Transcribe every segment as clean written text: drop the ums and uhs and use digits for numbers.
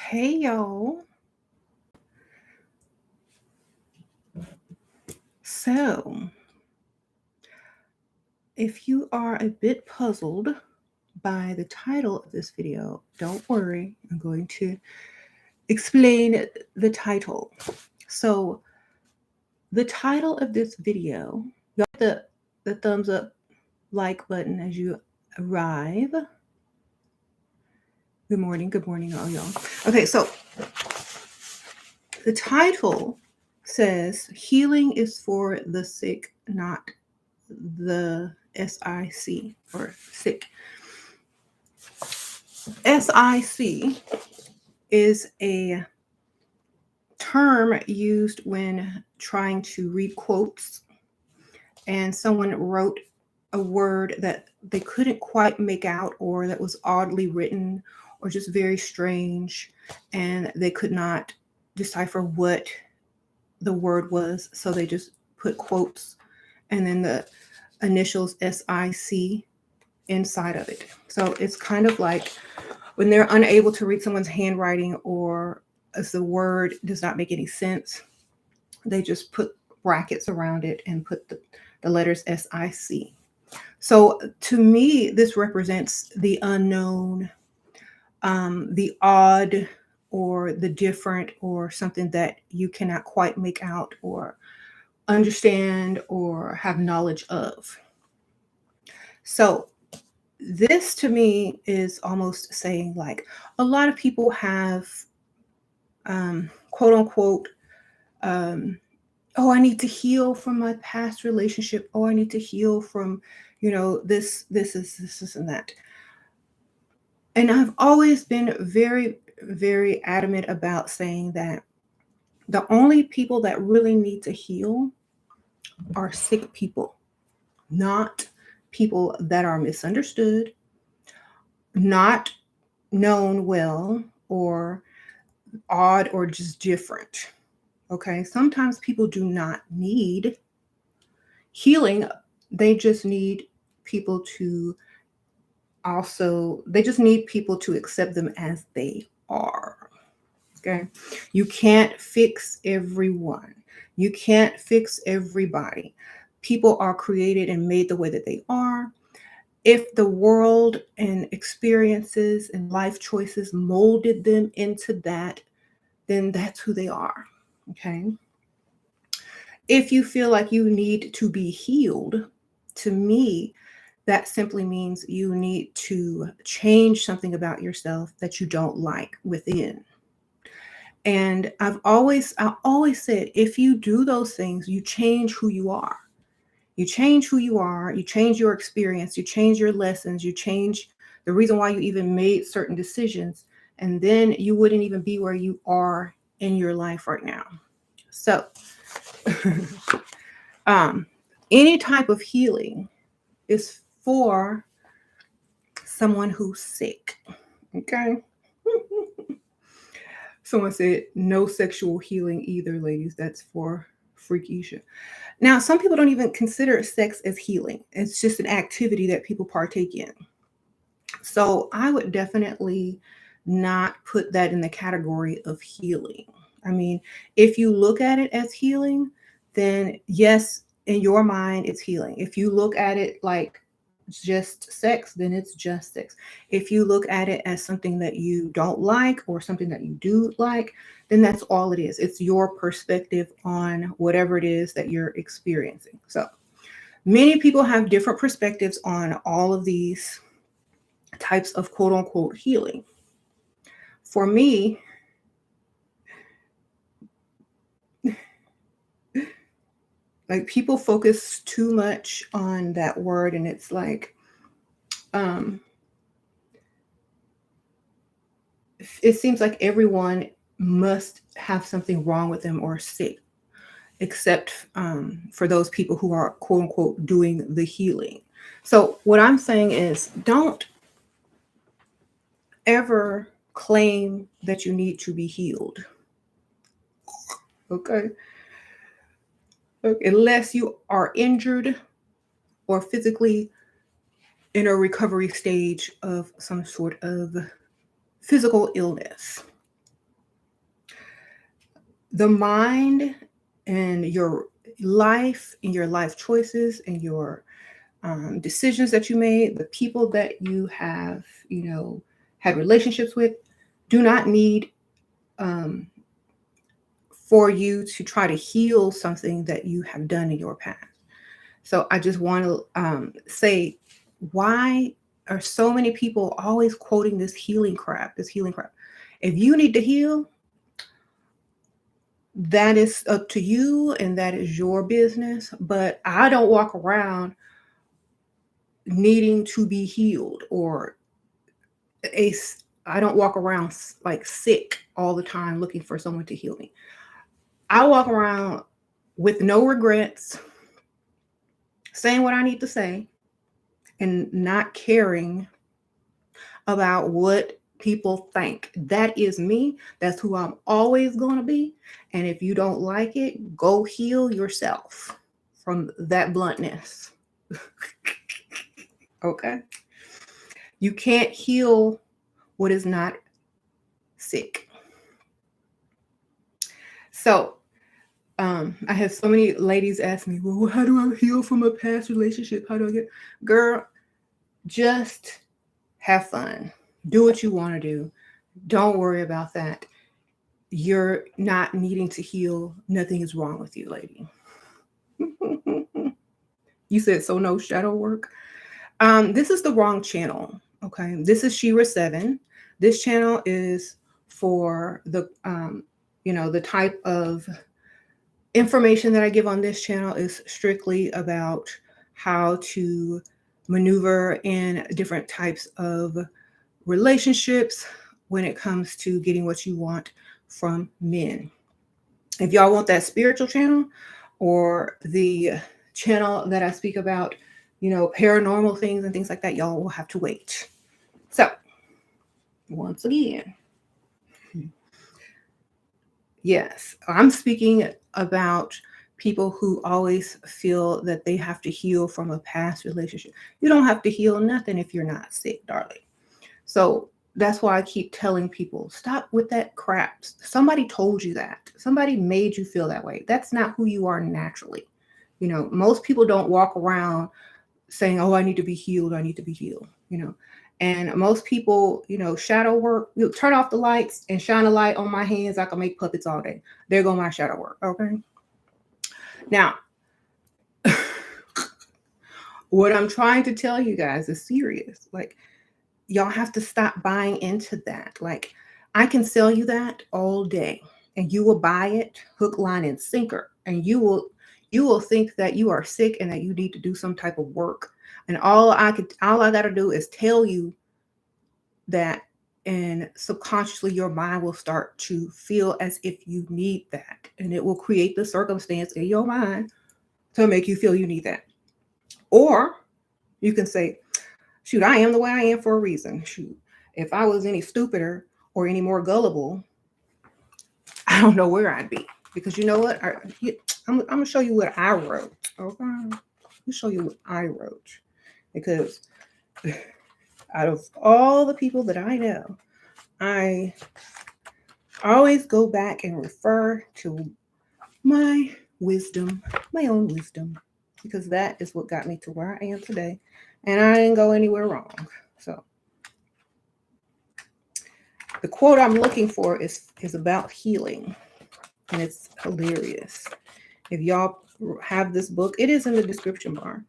Hey, y'all. So, if you are a bit puzzled by the title of this video, don't worry. I'm going to explain the title. So, the title of this video, y'all hit the thumbs up like button as you arrive. Good morning, all y'all. Okay, so the title says healing is for the sick, not the SIC or sick. SIC is a term used when trying to read quotes and someone wrote a word that they couldn't quite make out or that was oddly written or just very strange and they could not decipher what the word was, so they just put quotes and then the initials SIC inside of it. So it's kind of like when they're unable to read someone's handwriting or as the word does not make any sense, they just put brackets around it and put the letters SIC. So to me, this represents the unknown, the odd, or the different, or something that you cannot quite make out or understand or have knowledge of. So this to me is almost saying like a lot of people have quote unquote oh, I need to heal from my past relationship. Oh, I need to heal from, this and that. And I've always been very, very adamant about saying that the only people that really need to heal are sick people, not people that are misunderstood, not known well, or odd, or just different. Okay, sometimes people do not need healing. They just need people to accept them as they are. Okay, you can't fix everyone. You can't fix everybody. People are created and made the way that they are. If the world and experiences and life choices molded them into that, then that's who they are. Okay. If you feel like you need to be healed, to me, that simply means you need to change something about yourself that you don't like within. And I always said, if you do those things, you change who you are. You change who you are, you change your experience, you change your lessons, you change the reason why you even made certain decisions, and then you wouldn't even be where you are in your life right now. So any type of healing is for someone who's sick. Okay. Someone said no sexual healing either, ladies. That's for freakisha. Now, some people don't even consider sex as healing. It's just an activity that people partake in. So I would definitely not put that in the category of healing. I mean, if you look at it as healing, then yes, in your mind, it's healing. If you look at it like just sex, then it's just sex. If you look at it as something that you don't like or something that you do like, then that's all it is. It's your perspective on whatever it is that you're experiencing. So many people have different perspectives on all of these types of quote unquote healing. For me, like people focus too much on that word, and it's like it seems like everyone must have something wrong with them or sick, except for those people who are quote unquote doing the healing. So what I'm saying is, don't ever claim that you need to be healed. Okay. Unless you are injured or physically in a recovery stage of some sort of physical illness. the mind and your life and your life choices and your decisions that you made, the people that you have, had relationships with, do not need for you to try to heal something that you have done in your past. So I just want to say, why are so many people always quoting this healing crap? This healing crap. If you need to heal, that is up to you and that is your business. But I don't walk around needing to be healed, or I don't walk around like sick all the time looking for someone to heal me. I walk around with no regrets, saying what I need to say, and not caring about what people think. That is me. That's who I'm always going to be. And if you don't like it, go heal yourself from that bluntness. Okay? You can't heal what is not sick. So, I have so many ladies ask me, well, how do I heal from a past relationship? How do I get... Girl, just have fun. Do what you want to do. Don't worry about that. You're not needing to heal. Nothing is wrong with you, lady. You said, so no shadow work. This is the wrong channel. Okay. This is SheRaSeven. This channel is for the, the type of information that I give on this channel is strictly about how to maneuver in different types of relationships when it comes to getting what you want from men. If y'all want that spiritual channel or the channel that I speak about, paranormal things and things like that, y'all will have to wait. So, once again, yes, I'm speaking about people who always feel that they have to heal from a past relationship. You don't have to heal nothing if you're not sick, darling. So that's why I keep telling people, stop with that crap. Somebody told you that. Somebody made you feel that way. That's not who you are naturally. Most people don't walk around saying, oh, I need to be healed. I need to be healed, And most people, shadow work, turn off the lights and shine a light on my hands. I can make puppets all day. There go my shadow work. Okay. Now, what I'm trying to tell you guys is serious. Like, y'all have to stop buying into that. Like, I can sell you that all day and you will buy it hook, line, and sinker. And you will think that you are sick and that you need to do some type of work. And all I got to do is tell you that, and subconsciously your mind will start to feel as if you need that. And it will create the circumstance in your mind to make you feel you need that. Or you can say, shoot, I am the way I am for a reason. Shoot, if I was any stupider or any more gullible, I don't know where I'd be. Because you know what? I'm going to show you what I wrote. Okay? Let me show you what I wrote. Because out of all the people that I know, I always go back and refer to my wisdom, my own wisdom. Because that is what got me to where I am today. And I didn't go anywhere wrong. So the quote I'm looking for is about healing. And it's hilarious. If y'all have this book, it is in the description bar.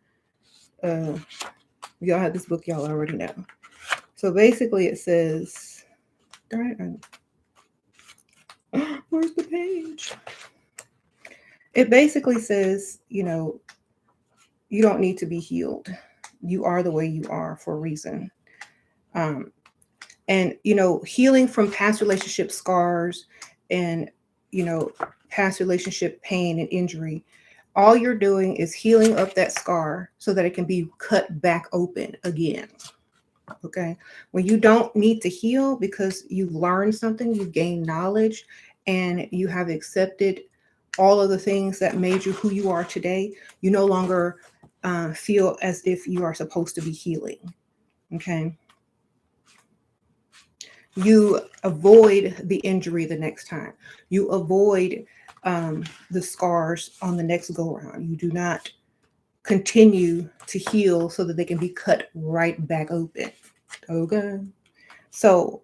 If y'all have this book, y'all already know. So basically it says, where's the page? It basically says, you don't need to be healed. You are the way you are for a reason. And, healing from past relationship scars and, past relationship pain and injury, all you're doing is healing up that scar so that it can be cut back open again. Okay. When you don't need to heal because you've learned something, you've gained knowledge, and you have accepted all of the things that made you who you are today, you no longer feel as if you are supposed to be healing. Okay. You avoid the injury the next time. You avoid the scars on the next go around. You do not continue to heal so that they can be cut right back open. Okay. So,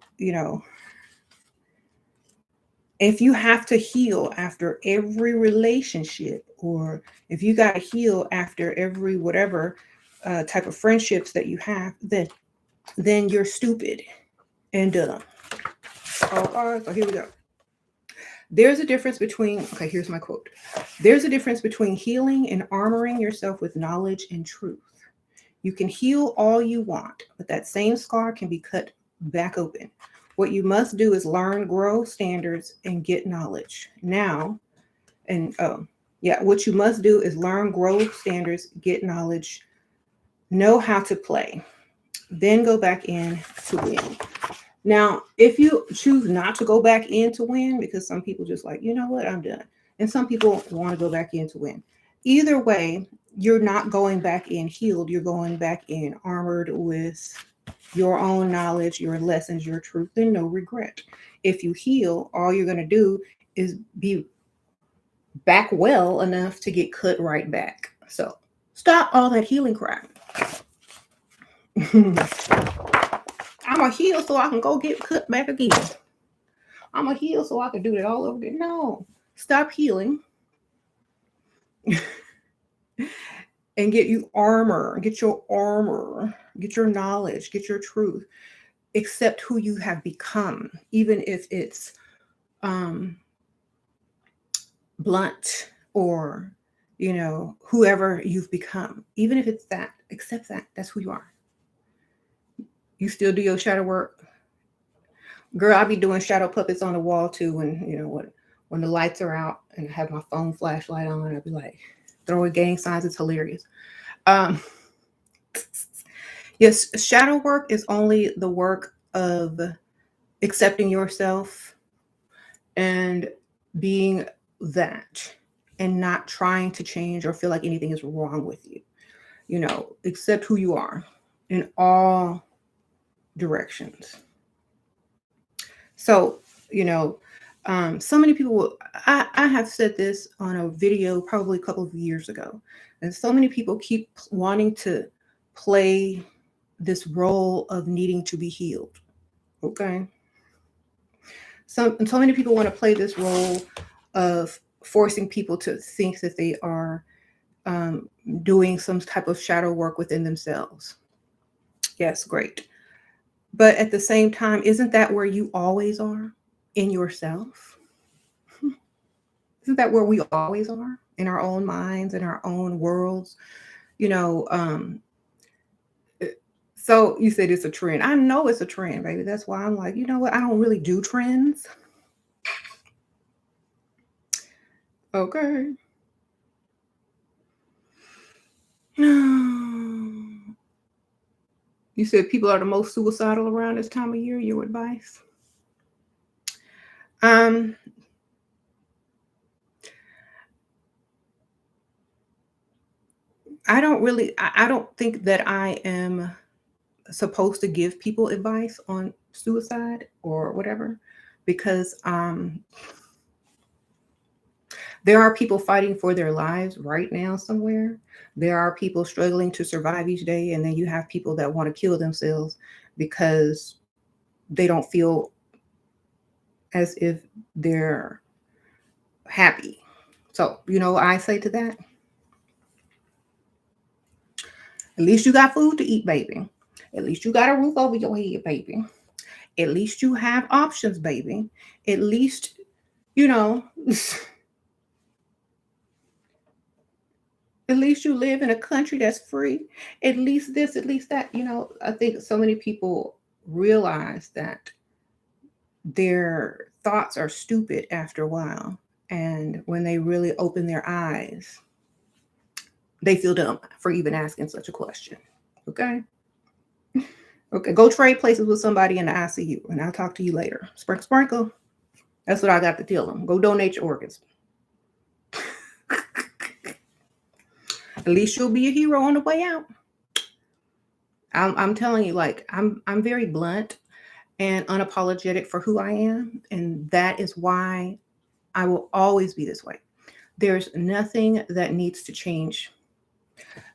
if you have to heal after every relationship, or if you got to heal after every whatever type of friendships that you have, then you're stupid and dumb. Okay, so here we go. There's a difference between, okay, here's my quote. There's a difference between healing and armoring yourself with knowledge and truth. You can heal all you want, but that same scar can be cut back open. What you must do is learn, grow standards, and get knowledge. Now, what you must do is learn, grow standards, get knowledge, know how to play, then go back in to win. Now, if you choose not to go back in to win, because some people just like, you know what, I'm done. And some people want to go back in to win. Either way, you're not going back in healed. You're going back in armored with your own knowledge, your lessons, your truth, and no regret. If you heal, all you're going to do is be back well enough to get cut right back. So stop all that healing crap. I'm going to heal so I can go get cut back again. I'm going to heal so I can do that all over again. No, stop healing and get your armor, get your knowledge, get your truth. Accept who you have become, even if it's blunt or, whoever you've become. Even if it's that, accept that. That's who you are. You still do your shadow work. Girl, I be doing shadow puppets on the wall too when the lights are out and I have my phone flashlight on, I'll be like throwing gang signs. It's hilarious. Yes, shadow work is only the work of accepting yourself and being that and not trying to change or feel like anything is wrong with you. Accept who you are in all directions. So, so many people, I have said this on a video probably a couple of years ago, and so many people keep wanting to play this role of needing to be healed. Okay. So many people want to play this role of forcing people to think that they are doing some type of shadow work within themselves. Yes, great. But at the same time, isn't that where you always are? In yourself? Isn't that where we always are? In our own minds, in our own worlds? So you said it's a trend. I know it's a trend, baby. That's why I'm like, you know what? I don't really do trends. Okay. You said people are the most suicidal around this time of year. Your advice? I don't think that I am supposed to give people advice on suicide or whatever, because there are people fighting for their lives right now somewhere. There are people struggling to survive each day, and then you have people that want to kill themselves because they don't feel as if they're happy. So, I say to that, at least you got food to eat, baby. At least you got a roof over your head, baby. At least you have options, baby. At least, at least you live in a country that's free. At least this, at least that. I think so many people realize that their thoughts are stupid after a while. And when they really open their eyes, they feel dumb for even asking such a question. Okay? Okay, go trade places with somebody in the ICU, and I'll talk to you later. Sprinkle, sprinkle. That's what I got to tell them. Go donate your organs. At least you'll be a hero on the way out. I'm telling you, like, I'm very blunt and unapologetic for who I am, and that is why I will always be this way. There's nothing that needs to change.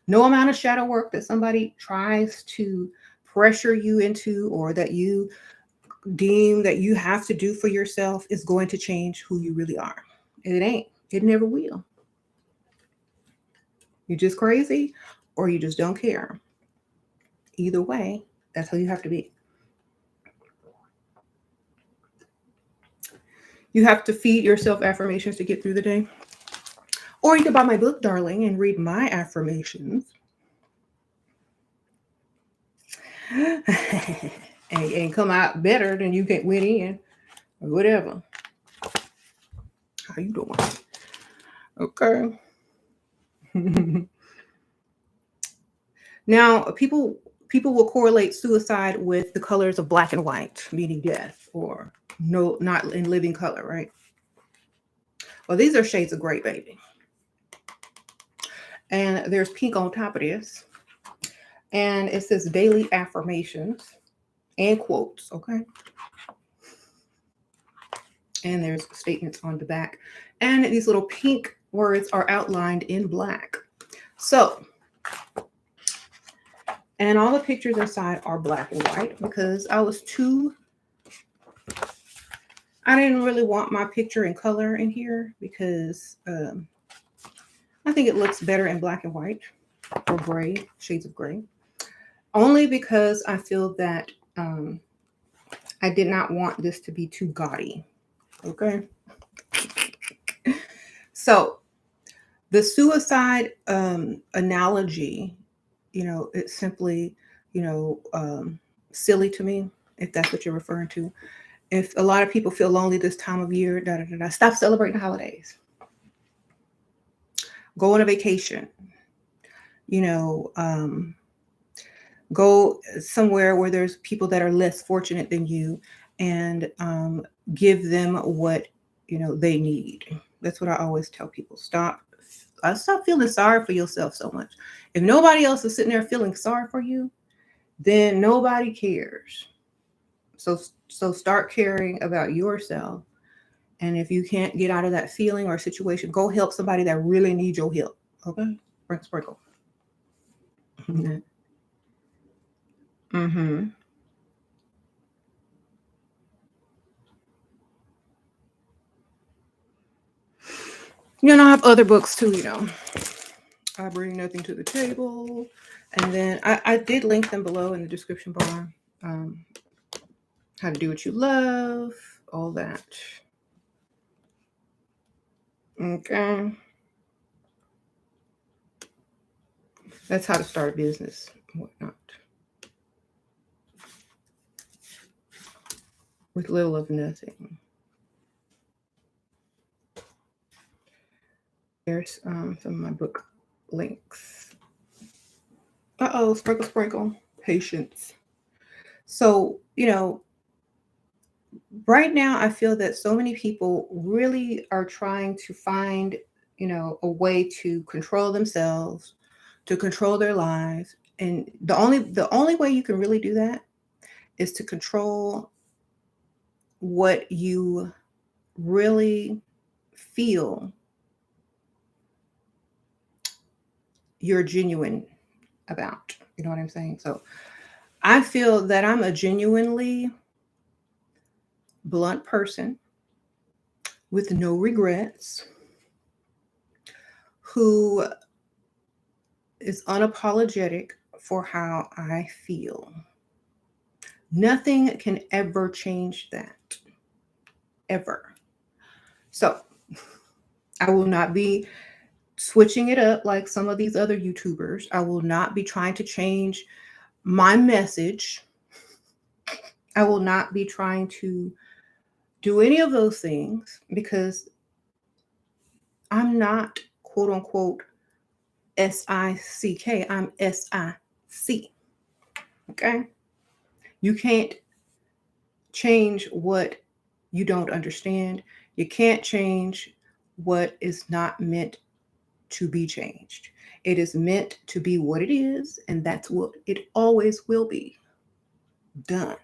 No amount of shadow work that somebody tries to pressure you into or that you deem that you have to do for yourself is going to change who you really are. It ain't. It never will. You're just crazy or you just don't care. Either way, that's how you have to be. You have to feed yourself affirmations to get through the day. Or you can buy my book, darling, and read my affirmations. and come out better than you went in, or whatever. How you doing? Okay. Now, people will correlate suicide with the colors of black and white, meaning death, or no, not in living color, right? Well, these are shades of gray, baby. And there's pink on top of this. And it says daily affirmations and quotes, okay? And there's statements on the back. And these little pink words are outlined in black. So, and all the pictures inside are black and white because I didn't really want my picture in color in here because I think it looks better in black and white or gray, shades of gray. Only because I feel that I did not want this to be too gaudy. Okay. So the suicide analogy, it's simply, silly to me, if that's what you're referring to. If a lot of people feel lonely this time of year, stop celebrating holidays. Go on a vacation. Go somewhere where there's people that are less fortunate than you and give them what they need. That's what I always tell people. Stop feeling sorry for yourself so much. If nobody else is sitting there feeling sorry for you, then nobody cares. So start caring about yourself. And if you can't get out of that feeling or situation, go help somebody that really needs your help. Okay? Sprinkle. Mm-hmm. I have other books too, I bring nothing to the table. And then I did link them below in the description bar. How to do what you love, all that. Okay. That's how to start a business and whatnot. With little of nothing. There's some of my book links. Sprinkle. Patience. So, right now I feel that so many people really are trying to find, a way to control themselves, to control their lives. And the only way you can really do that is to control what you really feel you're genuine about. You know what I'm saying? So I feel that I'm a genuinely blunt person with no regrets who is unapologetic for how I feel. Nothing can ever change that. Ever. So I will not be switching it up like some of these other YouTubers. I will not be trying to change my message. I will not be trying to do any of those things because I'm not quote unquote SICK. I'm SIC. Okay? You can't change what you don't understand. You can't change what is not meant to be changed. It is meant to be what it is, and that's what it always will be. Done.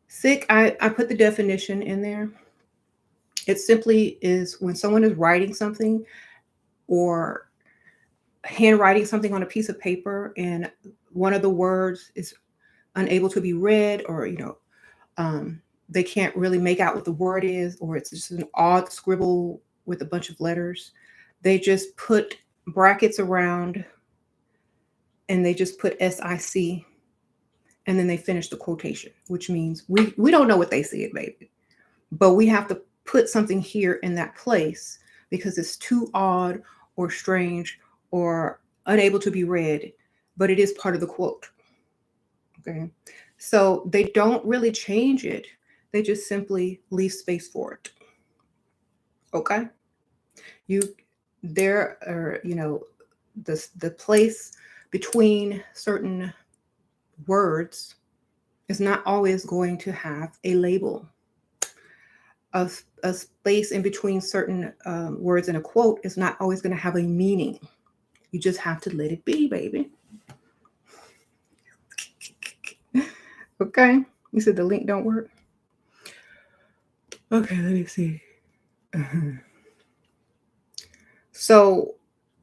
Sick, I put the definition in there. It simply is when someone is writing something or handwriting something on a piece of paper and one of the words is unable to be read, or they can't really make out what the word is, or it's just an odd scribble with a bunch of letters. They just put brackets around and they just put SIC, and then they finish the quotation, which means we don't know what they see it, baby. But we have to put something here in that place because it's too odd or strange or unable to be read, but it is part of the quote. Okay. So they don't really change it. They just simply leave space for it. Okay. There are, the place between certain words is not always going to have a label. A space in between certain words in a quote is not always going to have a meaning. You just have to let it be, baby. Okay. You said the link don't work? Okay, let me see. So,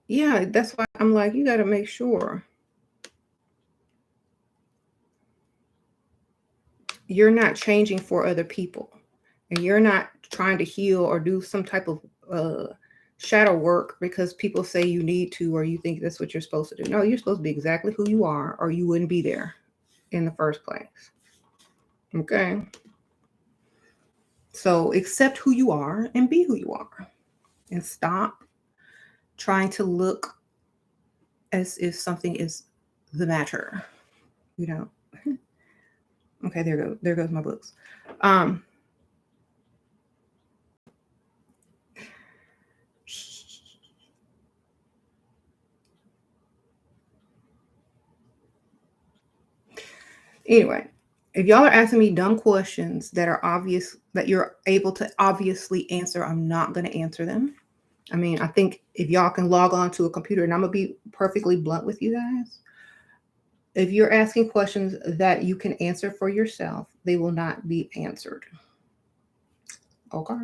yeah, that's why I'm like, you got to make sure you're not changing for other people, and you're not trying to heal or do some type of shadow work because people say you need to, or you think that's what you're supposed to do. No, you're supposed to be exactly who you are, or you wouldn't be there in the first place. Okay. So accept who you are and be who you are, and stop trying to look as if something is the matter. Okay, there goes my books. Anyway, if y'all are asking me dumb questions that are obvious, that you're able to obviously answer, I'm not going to answer them. I mean, I think if y'all can log on to a computer, and I'm going to be perfectly blunt with you guys, if you're asking questions that you can answer for yourself, they will not be answered. Okay.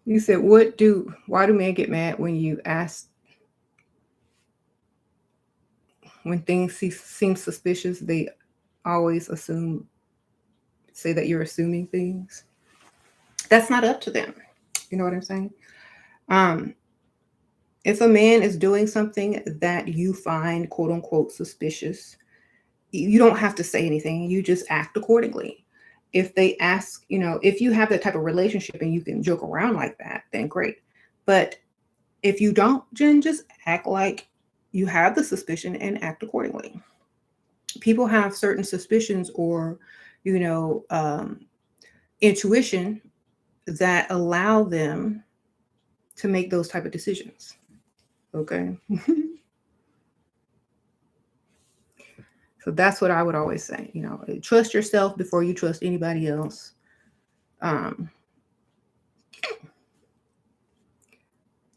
You said, why do men get mad when you ask, when things seem suspicious, they always say that you're assuming things? That's not up to them. You know what I'm saying? If a man is doing something that you find quote unquote suspicious, you don't have to say anything. You just act accordingly. If they ask, if you have that type of relationship and you can joke around like that, then great. But if you don't, then just act like you have the suspicion and act accordingly. People have certain suspicions or, intuition that allow them to make those type of decisions. Okay. So that's what I would always say, trust yourself before you trust anybody else.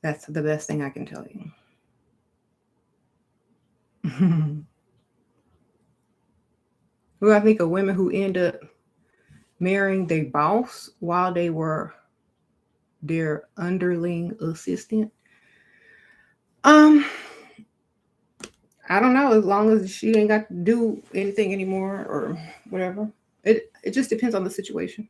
That's the best thing I can tell you. Well, I think of women who end up marrying their boss while they were their underling assistant. I don't know, as long as she ain't got to do anything anymore or whatever. It just depends on the situation.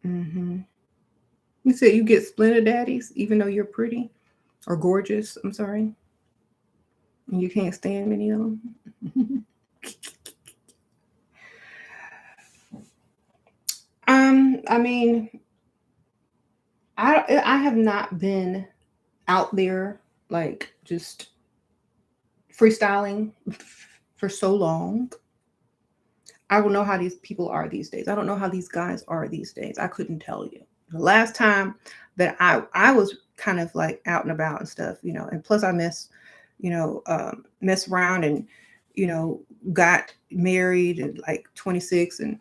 Mm-hmm. You said you get splinter daddies even though you're pretty or gorgeous. I'm sorry. And you can't stand many of them. I mean, I have not been out there like just freestyling for so long. I don't know how these people are these days. I don't know how these guys are these days. I couldn't tell you. The last time that I was kind of like out and about and stuff, and plus I miss, mess around and, got married at like 26 and,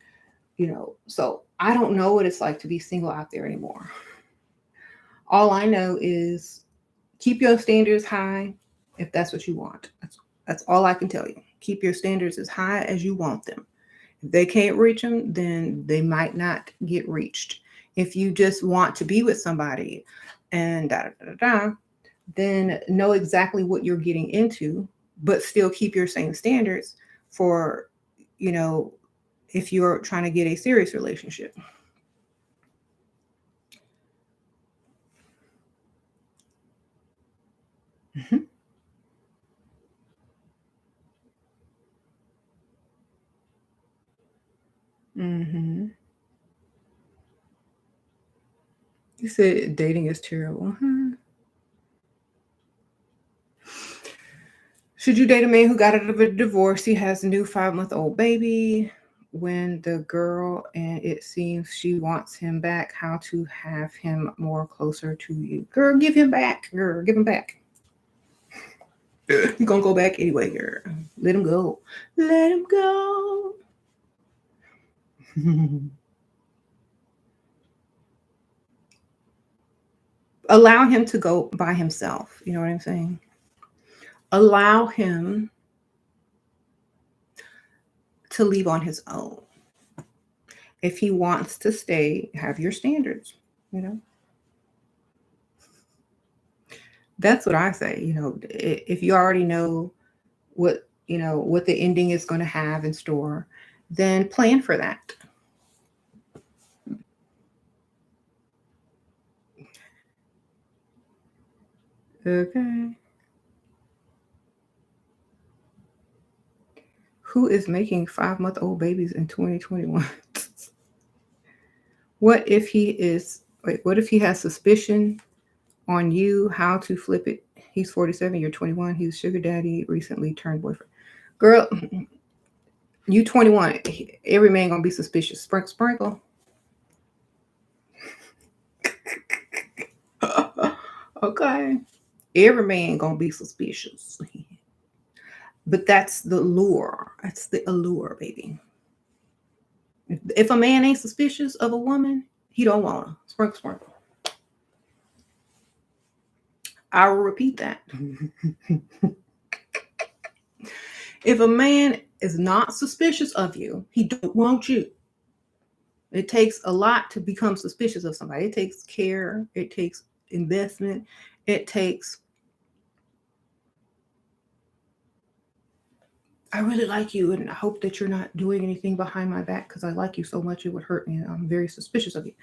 so I don't know what it's like to be single out there anymore. All I know is keep your standards high if that's what you want. That's all I can tell you. Keep your standards as high as you want them. If they can't reach them, then they might not get reached. If you just want to be with somebody and then know exactly what you're getting into, but still keep your same standards for, if you're trying to get a serious relationship. Mm-hmm. Mm-hmm. You said dating is terrible. Huh? Should you date a man who got out of a divorce? He has a new 5-month-old baby. When the girl, and it seems she wants him back, how to have him more closer to you? Girl, give him back. Girl, give him back. You're going to go back anyway, girl. Let him go. Let him go. Allow him to go by himself. You know what I'm saying? Allow him to leave on his own. If he wants to stay, have your standards, That's what I say. If you already know what, what the ending is going to have in store, then plan for that. Okay. Who is making 5-month-old babies in 2021? What if he has suspicion on you? How to flip it? He's 47, you're 21. He's sugar daddy, recently turned boyfriend. Girl, you 21. Every man gonna be suspicious. Sprinkle. Okay. Every man gonna be suspicious. But that's the lure. That's the allure, baby. If a man ain't suspicious of a woman, he don't want her. Sprinkle. I will repeat that. If a man is not suspicious of you, he don't want you. It takes a lot to become suspicious of somebody. It takes care. It takes investment. It takes, I really like you and I hope that you're not doing anything behind my back because I like you so much it would hurt me. I'm very suspicious of you.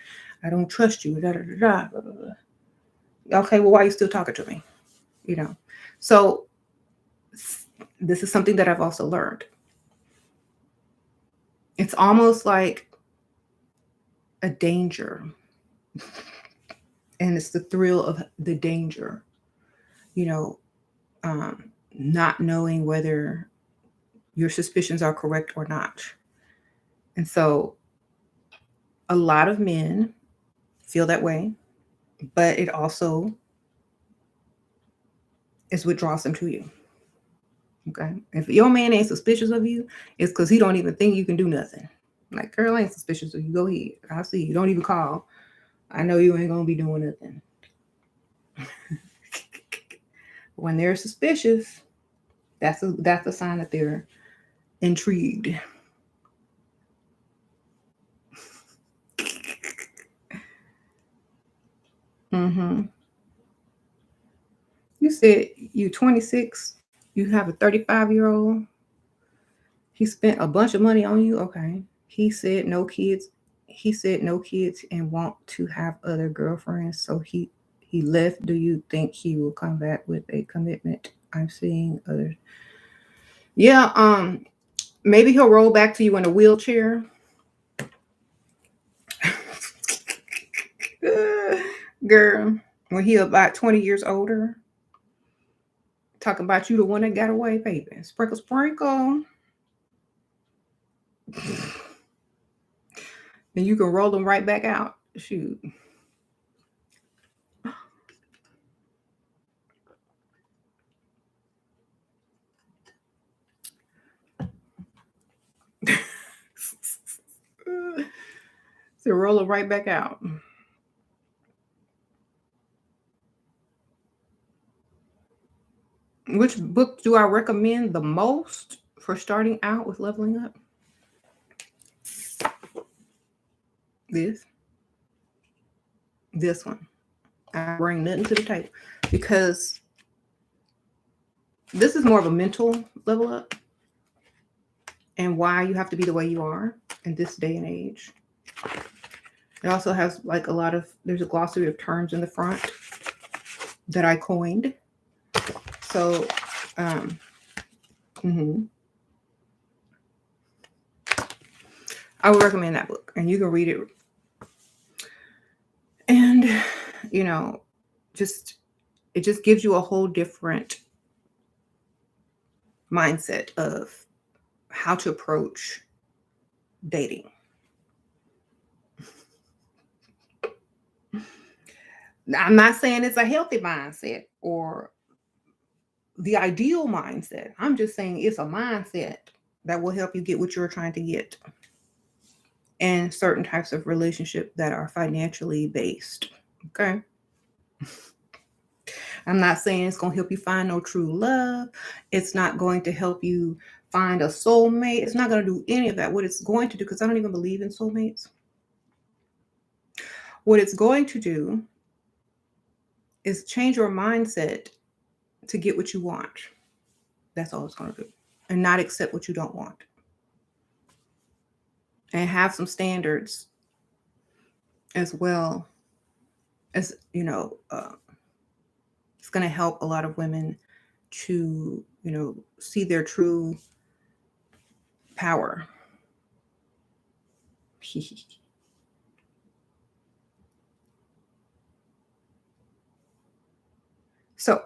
I don't trust you. Da, da, da, da, blah, blah, blah. Okay, well, why are you still talking to me? So this is something that I've also learned. It's almost like a danger. And it's the thrill of the danger, not knowing whether your suspicions are correct or not. And so a lot of men feel that way, but it also is what draws them to you. Okay. If your man ain't suspicious of you, it's because he don't even think you can do nothing. Like, girl, I ain't suspicious of you. Go ahead. I'll see you. Don't even call. I know you ain't gonna be doing nothing. When they're suspicious, that's a sign that they're intrigued. Mm-hmm. You said you 26. You have a 35-year-old. He spent a bunch of money on you. Okay. He said no kids. He said no kids and want to have other girlfriends. So he left. Do you think he will come back with a commitment? I'm seeing others. Yeah. Maybe he'll roll back to you in a wheelchair. Girl, when he about 20 years older. Talking about you, the one that got away, baby. Sprinkle. And you can roll them right back out. Shoot. To roll it right back out. Which book do I recommend the most for starting out with leveling up? This one. I bring nothing to the table because this is more of a mental level up and why you have to be the way you are in this day and age. It also has like there's a glossary of terms in the front that I coined. So, I would recommend that book, and you can read it. And, it just gives you a whole different mindset of how to approach dating. I'm not saying it's a healthy mindset or the ideal mindset. I'm just saying it's a mindset that will help you get what you're trying to get and certain types of relationship that are financially based. Okay. I'm not saying it's going to help you find no true love. It's not going to help you find a soulmate. It's not going to do any of that. What it's going to do, because I don't even believe in soulmates. What it's going to do is change your mindset to get what you want. That's all it's going to do. And not accept what you don't want. And have some standards as well as, it's going to help a lot of women to, see their true power. So,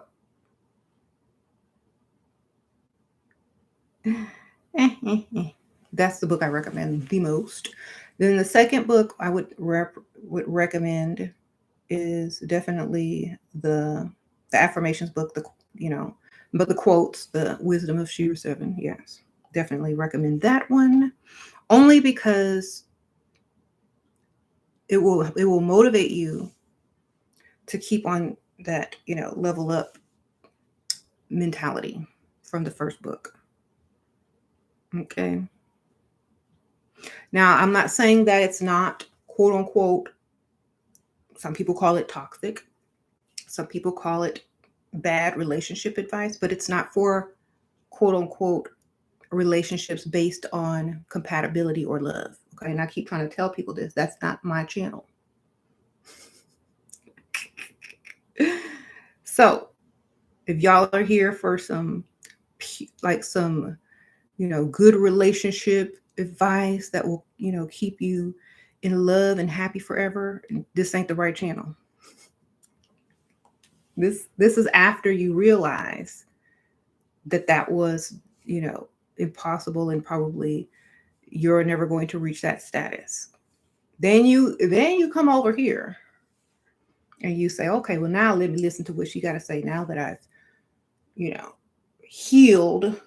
that's the book I recommend the most. Then the second book I would recommend is definitely the affirmations book, but the quotes, the wisdom of SheRaSeven. Yes, definitely recommend that one, only because it will motivate you to keep on that, level up mentality from the first book. Okay. Now, I'm not saying that it's not, quote unquote, some people call it toxic. Some people call it bad relationship advice, but it's not for, quote unquote, relationships based on compatibility or love. Okay. And I keep trying to tell people this. That's not my channel. So if y'all are here for some good relationship advice that will, keep you in love and happy forever, this ain't the right channel. This is after you realize that was, impossible and probably you're never going to reach that status. Then you come over here and you say, okay, well, now let me listen to what she got to say now that I've, healed.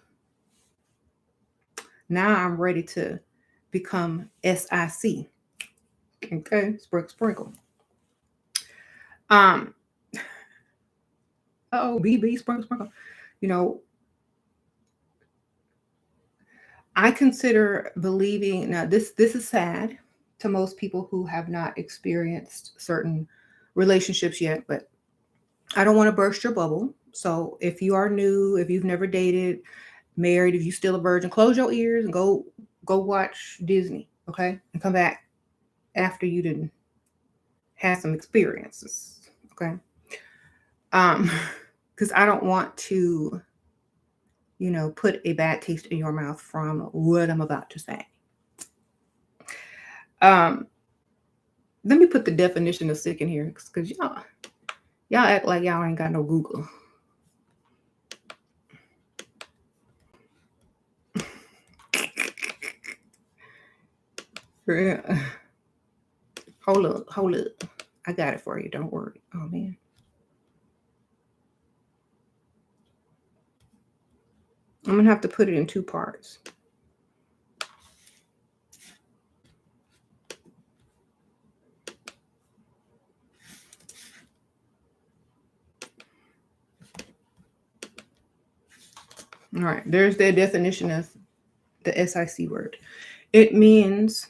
Now I'm ready to become SIC. Okay, sprinkle. BB, sprinkle. I consider believing, now this is sad to most people who have not experienced certain relationships yet, but I don't want to burst your bubble. So if you are new, if you've never dated, married, if you're still a virgin, close your ears and go watch Disney, okay? And come back after you didn't have some experiences, okay? Because I don't want to, put a bad taste in your mouth from what I'm about to say. Let me put the definition of sick in here, because y'all act like y'all ain't got no Google. Yeah. Hold up. I got it for you. Don't worry. Oh, man. I'm going to have to put it in two parts. All right, there's the definition of the SIC word. It means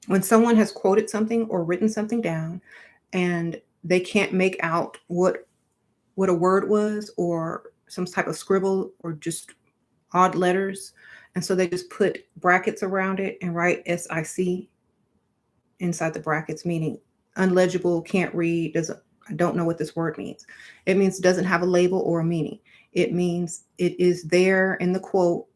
when someone has quoted something or written something down and they can't make out what a word was, or some type of scribble or just odd letters, and so they just put brackets around it and write SIC inside the brackets, meaning unlegible, can't read, doesn't, I don't know what this word means. It means it doesn't have a label or a meaning. It means it is there in the quote,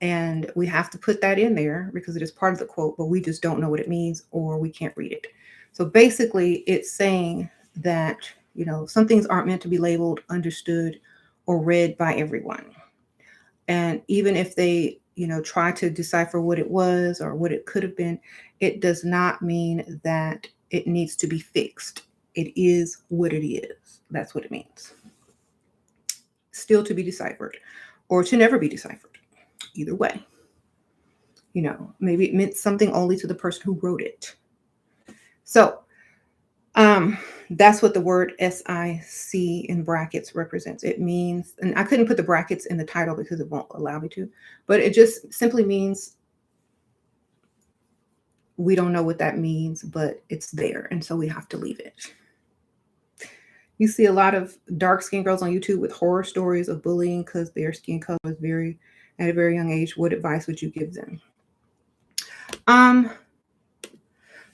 and we have to put that in there because it is part of the quote, but we just don't know what it means or we can't read it. So basically, it's saying that, you know, some things aren't meant to be labeled, understood, or read by everyone. And even if they, you know, try to decipher what it was or what it could have been, it does not mean that it needs to be fixed. It is what it is. That's what it means. Still to be deciphered or to never be deciphered. Either way. You know, maybe it meant something only to the person who wrote it. So that's what the word SIC in brackets represents. It means, and I couldn't put the brackets in the title because it won't allow me to, but it just simply means we don't know what that means, but it's there. And so we have to leave it. You see a lot of dark-skinned girls on YouTube with horror stories of bullying because their skin color is at a very young age. What advice would you give them?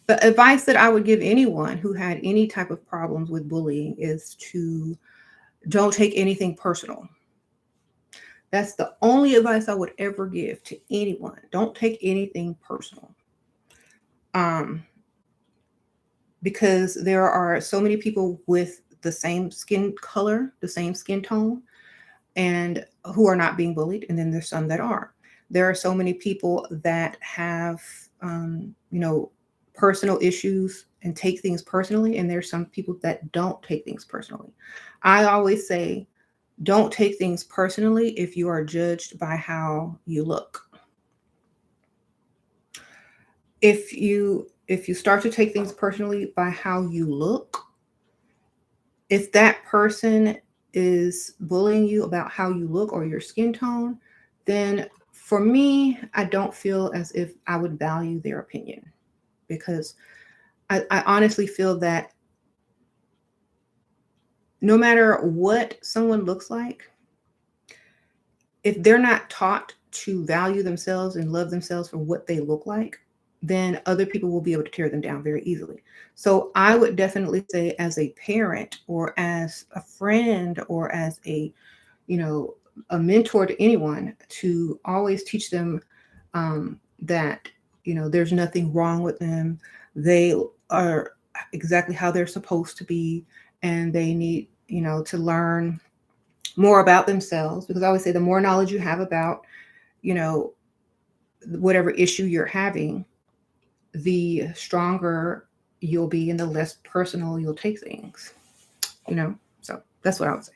The advice that I would give anyone who had any type of problems with bullying is to don't take anything personal. That's the only advice I would ever give to anyone. Don't take anything personal. Because there are so many people with the same skin color, the same skin tone, and who are not being bullied. And then there's some that are. There are so many people that have, you know, personal issues and take things personally. And there's some people that don't take things personally. I always say, don't take things personally if you are judged by how you look. If you start to take things personally by how you look, if that person is bullying you about how you look or your skin tone, then for me, I don't feel as if I would value their opinion, because I honestly feel that no matter what someone looks like, if they're not taught to value themselves and love themselves for what they look like, then other people will be able to tear them down very easily. So I would definitely say, as a parent or as a friend or as a, you know, a mentor to anyone, to always teach them that, you know, there's nothing wrong with them. They are exactly how they're supposed to be, and they need, you know, to learn more about themselves, because I always say the more knowledge you have about, you know, whatever issue you're having, the stronger you'll be and the less personal you'll take things, you know. So that's what I would say.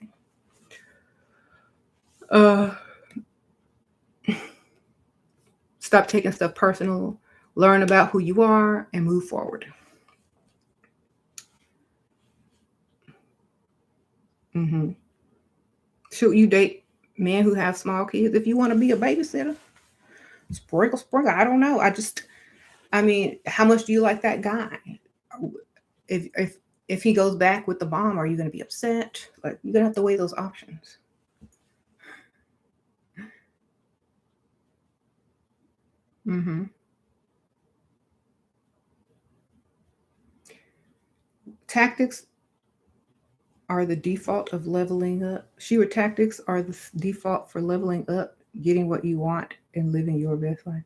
Stop taking stuff personal, learn about who you are, and move forward. Should you date men who have small kids if you want to be a babysitter? Sprinkle, sprinkle. I don't know. I mean, how much do you like that guy? If he goes back with the bomb, are you going to be upset? Like, you're going to have to weigh those options. Tactics are the default of leveling up. Tactics are the default for leveling up, getting what you want, and living your best life.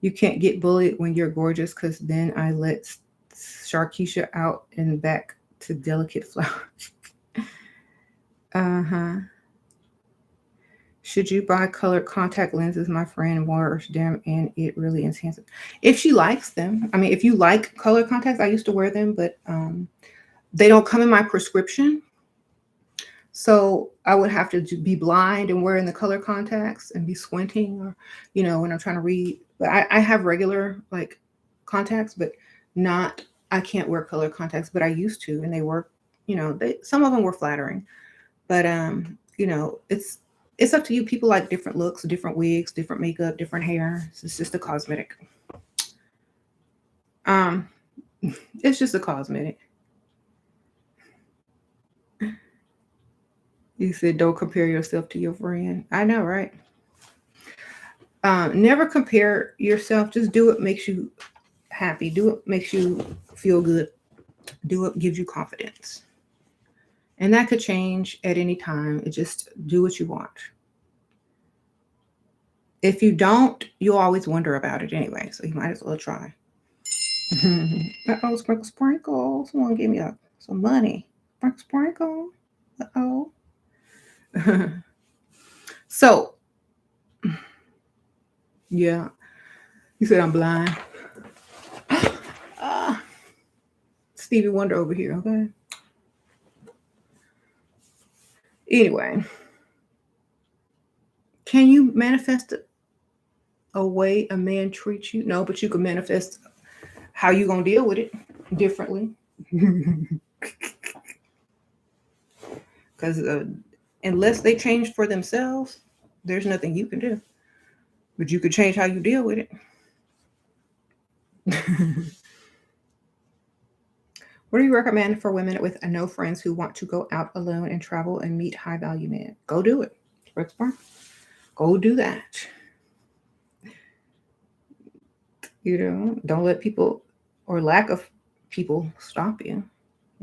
You can't get bullied when you're gorgeous, because then I let Sharkeisha out and back to delicate flowers. Should you buy colored contact lenses? My friend wears them and it really enhances. If she likes them. I mean, if you like colored contacts, I used to wear them, but they don't come in my prescription. So I would have to be blind and wearing the color contacts and be squinting, or, you know, when I'm trying to read. But I have regular like contacts, but not, I can't wear color contacts, but I used to, and they work, you know, some of them were flattering, but you know, It's up to you. People like different looks, different wigs, different makeup, different hair. It's just a cosmetic. It's just a cosmetic. You said don't compare yourself to your friend. I know, right? Never compare yourself. Just do what makes you happy. Do what makes you feel good. Do what gives you confidence. And that could change at any time. It just do what you want. If you don't, you'll always wonder about it anyway. So you might as well try. Uh-oh, sprinkle, sprinkle. Someone give me some money. Sprinkle, sprinkle. Uh-oh. So, yeah. You said I'm blind. Stevie Wonder over here, okay? Anyway. Can you manifest a way a man treats you? No, but you can manifest how you going to deal with it differently. Because unless they change for themselves, there's nothing you can do. But you could change how you deal with it. What do you recommend for women with no friends who want to go out alone and travel and meet high-value men? Go do it. Go do that. Don't let people or lack of people stop you.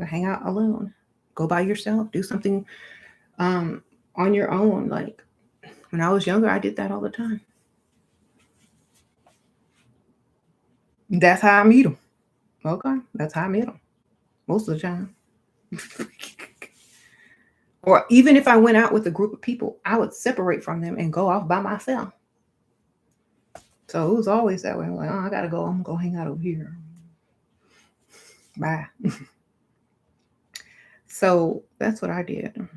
Hang out alone. Go by yourself. Do something on your own. Like when I was younger, I did that all the time. That's how I meet them. Okay, that's how I meet them. Most of the time. Or even if I went out with a group of people, I would separate from them and go off by myself. So it was always that way. I'm like, oh, I gotta go. I'm gonna go hang out over here. Bye. So that's what I did.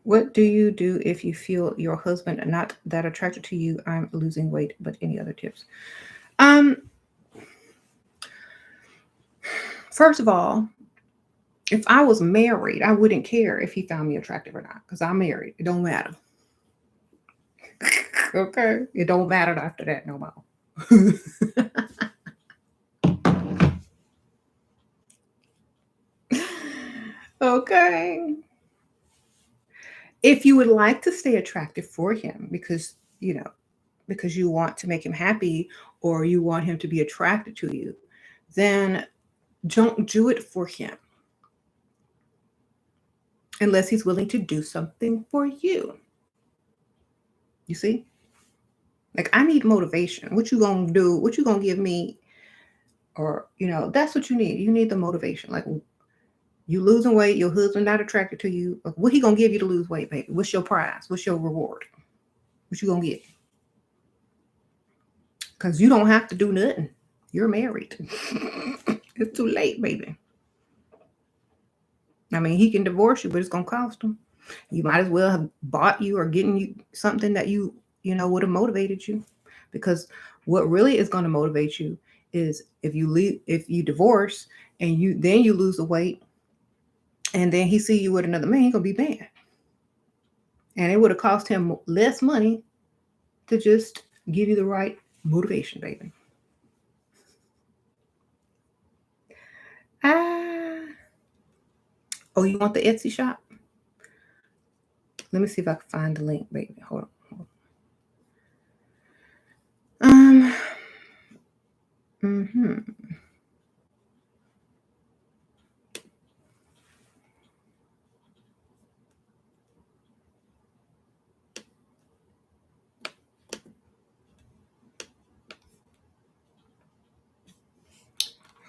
What do you do if you feel your husband not that attracted to you? I'm losing weight, but any other tips? First of all, if I was married, I wouldn't care if he found me attractive or not, because I'm married. It don't matter. Okay? It don't matter after that no more. Okay. If you would like to stay attractive for him because you want to make him happy or you want him to be attracted to you, then don't do it for him unless he's willing to do something for you. You see? Like, I need motivation. What you gonna do? What you gonna give me? Or, that's what you need. You need the motivation. Like, you losing weight, your husband not attracted to you. What he gonna give you to lose weight, baby? What's your prize? What's your reward? What you gonna get? Because you don't have to do nothing. You're married. It's too late, baby. I mean, he can divorce you, but it's gonna cost him. You might as well have bought you or getting you something that would have motivated you. Because what really is going to motivate you is if you divorce and you lose the weight, and then he see you with another man, he's gonna be mad. And it would have cost him less money to just give you the right motivation, baby. Oh, you want the Etsy shop? Let me see if I can find the link, baby. Hold on.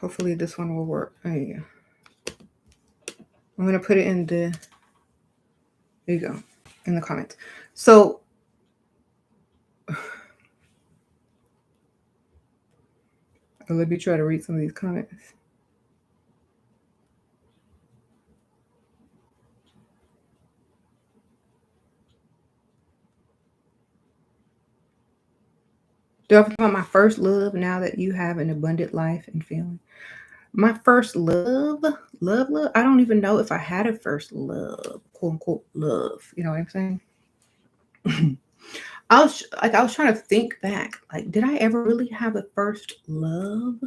Hopefully this one will work. There you go. I'm going to put it in there you go, in the comments. So, let me try to read some of these comments. Do I talk about my first love now that you have an abundant life and feeling? My first love, love. I don't even know if I had a first love, quote unquote love. You know what I'm saying? I was trying to think back. Like, did I ever really have a first love,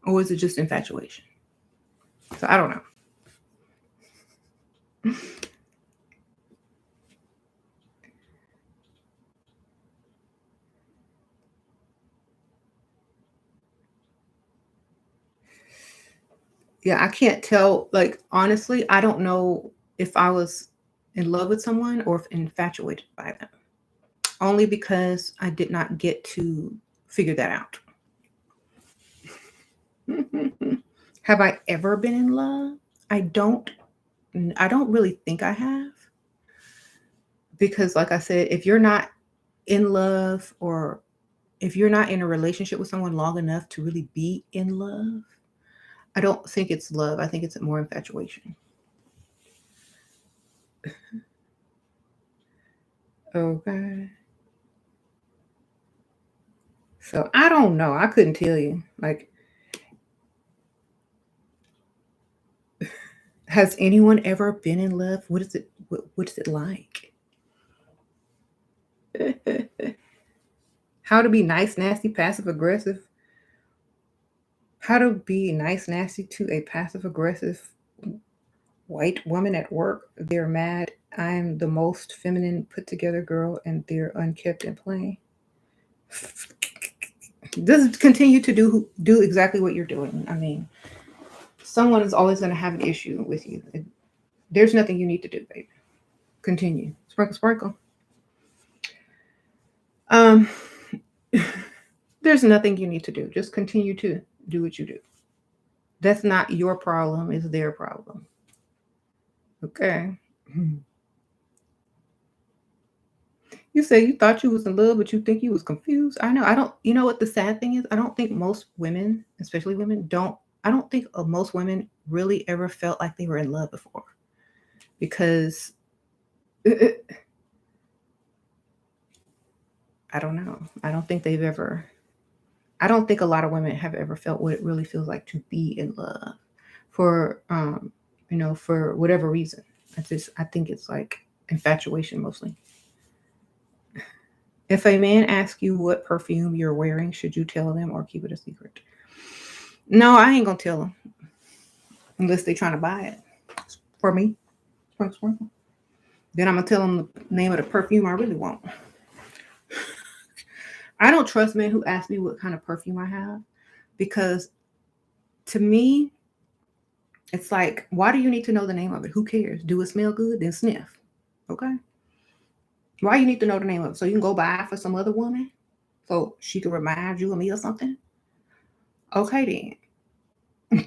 or was it just infatuation? So I don't know. Yeah, I can't tell. Like, honestly, I don't know if I was in love with someone or if infatuated by them. Only because I did not get to figure that out. Have I ever been in love? I don't I don't really think I have, because like I said, if you're not in love, or if you're not in a relationship with someone long enough to really be in love, I don't think it's love. I think it's more infatuation. Okay. So I don't know. I couldn't tell you. Like, has anyone ever been in love? What is it? What is it like? How to be nice, nasty, passive aggressive. How to be nice, nasty to a passive aggressive white woman at work. They're mad. I'm the most feminine, put together girl, and they're unkept and plain. Just continue to do exactly what you're doing. I mean, someone is always going to have an issue with you. There's nothing you need to do, baby. Continue. Sprinkle, sprinkle. Um, there's nothing you need to do. Just continue to do what you do. That's not your problem. It's their problem. Okay. You say you thought you was in love, but you think you was confused. I know. I don't. You know what the sad thing is? I don't think most women, especially women, don't. I don't think most women really ever felt like they were in love before, because I don't know. I don't think they've ever. I don't think a lot of women have ever felt what it really feels like to be in love, for for whatever reason. I think it's like infatuation mostly. If a man asks you what perfume you're wearing, should you tell them or keep it a secret? No, I ain't gonna tell them unless they're trying to buy it for me. Sprinkle, sprinkle. Then I'm gonna tell them the name of the perfume I really want. I don't trust men who ask me what kind of perfume I have, because to me, it's like, why do you need to know the name of it? Who cares? Do it smell good? Then sniff. Okay. Why you need to know the name of it? So you can go buy it for some other woman, so she can remind you of me or something? Okay, then.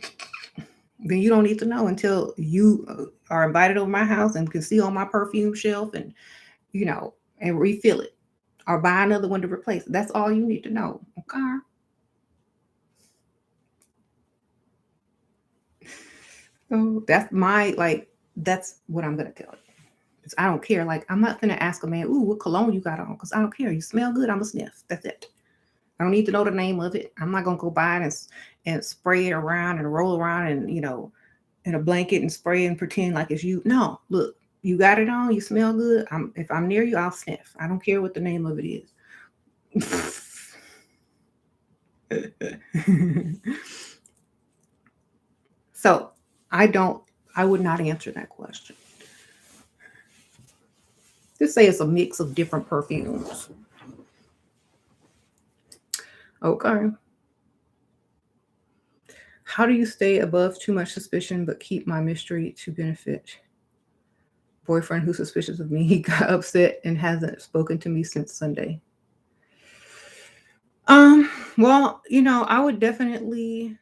Then you don't need to know until you are invited over my house and can see on my perfume shelf, and and refill it or buy another one to replace it. That's all you need to know. Okay. So that's what I'm gonna tell you. 'Cause I don't care. Like, I'm not gonna ask a man, "Ooh, what cologne you got on?" Because I don't care. You smell good, I'm a sniff. That's it. I don't need to know the name of it. I'm not gonna go buy it and spray it around and roll around and in a blanket and spray and pretend like it's you. No, look, you got it on. You smell good. If I'm near you, I'll sniff. I don't care what the name of it is. So I would not answer that question. Just say it's a mix of different perfumes. Okay. How do you stay above too much suspicion but keep my mystery to benefit? Boyfriend who's suspicious of me, he got upset and hasn't spoken to me since Sunday. Well, I would definitely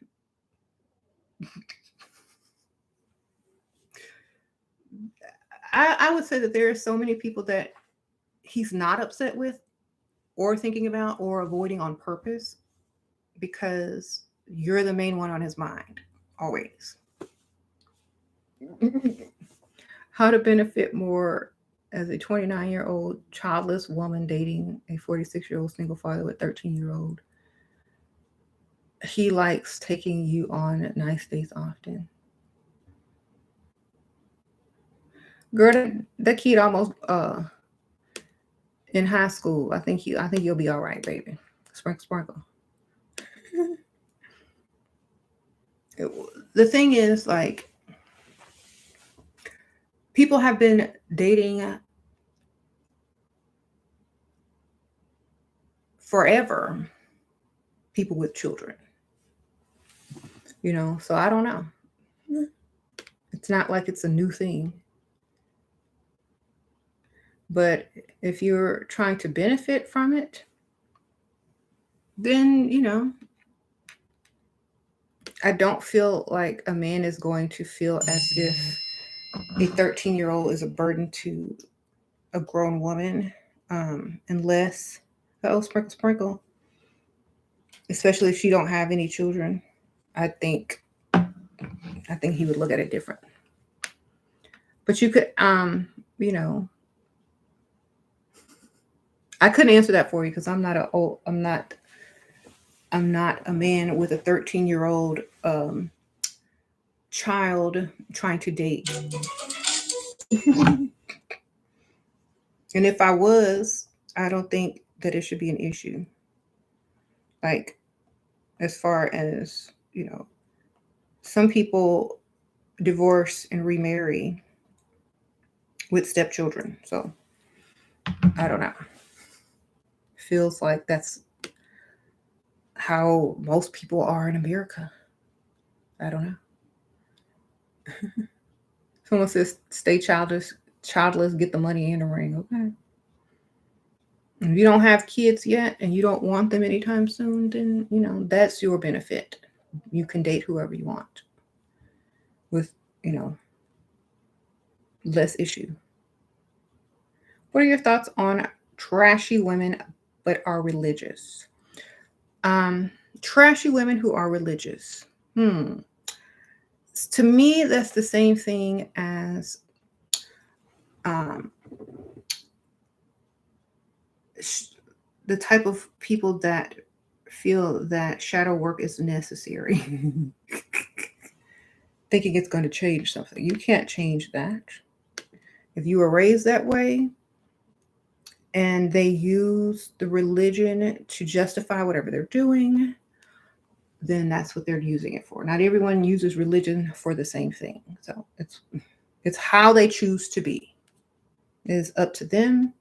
I would say that there are so many people that he's not upset with or thinking about or avoiding on purpose, because you're the main one on his mind always. How to benefit more as a 29-year-old childless woman dating a 46-year-old single father with 13-year-old. he likes taking you on nice dates often. Girl, that kid almost in high school. I think you'll be all right, baby. Sprinkle, sprinkle. The thing is, like, people have been dating forever, people with children, so I don't know. It's not like it's a new thing. But if you're trying to benefit from it, then, I don't feel like a man is going to feel as if a 13-year-old is a burden to a grown woman, unless, sprinkle, sprinkle, especially if she don't have any children. I think he would look at it different. But you could, I couldn't answer that for you because I'm not a man with a 13-year-old child trying to date. And if I was, I don't think that it should be an issue. Like, as far as, some people divorce and remarry with stepchildren. So I don't know. Feels like that's how most people are in America. I don't know. Someone says stay childless, get the money and the ring. Okay. If you don't have kids yet and you don't want them anytime soon, then, that's your benefit. You can date whoever you want with, less issue. What are your thoughts on trashy women but are religious? Trashy women who are religious. To me, that's the same thing as the type of people that feel that shadow work is necessary, thinking it's going to change something. You can't change that. If you were raised that way and they use the religion to justify whatever they're doing, then that's what they're using it for. Not everyone uses religion for the same thing. So it's how they choose to be. It is up to them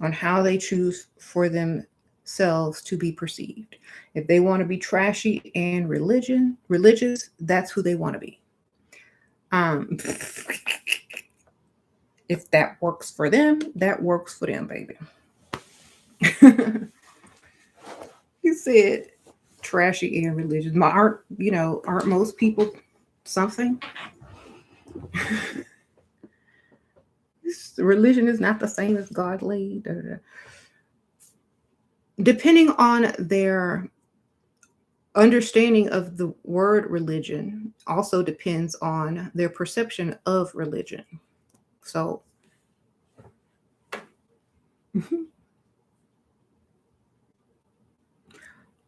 on how they choose for themselves to be perceived. If they want to be trashy and religious, that's who they want to be. If that works for them, that works for them, baby. You said trashy and religious. Aren't most people something? Religion is not the same as godly. Depending on their understanding of the word religion, also depends on their perception of religion. So,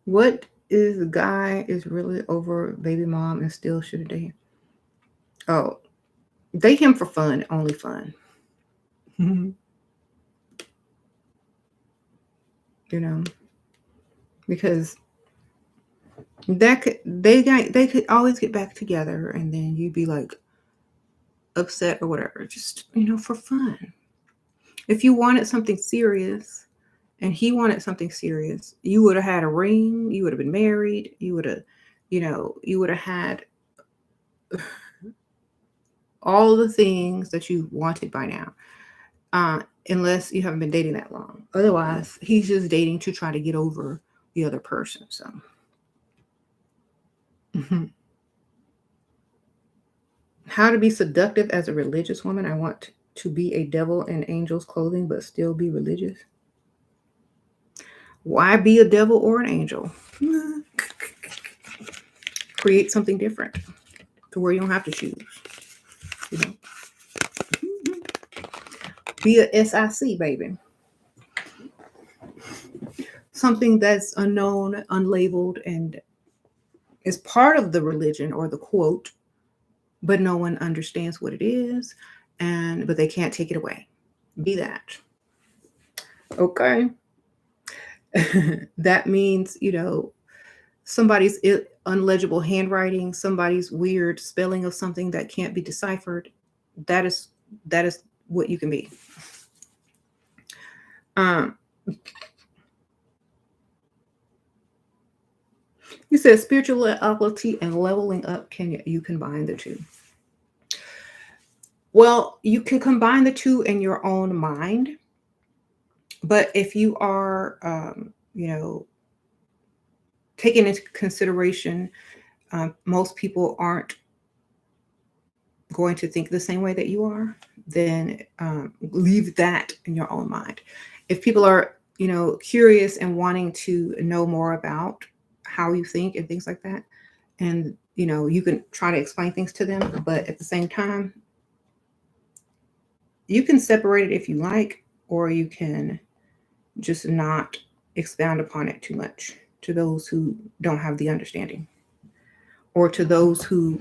what is the guy is really over baby mom and still should date? Oh, date him for fun, only fun. Because they could always get back together, and then you'd be like upset or whatever, just for fun. If you wanted something serious and he wanted something serious, you would have had a ring, you would have been married, you would have had all the things that you wanted by now, unless you haven't been dating that long. Otherwise, he's just dating to try to get over the other person. So how to be seductive as a religious woman. I want to be a devil in angel's clothing but still be religious. Why be a devil or an angel? Create something different to where you don't have to choose. Be a SIC, baby. Something that's unknown, unlabeled, and is part of the religion or the quote, but no one understands what it is, but they can't take it away. Be that. Okay. That means, somebody's unlegible handwriting, somebody's weird spelling of something that can't be deciphered. That is what you can be. You said spirituality and leveling up. Can you combine the two? Well, you can combine the two in your own mind, but if you are, taking into consideration, most people aren't going to think the same way that you are, then leave that in your own mind. If people are, curious and wanting to know more about how you think and things like that, and, you can try to explain things to them, but at the same time, you can separate it if you like, or you can just not expound upon it too much to those who don't have the understanding, or to those who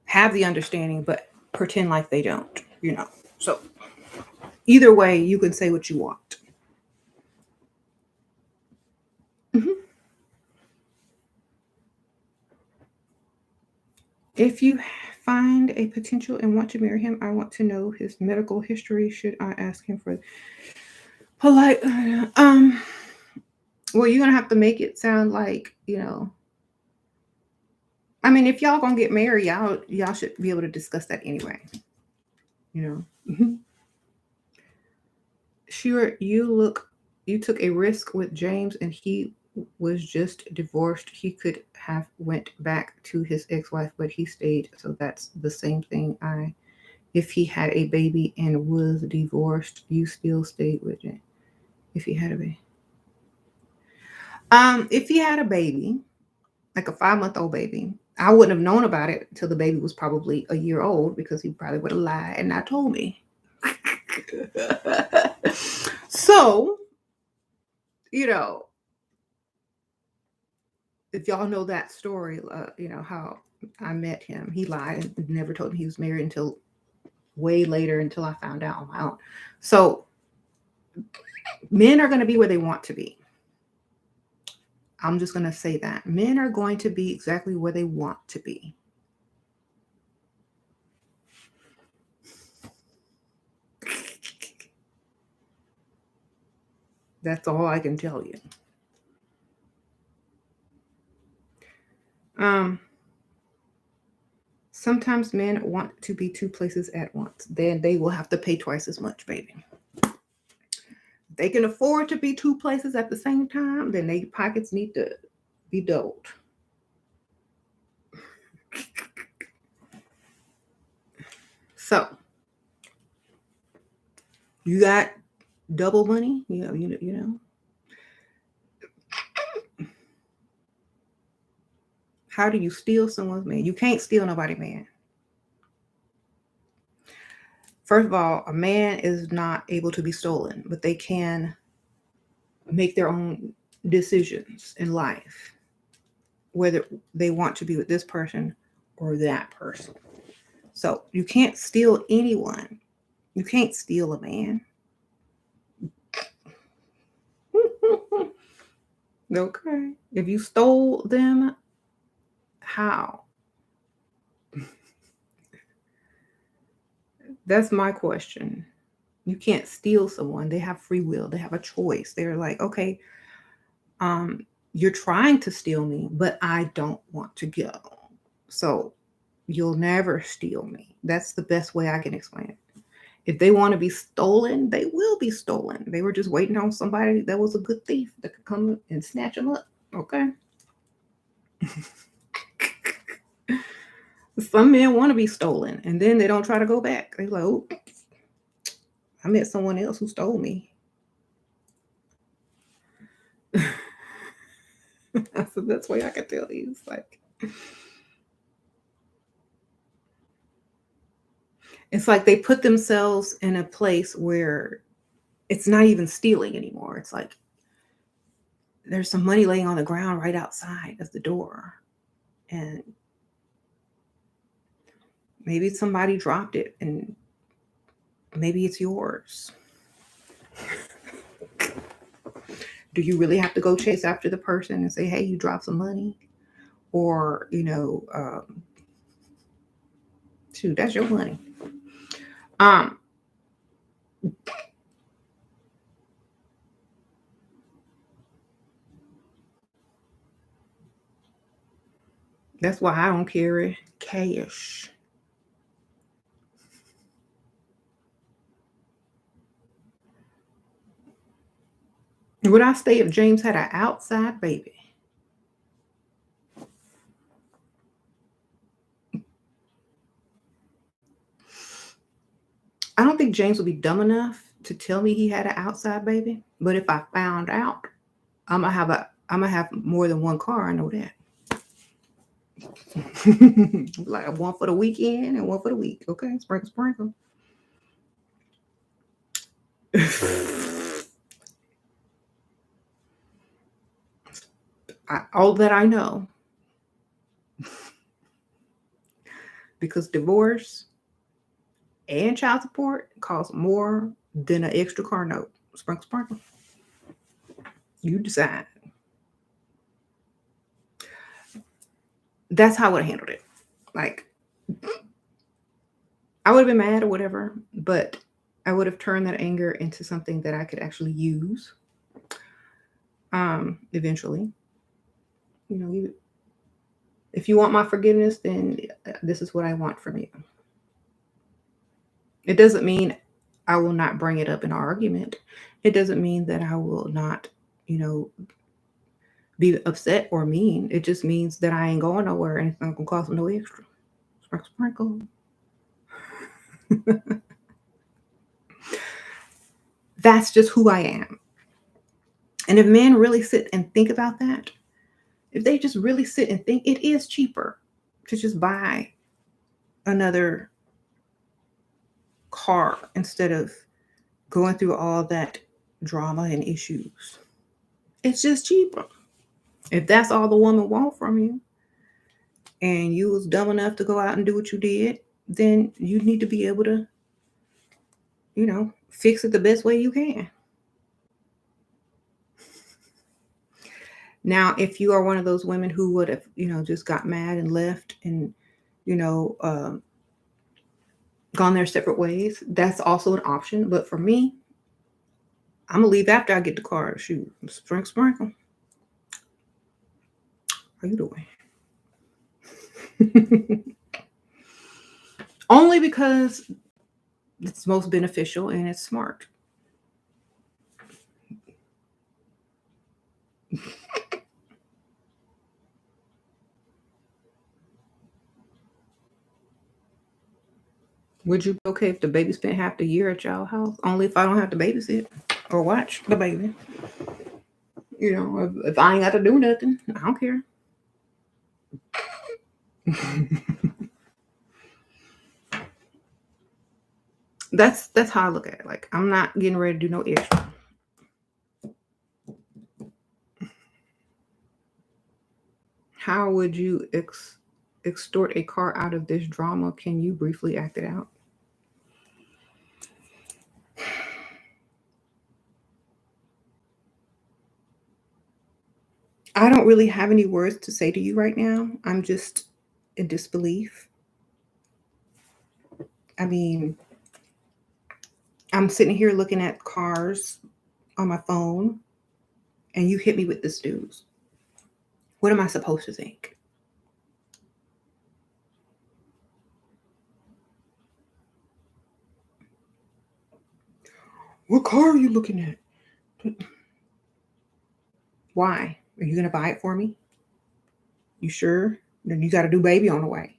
have the understanding but pretend like they don't, So either way, you can say what you want. Mhm. If you find a potential and want to marry him, I want to know his medical history. Should I ask him for polite? Well, you're gonna have to make it sound like, I mean, if y'all gonna get married, y'all should be able to discuss that anyway. Sure, you took a risk with James, and he was just divorced. He could have went back to his ex-wife, but he stayed. So that's the same thing. If he had a baby and was divorced, you still stayed with him. If he had a baby. If he had a baby, like a 5-month-old baby, I wouldn't have known about it until the baby was probably a year old, because he probably would have lied and not told me. So, if y'all know that story, how I met him, he lied and never told me he was married until way later, until I found out on my own. So men are going to be where they want to be. I'm just going to say that. Men are going to be exactly where they want to be. That's all I can tell you. Sometimes men want to be two places at once. Then they will have to pay twice as much, baby. They can afford to be two places at the same time, then their pockets need to be doubled. So you got double money, you know. How do you steal someone's man? You can't steal nobody's man. First of all, a man is not able to be stolen, but they can make their own decisions in life, whether they want to be with this person or that person. So you can't steal anyone. You can't steal a man. Okay. If you stole them, how? That's my question. You can't steal someone. They have free will. They have a choice. They're like, okay, you're trying to steal me, but I don't want to go. So you'll never steal me. That's the best way I can explain it. If they want to be stolen, they will be stolen. They were just waiting on somebody that was a good thief that could come and snatch them up. Okay. Some men want to be stolen, and then they don't try to go back. They're like, oh, I met someone else who stole me. So that's why I can tell you. It's like they put themselves in a place where it's not even stealing anymore. It's like there's some money laying on the ground right outside of the door. and maybe somebody dropped it and maybe it's yours. Do you really have to go chase after the person and say, hey, you dropped some money? Or, shoot, that's your money. That's why I don't carry cash. Would I stay if James had an outside baby? I don't think James would be dumb enough to tell me he had an outside baby. But if I found out, I'm gonna have more than one car. I know that. Like one for the weekend and one for the week. Okay, sprinkle, sprinkle. All that I know, because divorce and child support costs more than an extra car note. Sprinkle, sprinkle. You decide. That's how I would have handled it. Like, I would have been mad or whatever, but I would have turned that anger into something that I could actually use. Eventually, if you want my forgiveness, then this is what I want from you. It doesn't mean I will not bring it up in an argument. It doesn't mean that I will not, be upset or mean. It just means that I ain't going nowhere and it's not gonna cost me no extra. Sprinkle, sprinkle. That's just who I am. And if men really sit and think about that, if they just really sit and think, it is cheaper to just buy another car instead of going through all that drama and issues. It's just cheaper. If that's all the woman wants from you and you was dumb enough to go out and do what you did, then you need to be able to, fix it the best way you can. Now, if you are one of those women who would have, just got mad and left and, gone their separate ways, that's also an option. But for me, I'm gonna leave after I get the car. Shoot, sprinkle, sprinkle. How you doing? Only because it's most beneficial and it's smart. Would you be okay if the baby spent half the year at y'all house? Only if I don't have to babysit or watch the baby. If I ain't got to do nothing, I don't care. That's how I look at it. Like, I'm not getting ready to do no extra. How would you extort a car out of this drama? Can you briefly act it out? I don't really have any words to say to you right now. I'm just in disbelief. I mean, I'm sitting here looking at cars on my phone, and you hit me with this news. What am I supposed to think? What car are you looking at? Why? Are you going to buy it for me? You sure? Then you got to do baby on the way.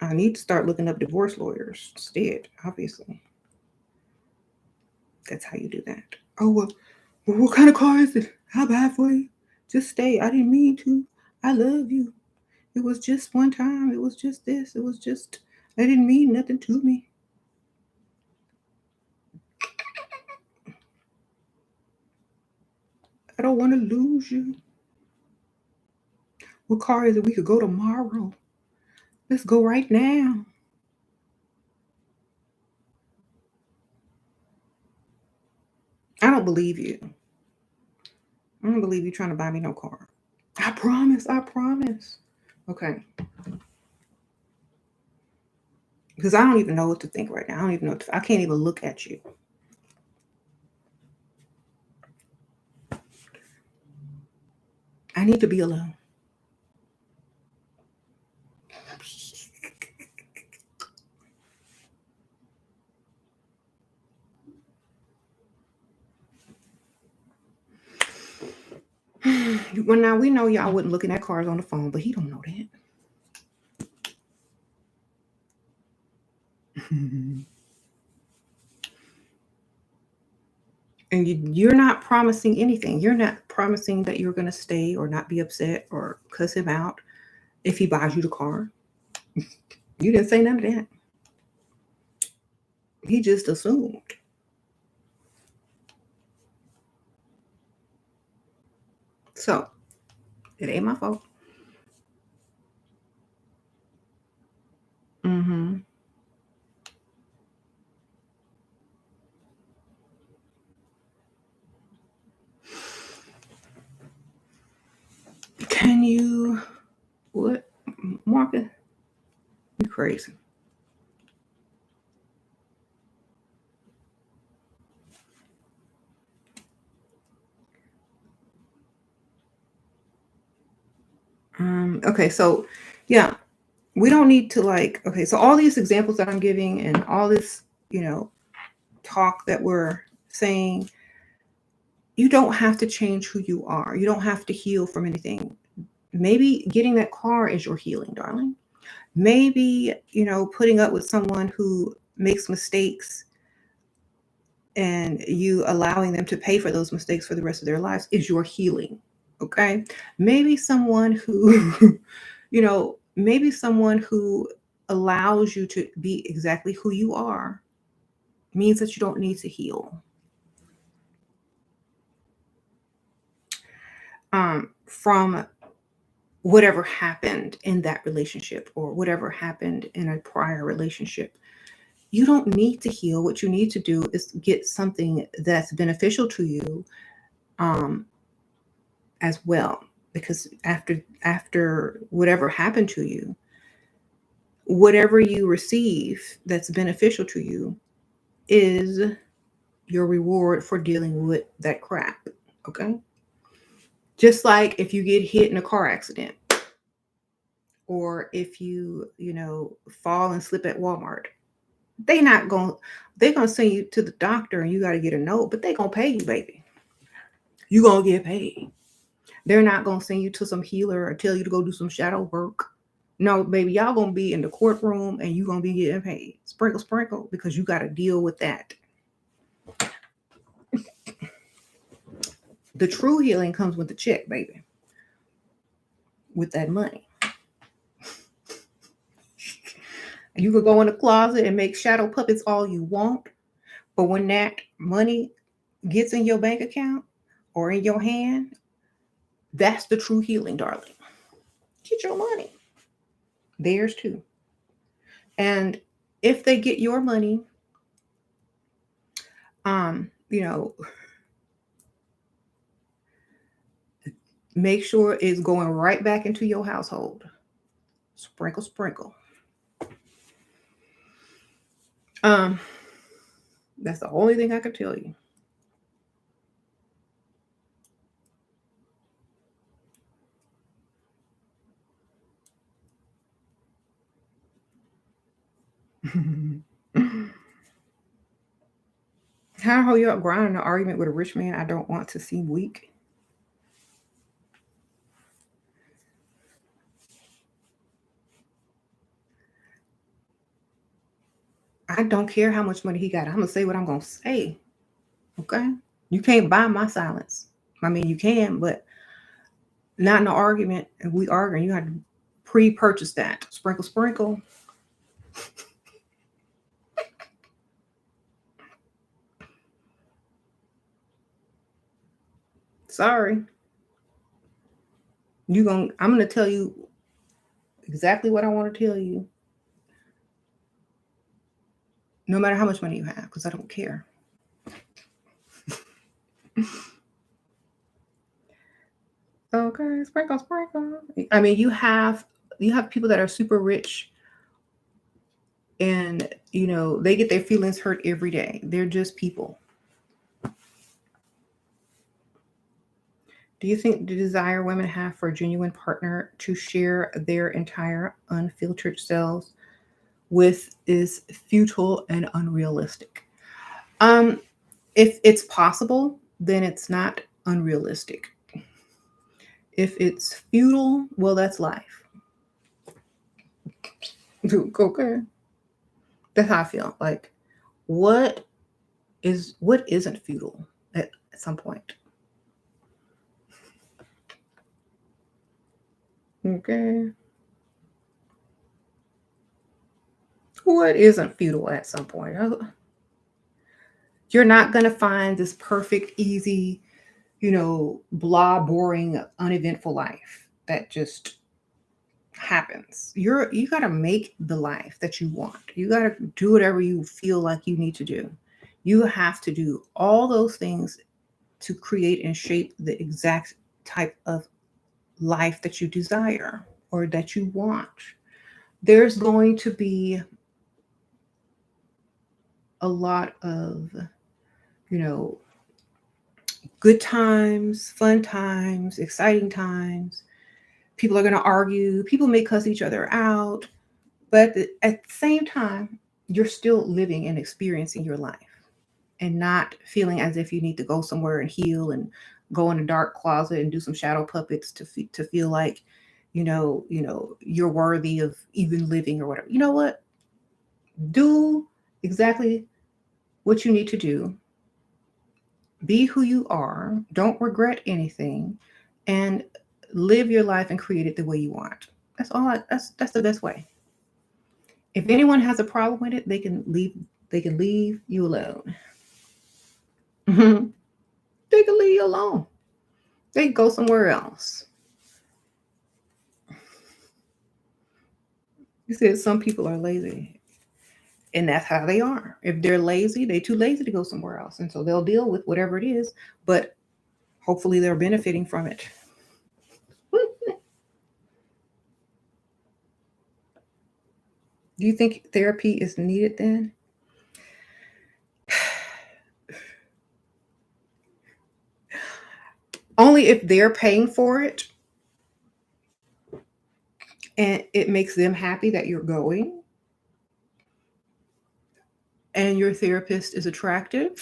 I need to start looking up divorce lawyers instead, obviously. That's how you do that. Oh, well, what kind of car is it? I'll buy it for you. Just stay. I didn't mean to. I love you. It was just one time. It was just this. It was just, I didn't mean nothing to me. I don't want to lose you. What car is it? We could go tomorrow. Let's go right now. I don't believe you. I don't believe you trying to buy me no car. I promise. I promise. Okay. Because I don't even know what to think right now. I don't even know. I can't even look at you. I need to be alone. Well, now we know y'all wasn't looking at cars on the phone, but he don't know that. And you're not promising anything. You're not promising that you're going to stay or not be upset or cuss him out if he buys you the car. You didn't say none of that. He just assumed. So, it ain't my fault. Mm-hmm. Can you, what, Marcus? You crazy. Okay, so yeah, we don't need to okay, so all these examples that I'm giving and all this, talk that we're saying, you don't have to change who you are. You don't have to heal from anything. Maybe getting that car is your healing, darling. Maybe, putting up with someone who makes mistakes and you allowing them to pay for those mistakes for the rest of their lives is your healing. Okay. Maybe someone who, maybe someone who allows you to be exactly who you are means that you don't need to heal. From whatever happened in that relationship or whatever happened in a prior relationship. You don't need to heal. What you need to do is get something that's beneficial to you as well. Because after whatever happened to you, whatever you receive that's beneficial to you is your reward for dealing with that crap. Okay? Just like if you get hit in a car accident, or if you, fall and slip at Walmart, they're gonna send you to the doctor and you got to get a note, but they're gonna pay you, baby. You're gonna get paid. They're not gonna send you to some healer or tell you to go do some shadow work. No, baby, y'all gonna be in the courtroom and you're gonna be getting paid. Sprinkle, sprinkle, because you got to deal with that. The true healing comes with the check, baby. With that money. You could go in the closet and make shadow puppets all you want, but when that money gets in your bank account or in your hand, that's the true healing, darling. Get your money. Theirs too. And if they get your money, make sure it's going right back into your household. Sprinkle, sprinkle. That's the only thing I can tell you. How hold you up grinding an argument with a rich man? I don't want to seem weak. I don't care how much money he got. I'm gonna say what I'm gonna say. Okay? You can't buy my silence. I mean, you can, but not in an argument. If we arguing, you have to pre-purchase that. Sprinkle, sprinkle. Sorry. I'm gonna tell you exactly what I want to tell you, no matter how much money you have, because I don't care. Okay, sprinkle, sprinkle. I mean, you have people that are super rich, and they get their feelings hurt every day. They're just people. Do you think the desire women have for a genuine partner to share their entire unfiltered selves with is futile and unrealistic? If it's possible, then it's not unrealistic. If it's futile, well, that's life. Okay. That's how I feel. Like, what isn't futile at some point? Okay. What isn't futile at some point? You're not going to find this perfect, easy, blah, boring, uneventful life that just happens. You got to make the life that you want. You got to do whatever you feel like you need to do. You have to do all those things to create and shape the exact type of life that you desire or that you want. There's going to be a lot of, you know, good times, fun times, exciting times. People are going to argue. People may cuss each other out. But at the same time, you're still living and experiencing your life and not feeling as if you need to go somewhere and heal and go in a dark closet and do some shadow puppets to feel like, you're worthy of even living or whatever. You know what? Do exactly what you need to do. Be who you are. Don't regret anything, and live your life and create it the way you want. That's all. That's the best way. If anyone has a problem with it, they can leave. They can leave you alone. They can leave you alone. They can go somewhere else. You said some people are lazy, and that's how they are. If they're lazy, they're too lazy to go somewhere else, and so they'll deal with whatever it is. But hopefully, they're benefiting from it. Do you think therapy is needed then? Only if they're paying for it and it makes them happy that you're going and your therapist is attractive.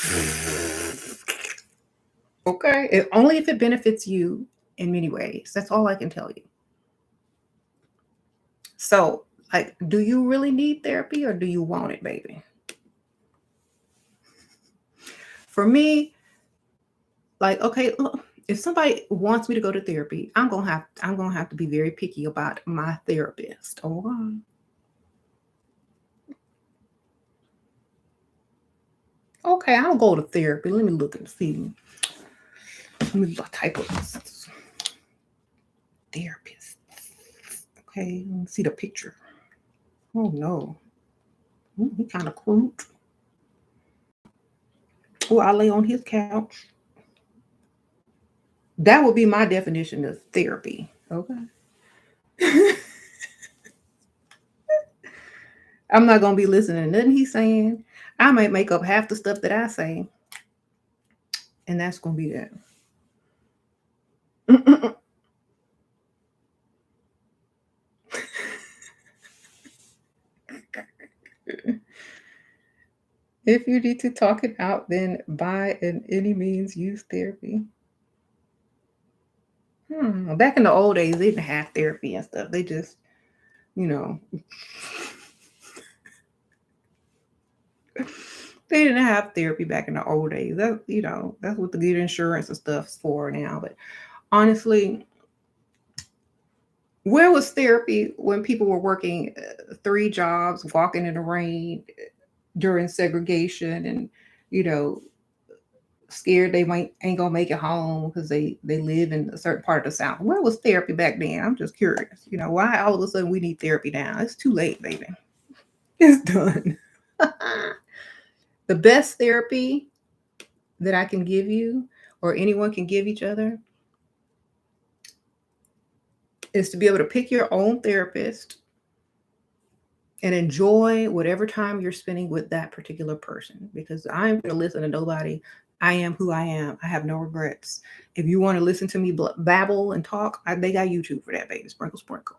Okay. Only if it benefits you in many ways. That's all I can tell you. So, like, do you really need therapy or do you want it, baby? For me, like, okay, look, if somebody wants me to go to therapy, I'm gonna have to be very picky about my therapist. Oh, okay, I'll go to therapy. Let me look and see. Let me type of therapist. Okay, let me see the picture. Oh no, he kind of crude. Oh, I lay on his couch. That would be my definition of therapy. Okay. I'm not gonna be listening to nothing he's saying. I might make up half the stuff that I say, and that's gonna be that. If you need to talk it out, then by any means use therapy. Back in the old days, they didn't have therapy and stuff. They just, you know, they didn't have therapy back in the old days. That's what the good insurance and stuff's for now. But honestly, where was therapy when people were working 3 jobs, walking in the rain during segregation, and you know scared they ain't gonna make it home because they live in a certain part of the South. Where was therapy back then? I'm just curious. Why all of a sudden we need therapy now? It's too late, baby. It's done. The best therapy that I can give you, or anyone can give each other, is to be able to pick your own therapist and enjoy whatever time you're spending with that particular person. Because I'm going to listen to nobody. I am who I am. I have no regrets. If you want to listen to me babble and talk, they got YouTube for that, baby. Sprinkle, sprinkle.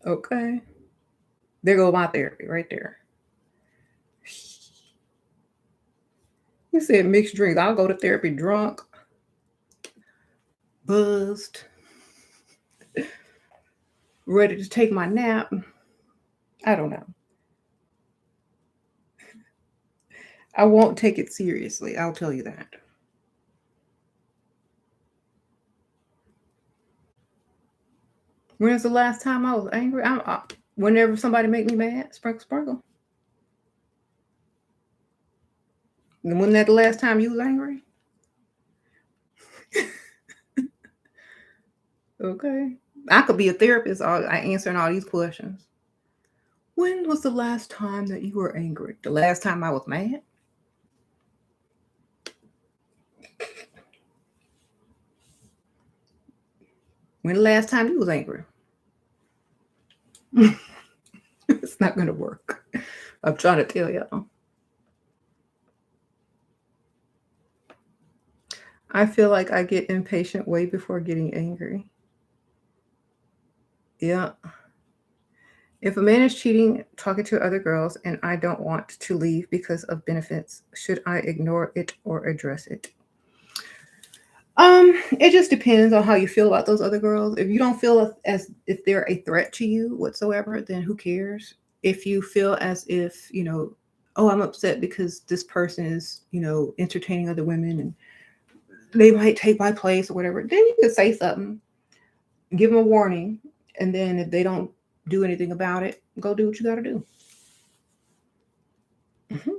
Okay. There goes my therapy right there. You said mixed drinks. I'll go to therapy drunk, buzzed, ready to take my nap. I don't know. I won't take it seriously. I'll tell you that. When's the last time I was angry? Whenever somebody make me mad, sprinkle, sprinkle. And wasn't that the last time you was angry? Okay. I could be a therapist answering all these questions. When was the last time that you were angry? The last time I was mad? When the last time you was angry? It's not going to work. I'm trying to tell y'all. I feel like I get impatient way before getting angry. Yeah. If a man is cheating, talking to other girls, and I don't want to leave because of benefits, should I ignore it or address it? It just depends on how you feel about those other girls. If you don't feel as if they're a threat to you whatsoever, then who cares? If you feel as if, oh, I'm upset because this person is, entertaining other women and they might take my place or whatever, then you could say something, give them a warning, and then if they don't do anything about it, go do what you got to do. Mm-hmm.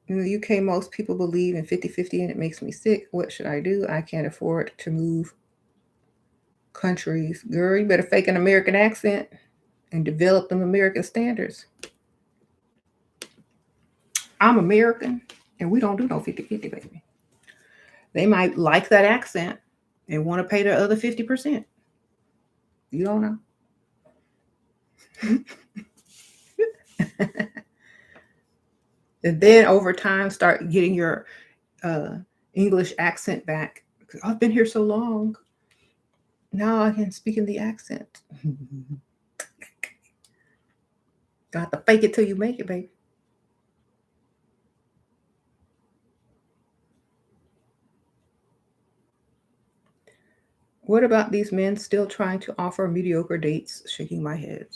In the UK, most people believe in 50-50 and it makes me sick. What should I do? I can't afford to move countries. Girl, you better fake an American accent and develop them American standards. I'm American and we don't do no 50-50, baby. They might like that accent and want to pay the other 50%. You don't know. And then over time, start getting your English accent back. I've been here so long. Now I can speak in the accent. Got to fake it till you make it, baby. What about these men still trying to offer mediocre dates? Shaking my head.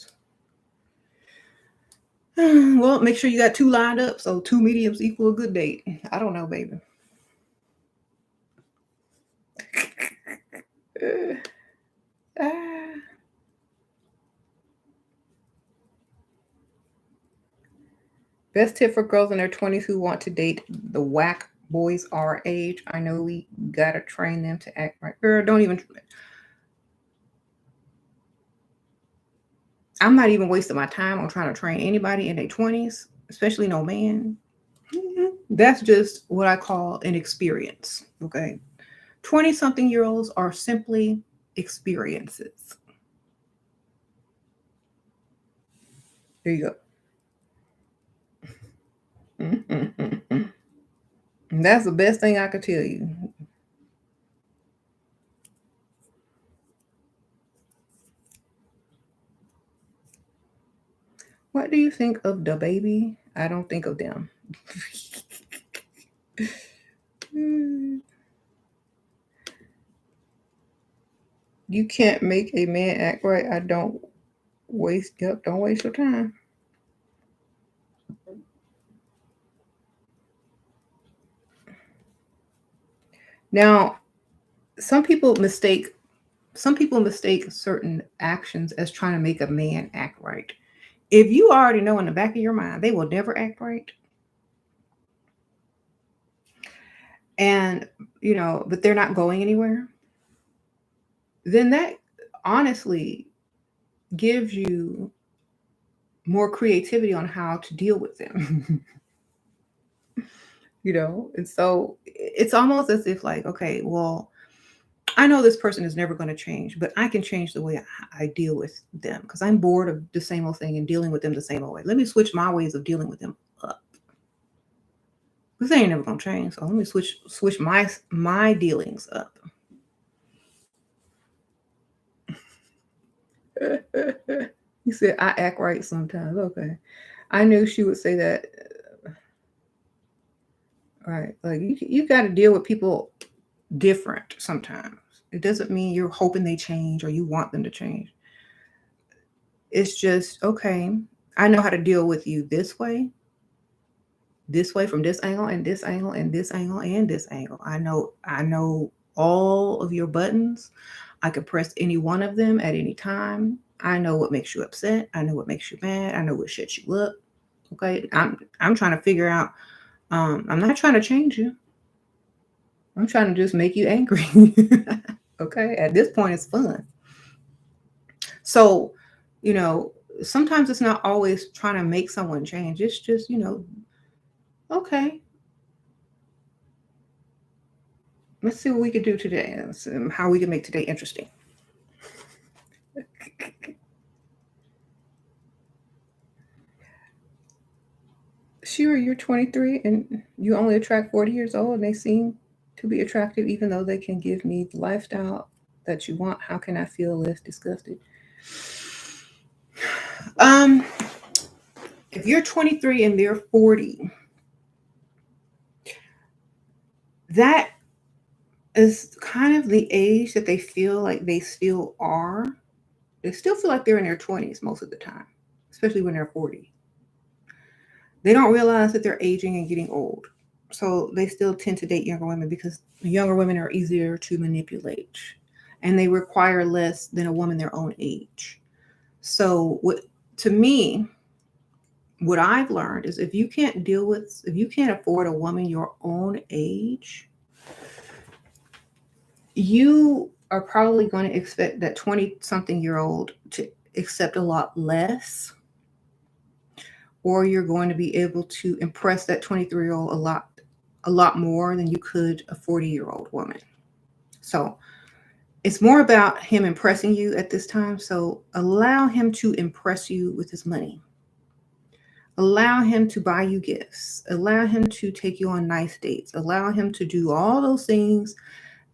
Well, make sure you got 2 lined up so 2 mediums equal a good date. I don't know, baby. Best tip for girls in their 20s who want to date the whack boys our age. I know we gotta train them to act right. Girl, don't even. I'm not even wasting my time on trying to train anybody in their 20s, especially no man. That's just what I call an experience. Okay. 20-something-year-olds are simply experiences. There you go. That's the best thing I could tell you. What do you think of the baby? I don't think of them. You can't make a man act right. Don't waste your time. Now, some people mistake some people mistake certain actions as trying to make a man act right. If you already know in the back of your mind they will never act right, and but they're not going anywhere, then that honestly gives you more creativity on how to deal with them. And so it's almost as if, like, okay, well, I know this person is never going to change, but I can change the way I deal with them because I'm bored of the same old thing and dealing with them the same old way. Let me switch my ways of dealing with them up, because they ain't never gonna change. So let me switch my dealings up. You said I act right sometimes. Okay, I knew she would say that. Right, like you got to deal with people different sometimes. It doesn't mean you're hoping they change or you want them to change. It's just, okay, I know how to deal with you this way, from this angle, and this angle, and this angle, and this angle. I know all of your buttons. I can press any one of them at any time. I know what makes you upset. I know what makes you mad. I know what shuts you up. Okay. I'm trying to figure out, I'm not trying to change you. I'm trying to just make you angry. Okay. At this point, it's fun. So, sometimes it's not always trying to make someone change. It's just, okay, let's see what we can do today. Let's see how we can make today interesting. Sure, you're 23 and you only attract 40 years old, and they seem to be attractive even though they can give me the lifestyle that you want. How can I feel less disgusted? Um, if you're 23 and they're 40, that is kind of the age that they feel like they still are. They still feel like they're in their 20s most of the time, especially when they're 40. They don't realize that they're aging and getting old. So they still tend to date younger women because younger women are easier to manipulate and they require less than a woman their own age. So to me, what I've learned is if you can't afford a woman your own age, you are probably going to expect that 20 something year old to accept a lot less, or you're going to be able to impress that 23-year-old a lot more than you could a 40-year-old woman. So it's more about him impressing you at this time. So allow him to impress you with his money. Allow him to buy you gifts. Allow him to take you on nice dates. Allow him to do all those things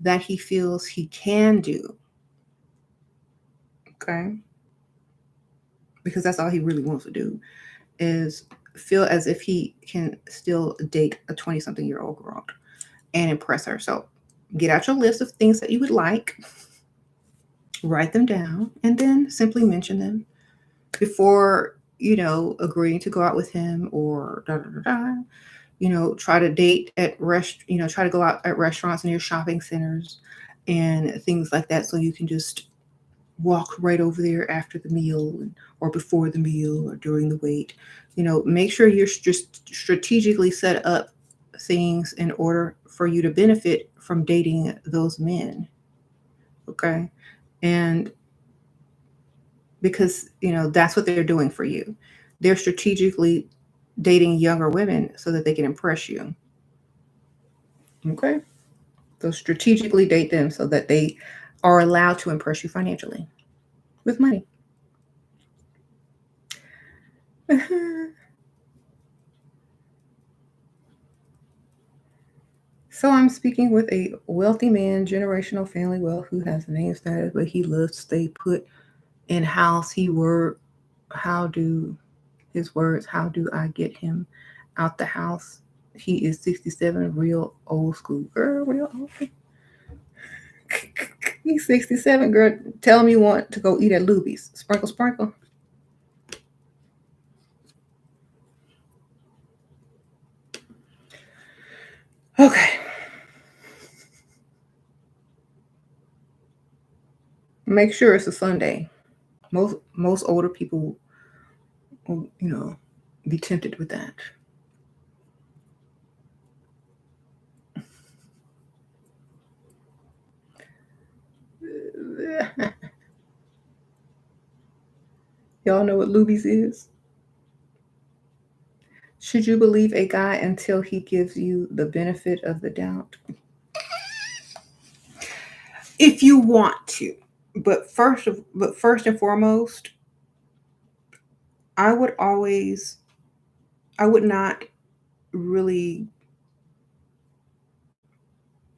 that he feels he can do. Okay? Because that's all he really wants to do, is feel as if he can still date a 20-something-year-old girl and impress her. So get out your list of things that you would like, write them down, and then simply mention them before, agreeing to go out with him or da da da da. Try to date at try to go out at restaurants near shopping centers and things like that, so you can just walk right over there after the meal or before the meal or during the wait. Make sure you're just strategically set up things in order for you to benefit from dating those men. Okay. And because, that's what they're doing for you. They're strategically dating younger women so that they can impress you. Okay. So strategically date them so that they are allowed to impress you financially with money. So I'm speaking with a wealthy man, generational family wealth, who has name status, but he loves to stay put in house. How do I get him out the house? He is 67, real old school. Girl, real old. He's 67, girl. Tell him you want to go eat at Luby's. Sprinkle, sprinkle. Okay. Make sure it's a Sunday. Most older people will, be tempted with that. Y'all know what Lubies is? Should you believe a guy until he gives you the benefit of the doubt? If you want to. But first and foremost, I would not really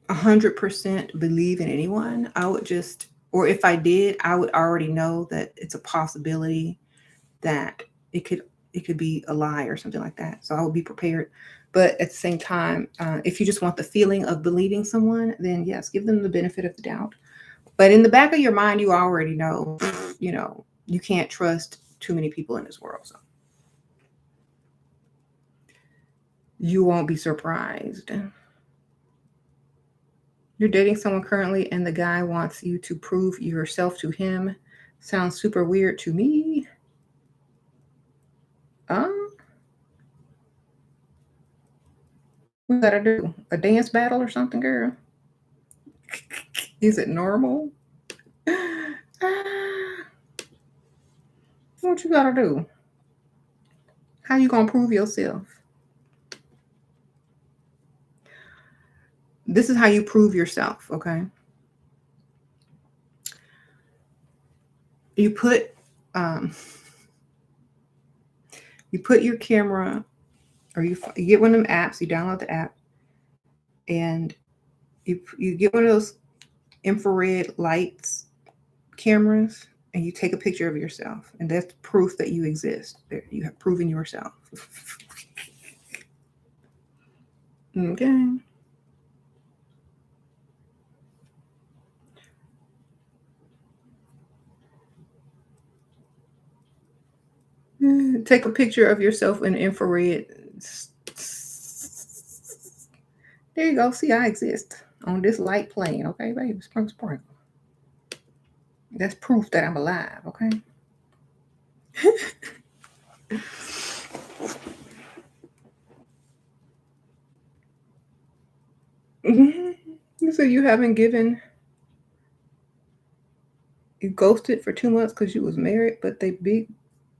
100% believe in anyone. I would just, or if I did, I would already know that it's a possibility that it could be a lie or something like that. So I would be prepared. But at the same time, if you just want the feeling of believing someone, then yes, give them the benefit of the doubt. But in the back of your mind, you already know, you can't trust too many people in this world. So you won't be surprised. You're dating someone currently and the guy wants you to prove yourself to him. Sounds super weird to me. What gotta do? A dance battle or something, girl? Is it normal? What you gotta do? How you gonna prove yourself? This is how you prove yourself, okay? You put your camera, or you get one of them apps, you download the app, and you get one of those infrared lights cameras, and you take a picture of yourself, and that's proof that you exist. There, you have proven yourself. Okay. Take a picture of yourself in infrared. There you go. See, I exist on this light plane. Okay, baby. Sprinkle. That's proof that I'm alive. Okay. So you haven't you ghosted for 2 months because you was married, but they big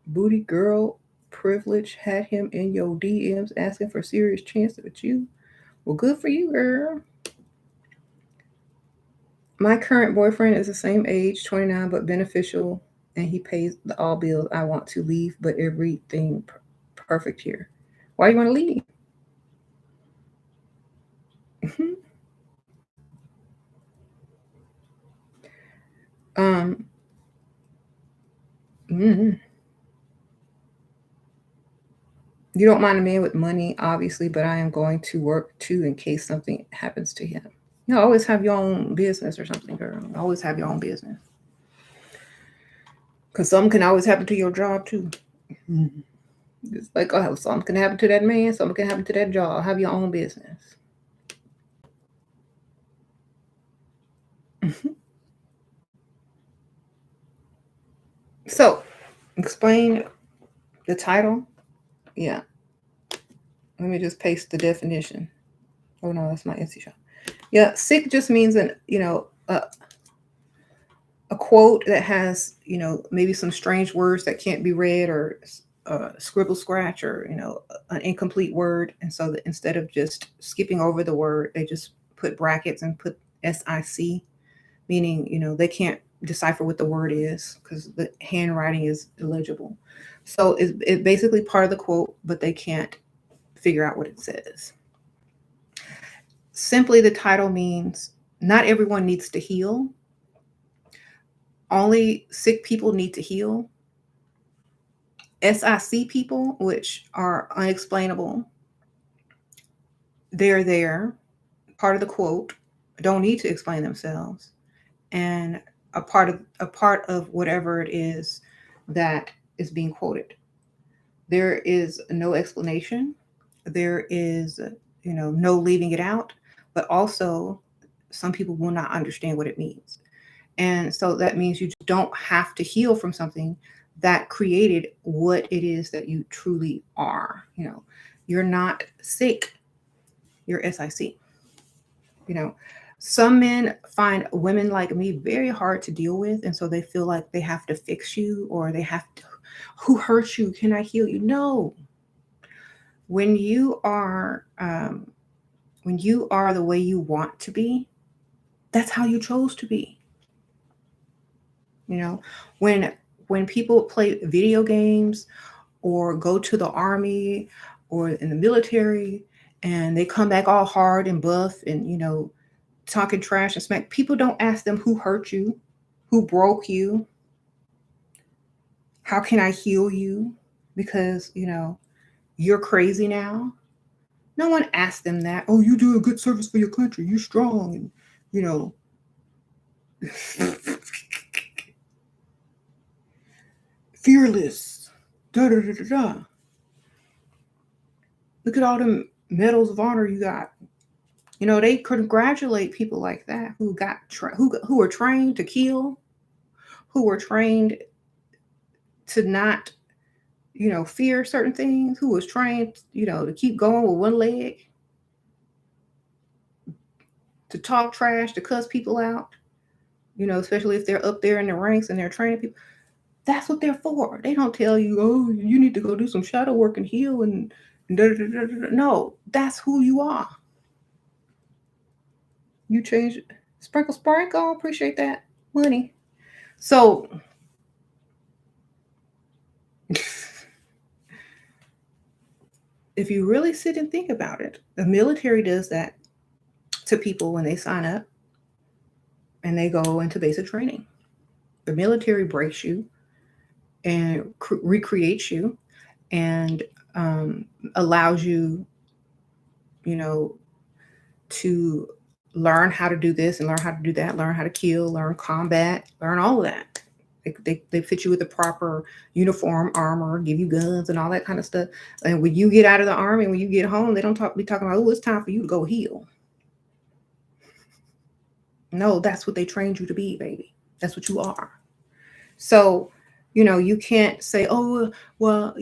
booty girl privilege had him in your DMs asking for serious chances with you. Well, good for you, girl. My current boyfriend is the same age, 29, but beneficial, and he pays all bills. I want to leave, but everything perfect here. Why you want to leave? Mm-hmm. You don't mind a man with money, obviously, but I am going to work too in case something happens to him. You always have your own business or something, girl. Always have your own business. Because something can always happen to your job too. Mm-hmm. It's like, oh, something can happen to that man, something can happen to that job. Have your own business. So, explain the title. Yeah. Let me just paste the definition. Oh no, that's my Etsy shop. Yeah, sick just means a quote that has, maybe some strange words that can't be read, or scribble scratch, or, an incomplete word. And so that instead of just skipping over the word, they just put brackets and put SIC, meaning, they can't decipher what the word is because the handwriting is illegible. So it's basically part of the quote, but they can't figure out what it says. Simply, the title means not everyone needs to heal. Only sick people need to heal. SIC people, which are unexplainable, they're there, part of the quote, don't need to explain themselves, and a part of whatever it is that is being quoted. There is no explanation. There is, no leaving it out, but also some people will not understand what it means. And so that means you don't have to heal from something that created what it is that you truly are. You're not sick, you're SIC. Some men find women like me very hard to deal with. And so they feel like they have to fix you, or they have to, who hurt you? Can I heal you? No. When you are the way you want to be, that's how you chose to be. When people play video games or go to the army or in the military and they come back all hard and buff and talking trash and smack, people don't ask them who hurt you, who broke you, how can I heal you, because you're crazy now. No one asks them that. Oh, you do a good service for your country, you're strong, and fearless, da da da da da. Look at all the medals of honor you got. They congratulate people like that who got who were trained to kill, who were trained to not fear certain things, who was trained to keep going with one leg, to talk trash, to cuss people out, especially if they're up there in the ranks and they're training people. That's what they're for. They don't tell you, oh, you need to go do some shadow work and heal and da, da, da, da, da. No, that's who you are. You change it. Sprinkle, sprinkle. Appreciate that money. So if you really sit and think about it, the military does that to people when they sign up and they go into basic training. The military breaks you and recreates you and allows you, to learn how to do this and learn how to do that, learn how to kill, learn combat, learn all of that. They fit you with the proper uniform, armor, give you guns and all that kind of stuff. And when you get out of the army, when you get home, they don't be talking about, oh, it's time for you to go heal. No, that's what they trained you to be, baby. That's what you are. So, you can't say, oh, well,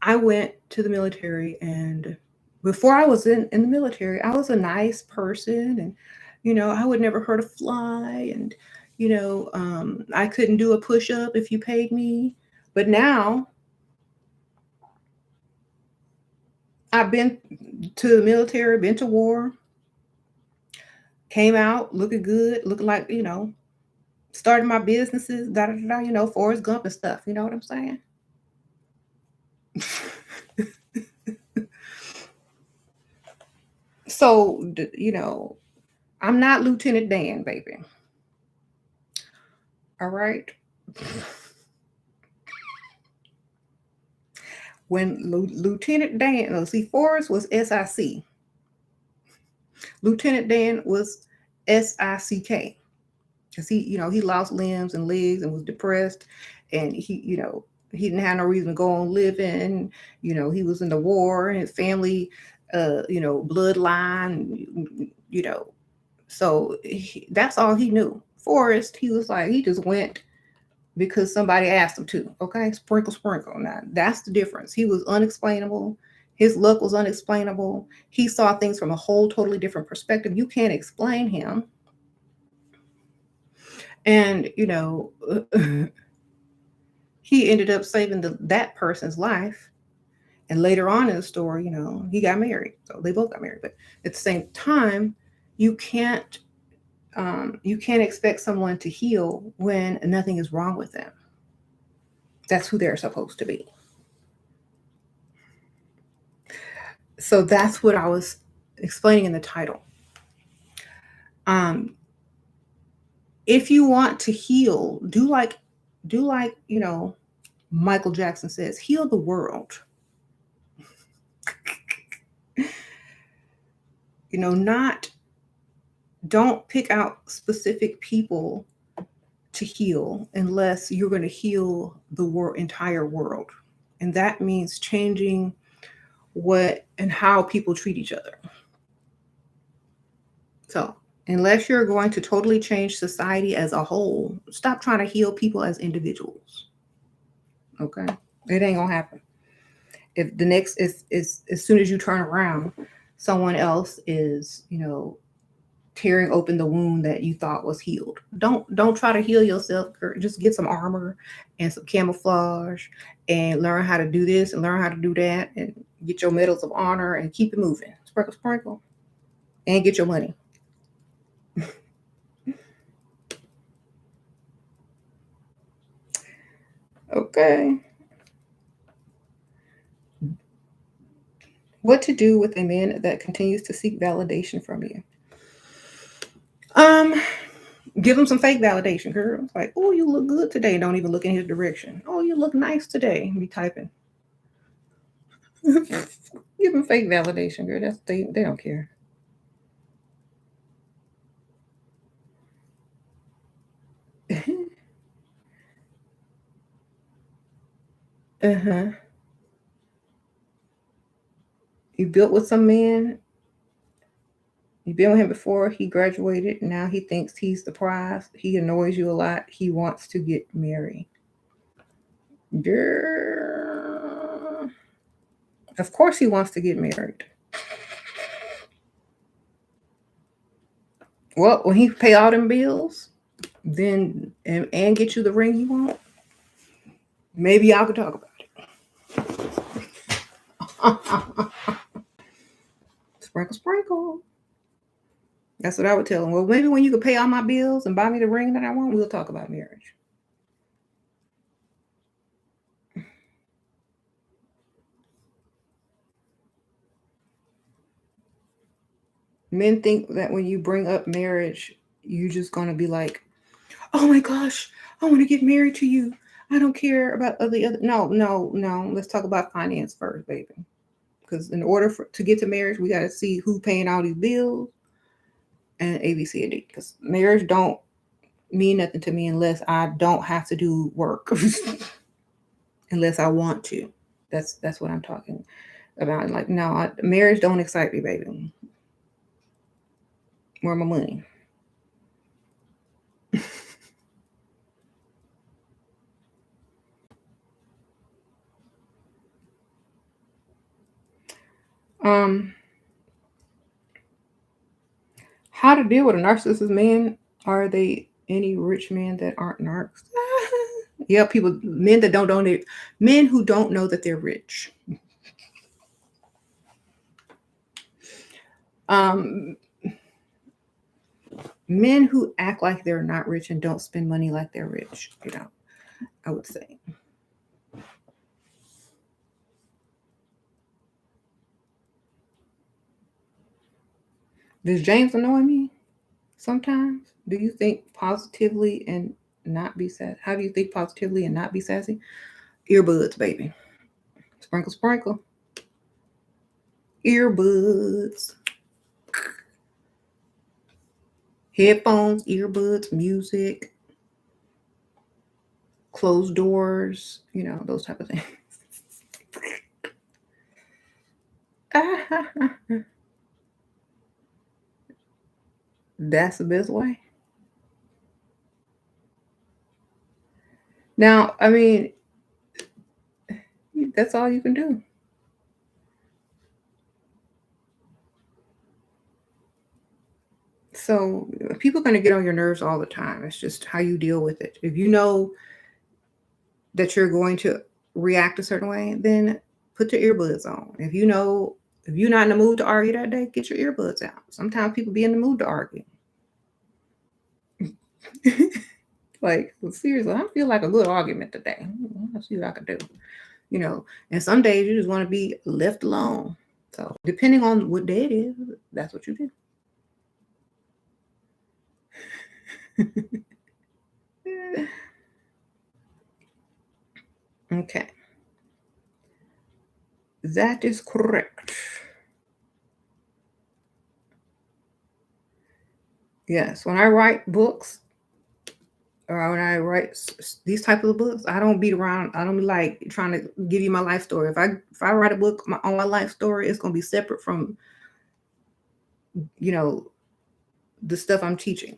I went to the military, and before I was in the military, I was a nice person, and I would never hurt a fly, and I couldn't do a push-up if you paid me. But now I've been to the military, been to war, came out looking good, looking like, starting my businesses, da da da, Forrest Gump and stuff. You know what I'm saying? So, I'm not Lieutenant Dan, baby. All right. When Lieutenant Dan, see, Forrest was SIC. Lieutenant Dan was SICK. Because he lost limbs and legs and was depressed, and he didn't have no reason to go on living. He was in the war, and his family, bloodline, so that's all he knew. Forrest, he was like, he just went because somebody asked him to. Okay, sprinkle, sprinkle. Now that's the difference. He was unexplainable. His luck was unexplainable. He saw things from a whole totally different perspective. You can't explain him. And he ended up saving that person's life. And later on in the story, he got married. So they both got married. But at the same time, you can't expect someone to heal when nothing is wrong with them. That's who they're supposed to be. So that's what I was explaining in the title. If you want to heal, do like Michael Jackson says, heal the world. Don't pick out specific people to heal unless you're going to heal the entire world. And that means changing what and how people treat each other. So, unless you're going to totally change society as a whole, stop trying to heal people as individuals. Okay? It ain't gonna happen. If the next is as soon as you turn around, someone else is, tearing open the wound that you thought was healed. Don't try to heal yourself, girl. Just get some armor and some camouflage and learn how to do this and learn how to do that and get your medals of honor and keep it moving. Sprinkle, sprinkle. And get your money. Okay. What to do with a man that continues to seek validation from you? Give him some fake validation, girl. Like, oh, you look good today. Don't even look in his direction. Oh, you look nice today. Be typing. Give him fake validation, girl. They don't care. Uh-huh. You built with some man. You've been with him before. He graduated. Now he thinks he's the prize. He annoys you a lot. He wants to get married. Girl. Of course he wants to get married. Well, when he pay all them bills, then and get you the ring you want, maybe y'all could talk about it. Sprinkle, sprinkle. That's what I would tell him. Well, maybe when you could pay all my bills and buy me the ring that I want, we'll talk about marriage. Men think that when you bring up marriage, you're just going to be like, oh my gosh, I want to get married to you. I don't care about the other. No. Let's talk about finance first, baby. Because in order to get to marriage, we got to see who paying all these bills and A, B, C, and D. Because marriage don't mean nothing to me unless I don't have to do work. Unless I want to. That's what I'm talking about. Like, no, marriage don't excite me, baby. Where my money? How to deal with a narcissist man? Are they any rich men that aren't narcs? Yeah, men that don't donate, men who don't know that they're rich. Men who act like they're not rich and don't spend money like they're rich, I would say. Does James annoy me sometimes? Do you think positively and not be sassy? How do you think positively and not be sassy? Earbuds, baby. Sprinkle, sprinkle. Earbuds. Headphones, earbuds, music, closed doors, those type of things. That's the best way. Now, I mean, that's all you can do. So people are going to get on your nerves all the time. It's just how you deal with it. If you know that you're going to react a certain way, then put your earbuds on. If you're not in the mood to argue that day, get your earbuds out. Sometimes people be in the mood to argue. Like, seriously, I feel like a good argument today. Let's see what I can do. And some days you just want to be left alone. So depending on what day it is, that's what you do. Okay. That is correct. Yes, when I write books, or when I write these types of books, I don't beat around. I don't be like trying to give you my life story. If I write a book on my life story, it's gonna be separate from, the stuff I'm teaching.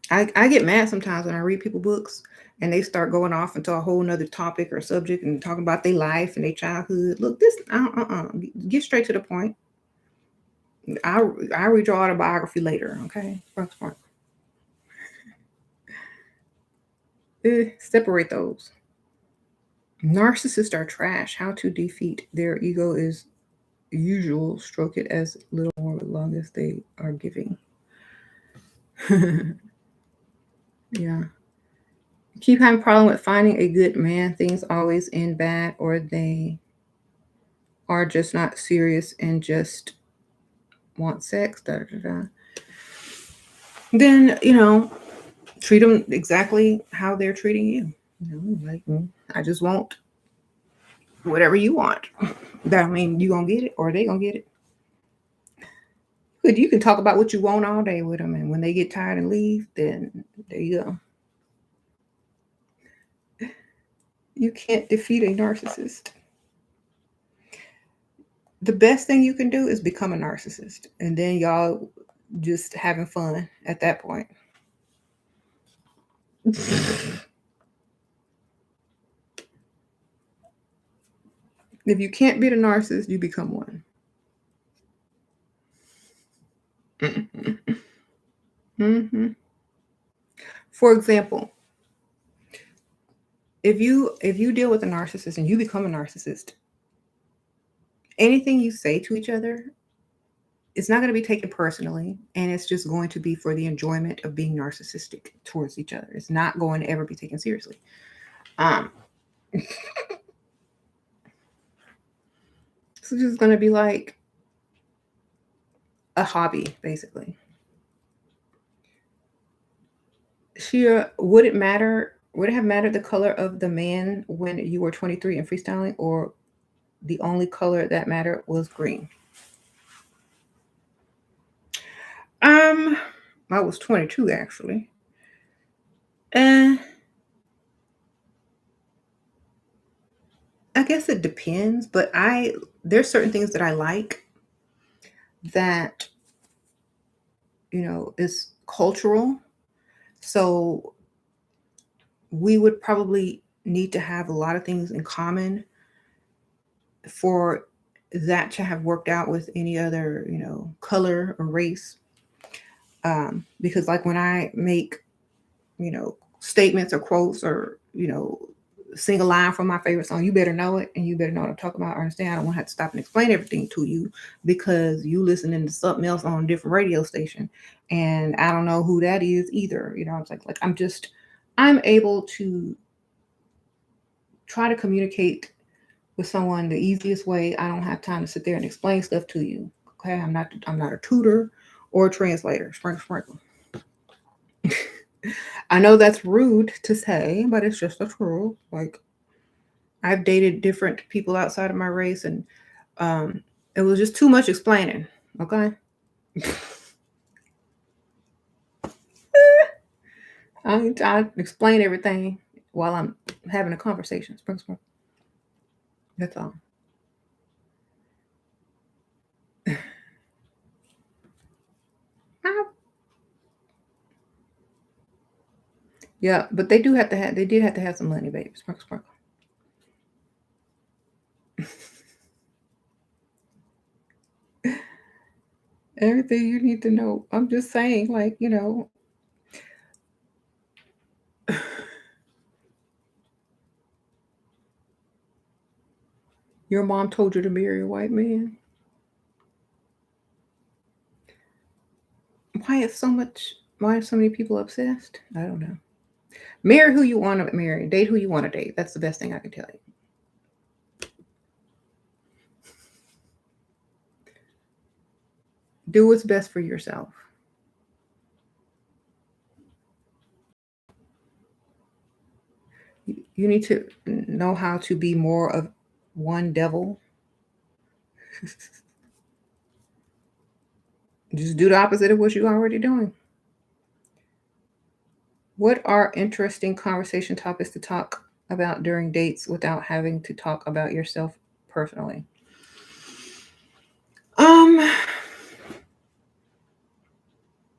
I get mad sometimes when I read people books and they start going off into a whole nother topic or subject and talking about their life and their childhood. Look, this get straight to the point. I'll read your autobiography later, okay? Separate those. Narcissists are trash. How to defeat their ego is usual. Stroke it as little more long as they are giving. Yeah. Keep having a problem with finding a good man. Things always end bad, or they are just not serious and just want sex. Da, da, da. Then, treat them exactly how they're treating you. Like, I just want whatever you want. That mean you gonna get it or they gonna get it. But you can talk about what you want all day with them, and when they get tired and leave, then there you go. You can't defeat a narcissist. The best thing you can do is become a narcissist, and then y'all just having fun at that point. If you can't beat a narcissist, you become one. Mm-hmm. For example, if you deal with a narcissist and you become a narcissist, anything you say to each other, it's not going to be taken personally, and it's just going to be for the enjoyment of being narcissistic towards each other. It's not going to ever be taken seriously. It's just going to be like a hobby, basically. Would it have mattered the color of the man when you were 23 and freestyling, or the only color that mattered was green? I was 22 actually. I guess it depends, but there's certain things that I like that is cultural. So we would probably need to have a lot of things in common for that to have worked out with any other, color or race. Because like when I make, statements or quotes or, sing a line from my favorite song, you better know it and you better know what I'm talking about. I understand. I don't want to have to stop and explain everything to you because you listening to something else on a different radio station and I don't know who that is either. It's like I'm able to try to communicate with someone the easiest way. I don't have time to sit there and explain stuff to you. Okay, I'm not a tutor or a translator. Sprinkle. I know that's rude to say, but it's just the truth. Like, I've dated different people outside of my race, and it was just too much explaining. Okay. I explain everything while I'm having a conversation. Sprinkle. That's all. Yeah, but they did have to have some money, baby. Sprinkle. Everything you need to know. I'm just saying, like, your mom told you to marry a white man. Why are so many people obsessed? I don't know. Marry who you want to marry. Date who you want to date. That's the best thing I can tell you. Do what's best for yourself. You need to know how to be more of one devil. Just do the opposite of what you're already doing. What are interesting conversation topics to talk about during dates without having to talk about yourself personally?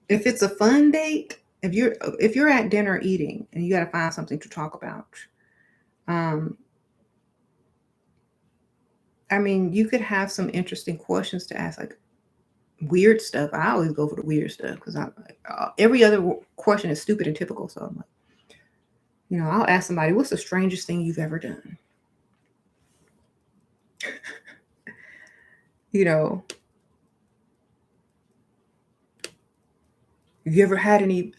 If it's a fun date, if you're at dinner eating and you got to find something to talk about, um, I mean, you could have some interesting questions to ask, like weird stuff. I always go for the weird stuff because every other question is stupid and typical. So I'm like, I'll ask somebody, "What's the strangest thing you've ever done?" You know, have you ever had any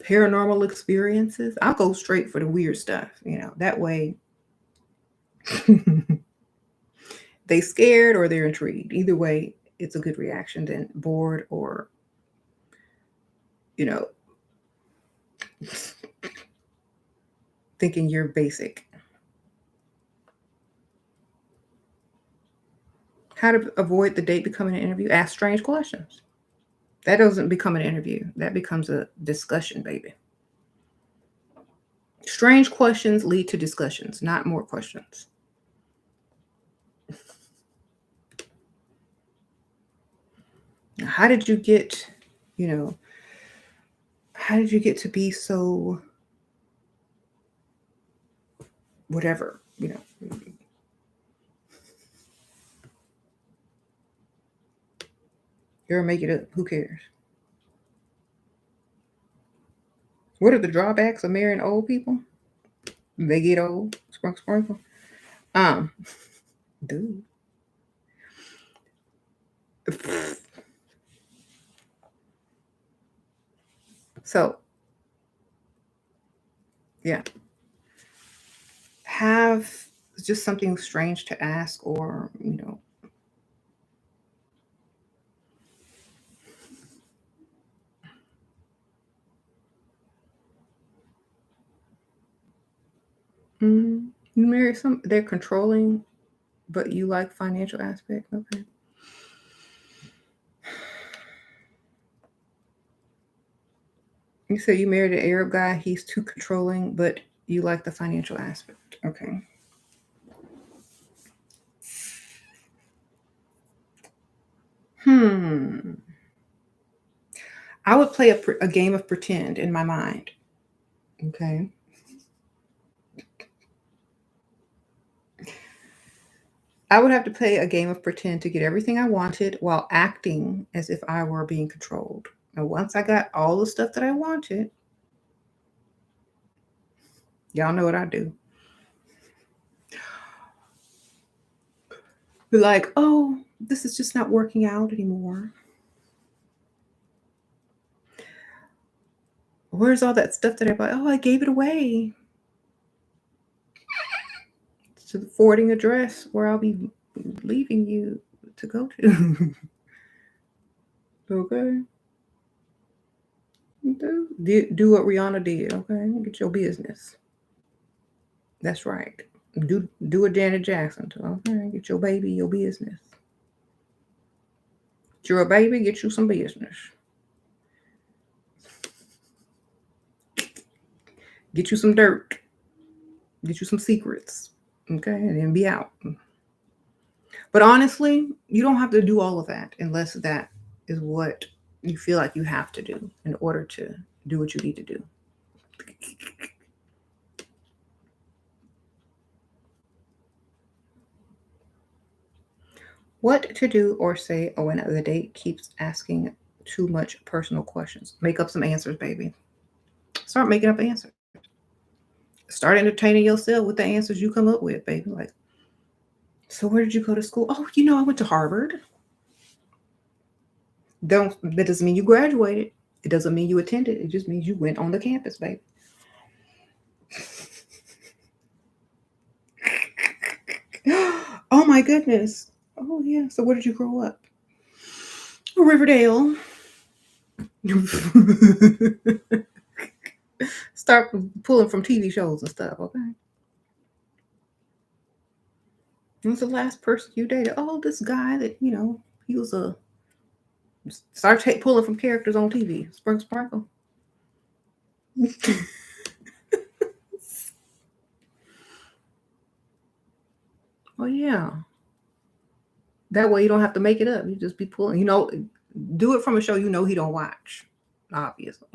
paranormal experiences? I'll go straight for the weird stuff. That way they scared or they're intrigued. Either way, it's a good reaction than bored or, you know, thinking you're basic. How to avoid the date becoming an interview? Ask strange questions. That doesn't become an interview. That becomes a discussion, baby. Strange questions lead to discussions, not more questions. How did you get, you know, how did you get to be so whatever, You're make it up. Who cares? What are the drawbacks of marrying old people? They get old. Sprinkle, sprinkle. Um, dude. So, yeah. Have just something strange to ask or, you marry they're controlling, but you like financial aspect. Okay. You say you married an Arab guy, he's too controlling, but you like the financial aspect. Okay. I would play a game of pretend in my mind. Okay. I would have to play a game of pretend to get everything I wanted while acting as if I were being controlled. And once I got all the stuff that I wanted, y'all know what I do. Be like, oh, this is just not working out anymore. Where's all that stuff that I bought? Oh, I gave it away to the forwarding address where I'll be leaving you to go to. Okay. Do what Rihanna did. Okay. Get your business. That's right. Do a Janet Jackson. Okay. Get your baby your business. You're a baby, get you some business. Get you some dirt. Get you some secrets. Okay, and then be out. But honestly, you don't have to do all of that unless that is what you feel like you have to do in order to do what you need to do. What to do or say when the date keeps asking too much personal questions? Make up some answers, baby. Start making up answers. Start entertaining yourself with the answers you come up with, baby. Like, so where did you go to school? Oh, I went to Harvard. That doesn't mean you graduated. It doesn't mean you attended. It just means you went on the campus, baby. Oh my goodness. Oh yeah. So where did you grow up? Riverdale. Start pulling from TV shows and stuff, okay? Who's the last person you dated? Oh, this guy that, he was a start pulling from characters on TV. Sprinkle sparkle. Oh yeah. That way you don't have to make it up. You just be pulling, do it from a show he don't watch. obviously.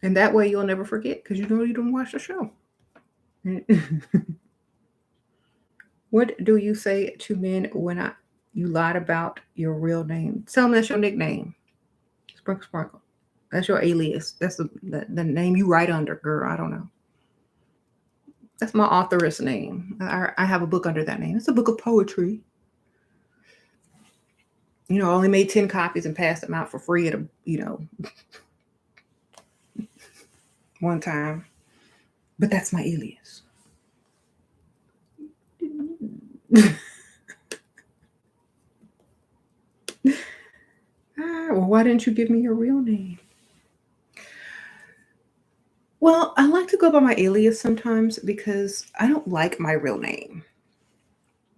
And that way you'll never forget because you know you don't watch the show. What do you say to men when you lied about your real name? Tell them that's your nickname. Sprinkle, sprinkle. That's your alias. That's the name you write under, girl. I don't know. That's my authoress name. I have a book under that name. It's a book of poetry. I only made 10 copies and passed them out for free at one time. But that's my alias. Well, why didn't you give me your real name? Well, I like to go by my alias sometimes because I don't like my real name.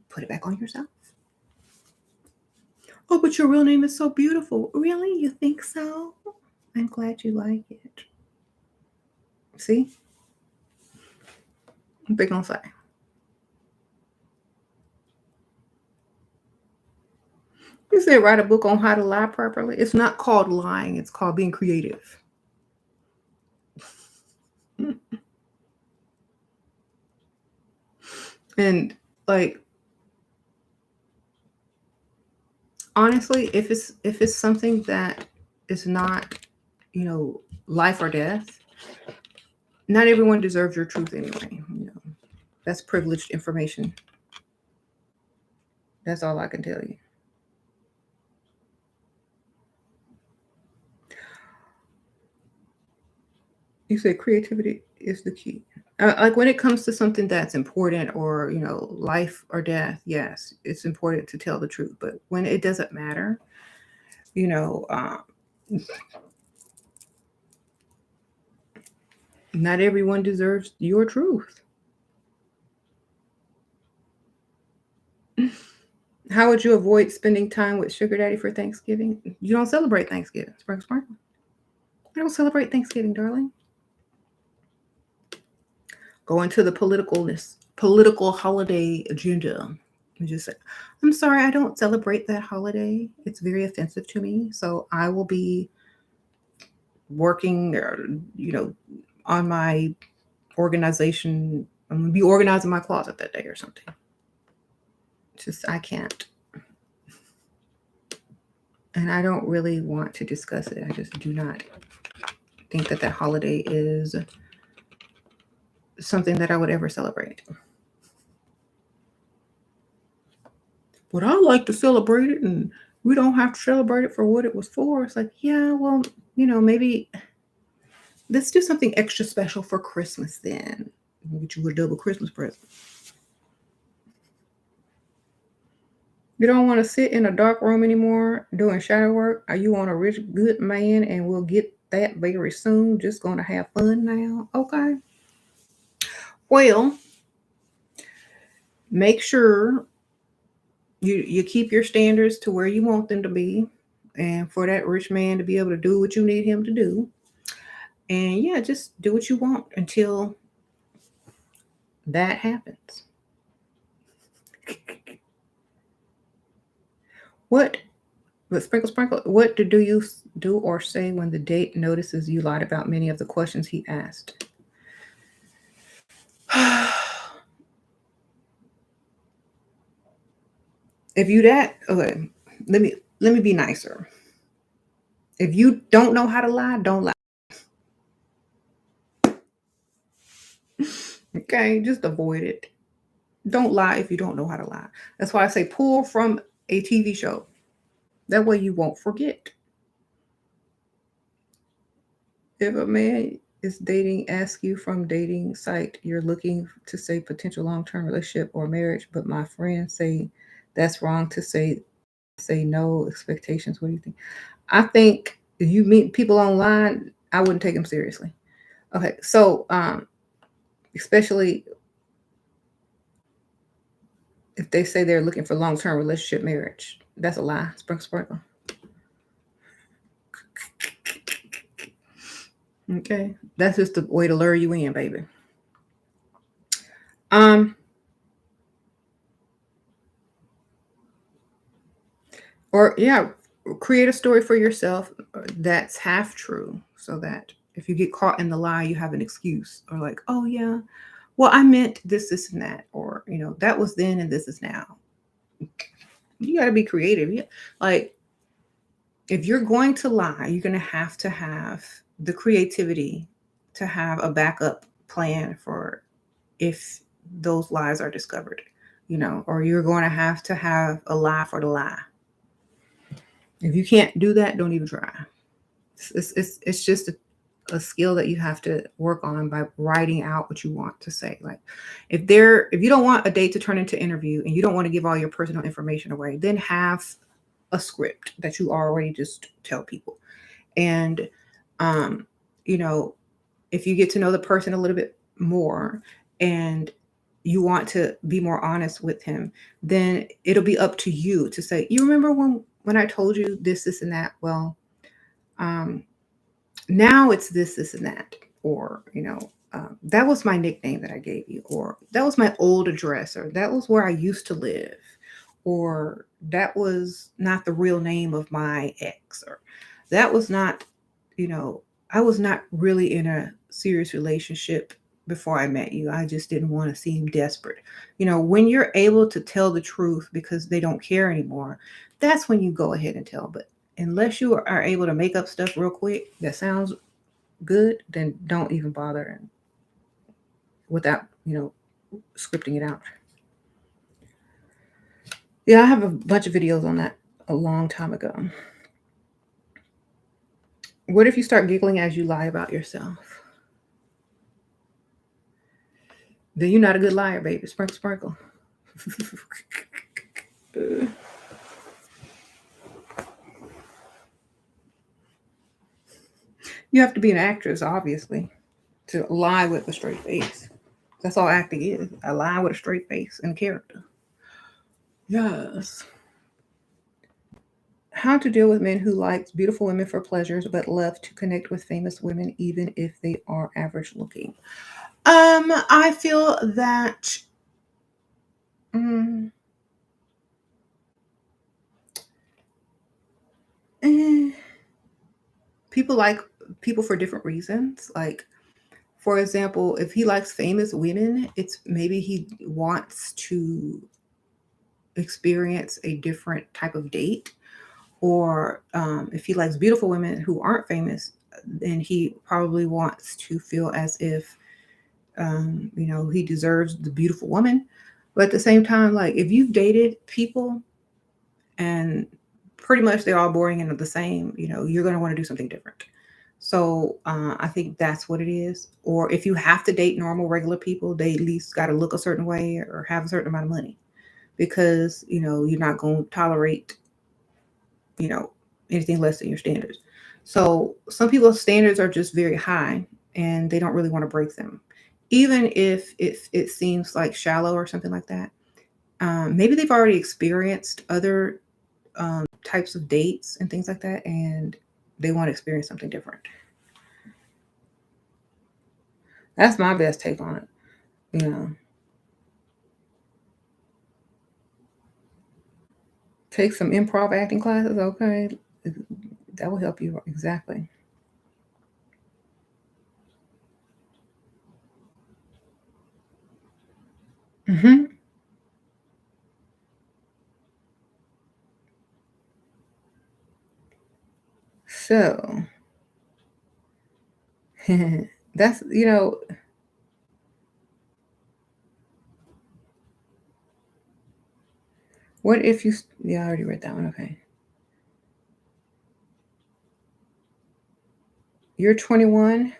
Put it back on yourself. Oh, but your real name is so beautiful. Really? You think so? I'm glad you like it. See? What they gonna say? You said write a book on how to lie properly. It's not called lying. It's called being creative. And honestly, if it's something that is not, life or death, not everyone deserves your truth anyway. That's privileged information. That's all I can tell you. You said creativity is the key. Like when it comes to something that's important or, life or death, yes, it's important to tell the truth. But when it doesn't matter, not everyone deserves your truth. How would you avoid spending time with sugar daddy for Thanksgiving? You don't celebrate Thanksgiving. Sprinkle, sprinkle. I don't celebrate Thanksgiving, darling. Go into the political holiday agenda. And just say, I'm sorry, I don't celebrate that holiday. It's very offensive to me. So I will be working, on my organization. I'm going to be organizing my closet that day or something. I can't. And I don't really want to discuss it. I just do not think that holiday is something that I would ever celebrate. But I like to celebrate it, and we don't have to celebrate it for what it was for. It's like, yeah, well, maybe let's do something extra special for Christmas then. We'll get you a double Christmas present. You don't want to sit in a dark room anymore doing shadow work? Are you on a rich, good man and we'll get that very soon? Just going to have fun now? Okay. Well, make sure you keep your standards to where you want them to be, and for that rich man to be able to do what you need him to do. And yeah, just do what you want until that happens. Sprinkle, what do you do or say when the date notices you lied about many of the questions he asked? If you okay, let me be nicer. If you don't know how to lie, don't lie. Okay, just avoid it. Don't lie if you don't know how to lie. That's why I say pull from a TV show. That way you won't forget. If a man is dating, ask you from dating site, you're looking to say potential long-term relationship or marriage, but my friends say that's wrong to say no expectations. What do you think? I think if you meet people online, I wouldn't take them seriously. Okay, so especially if they say they're looking for long-term relationship marriage, that's a lie. Sprinkle, sprinkle. Okay, that's just the way to lure you in, baby. Um, or yeah, create a story for yourself that's half true, so that if you get caught in the lie, you have an excuse, or like, oh yeah, well I meant this, this, and that, or that was then and this is now. You got to be creative. Yeah, like if you're going to lie, you're going to have the creativity to have a backup plan for if those lies are discovered, or you're going to have a lie for the lie. If you can't do that, don't even try. It's just a skill that you have to work on by writing out what you want to say. Like if you don't want a date to turn into interview and you don't want to give all your personal information away, then have a script that you already just tell people. And um, you know, if you get to know the person a little bit more and you want to be more honest with him, then it'll be up to you to say, you remember when I told you this, and that? Well, um, now it's this, and that, or that was my nickname that I gave you, or that was my old address, or that was where I used to live, or that was not the real name of my ex, or that was not, you know, I was not really in a serious relationship before I met you. I just didn't want to seem desperate. When you're able to tell the truth because they don't care anymore, that's when you go ahead and tell. But unless you are able to make up stuff real quick that sounds good, then don't even bother without, scripting it out. Yeah, I have a bunch of videos on that a long time ago. What if you start giggling as you lie about yourself? Then you're not a good liar, baby. Sprinkle, sprinkle. You have to be an actress, obviously, to lie with a straight face. That's all acting is. A lie with a straight face and character. Yes. How to deal with men who like beautiful women for pleasures but love to connect with famous women even if they are average looking. I feel that mm, eh, people like people for different reasons. Like, for example, if he likes famous women, it's maybe he wants to experience a different type of date. Or if he likes beautiful women who aren't famous, then he probably wants to feel as if he deserves the beautiful woman. But at the same time, like if you've dated people and pretty much they're all boring and the same, you're going to want to do something different. So I think that's what it is. Or if you have to date normal, regular people, they at least got to look a certain way or have a certain amount of money, because you're not going to tolerate you know anything less than your standards. So some people's standards are just very high and they don't really want to break them, even if it seems like shallow or something like that. Maybe they've already experienced other types of dates and things like that, and they want to experience something different. That's my best take on it. Take some improv acting classes, okay? That will help you. Exactly. Hmm. So that's what if you yeah, I already read that one. Okay. You're 21,